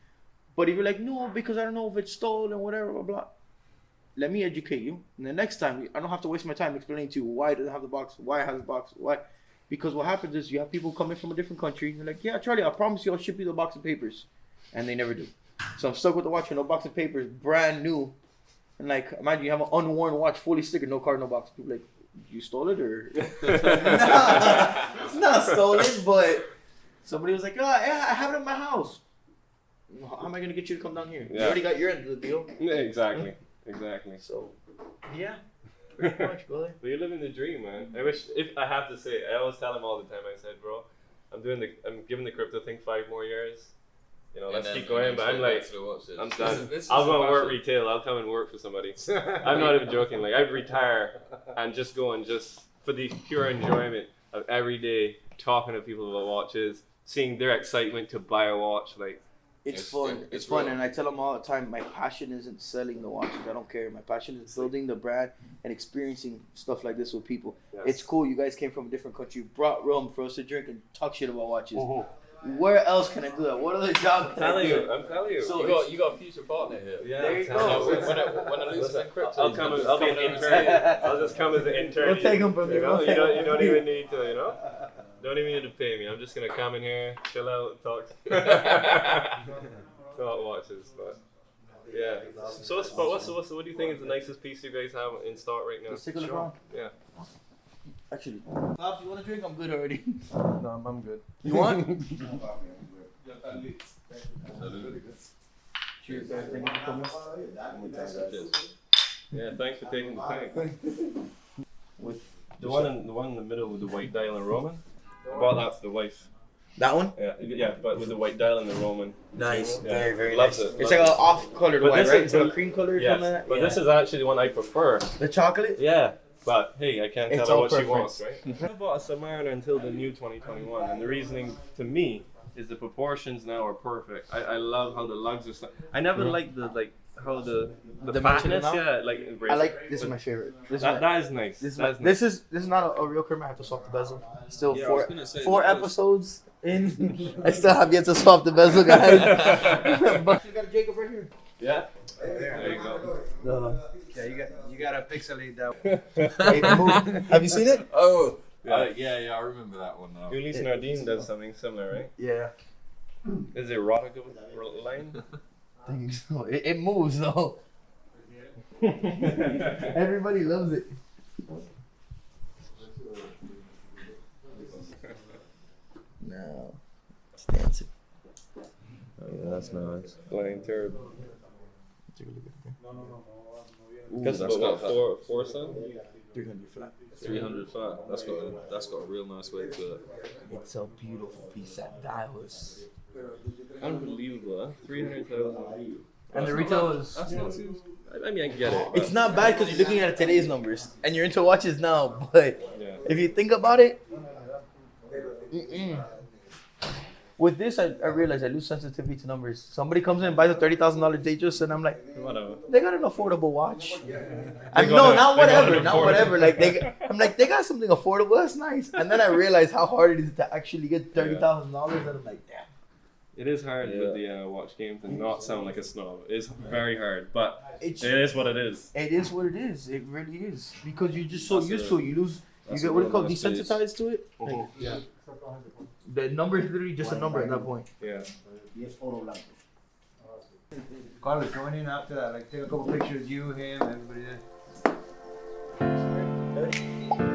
But if you're like, no, because I don't know if it's stolen, whatever, blah, blah. Let me educate you. And the next time, I don't have to waste my time explaining to you why it doesn't have the box, why it has the box, why. Because what happens is you have people coming from a different country. And they're like, yeah, Charlie, I promise you I'll ship you the box of papers. And they never do. So I'm stuck with the watch with no box of papers, brand new. And like, imagine you have an unworn watch, fully stickered, no card, no box. People like, you stole it or? Nah, it's not stolen, but somebody was like, oh, yeah, I have it in my house. How am I going to get you to come down here? You Yeah. already got your end of the deal. Yeah, exactly. Exactly. So, yeah. Pretty much, brother. But you're living the dream, man. I wish, if I have to say, I always tell him all the time. I said, bro, I'm giving the crypto thing 5 more years. You know, let's keep going. But I'm like, I'm done. I'll go and work retail. I'll come and work for somebody. I'm not even joking. Like, I'd retire and just go and just for the pure enjoyment of every day talking to people about watches, seeing their excitement to buy a watch. Like, It's fun. It's fun, and I tell them all the time. My passion isn't selling the watches. I don't care. My passion is building the brand and experiencing stuff like this with people. Yes. It's cool. You guys came from a different country. You brought rum for us to drink and talk shit about watches. Where else can I do that? What other job can I do? I'm telling you. So You got a future partner here. Yeah, there you go. When I lose some crypto, I'll be an intern. I'll just come as an intern. We'll take 'em from you. You don't even need to, you know? Don't even need to pay me. I'm just gonna come in here, chill out, and talk. Talk watches, but yeah. So what do you think is the nicest piece you guys have in stock right now? Let's take a look around. Yeah. Actually, Pops, you want a drink? I'm good already. No, I'm good. You want? Cheers, guys. Thank you for coming. Yeah, thanks for taking the time. With the one in the middle with the white dial and Roman, I bought that for the wife. That one? Yeah, but with the white dial and the Roman. Nice, Yeah. very, very Loves nice. it. It's like an off-colored white, right? It's like a but- cream color or yes, something like that? but Yeah. this is actually the one I prefer. The chocolate? Yeah, but hey, I can't It's tell her all what she preference. wants, right? I haven't bought a Submariner until the new 2021, and the reasoning to me is the proportions now are perfect. I love how the lugs are. I never liked how the Dimensional fatness, now? yeah, like I like this is my favorite. That is nice. This is not a real Kermit. I have to swap the bezel. Still Yeah, I was gonna say, four that was- episodes in. I still have yet to swap the bezel, guys. But you got a Jacob right here. Yeah. There you go. Yeah, you gotta pixelate that. Have you seen it? Oh, Yeah. I remember that one now. Ulysses Nardine does something similar, right? Yeah. Is it erotica line? I think so. It moves though. Everybody loves it. No, it's dancing. Oh yeah, that's nice. Flying turd. Take a look at Ooh, Guess that's about got what, four cent? 300 flat. 300 flat. That's got a real nice weight to it. It's a beautiful piece. That dial is Unbelievable, huh? 300,000. And the retail is. That's not too. I mean, I get it. It's not bad because you're looking at today's numbers and you're into watches now. But Yeah. if you think about it, with this, I realize I lose sensitivity to numbers. Somebody comes in and buys a $30,000 Datejust, and I'm like, Whatever. they got an affordable watch. They got No, a- not they got whatever, an not affordable- whatever. Like I'm like, they got something affordable. That's nice. And then I realize how hard it is to actually get $30,000, and I'm like, damn. It is hard with the watch game to not sound like a snob. It's very hard, but It's- it is what it is. It is what it is. It really is because you're just so That's used a- to it. You lose. You that's get a what real it's called nice piece. desensitized to it. Mhm. Yeah. The number is literally just a number at that point. Yeah. Carlos, going in after that, like take a couple pictures, you, him, everybody there.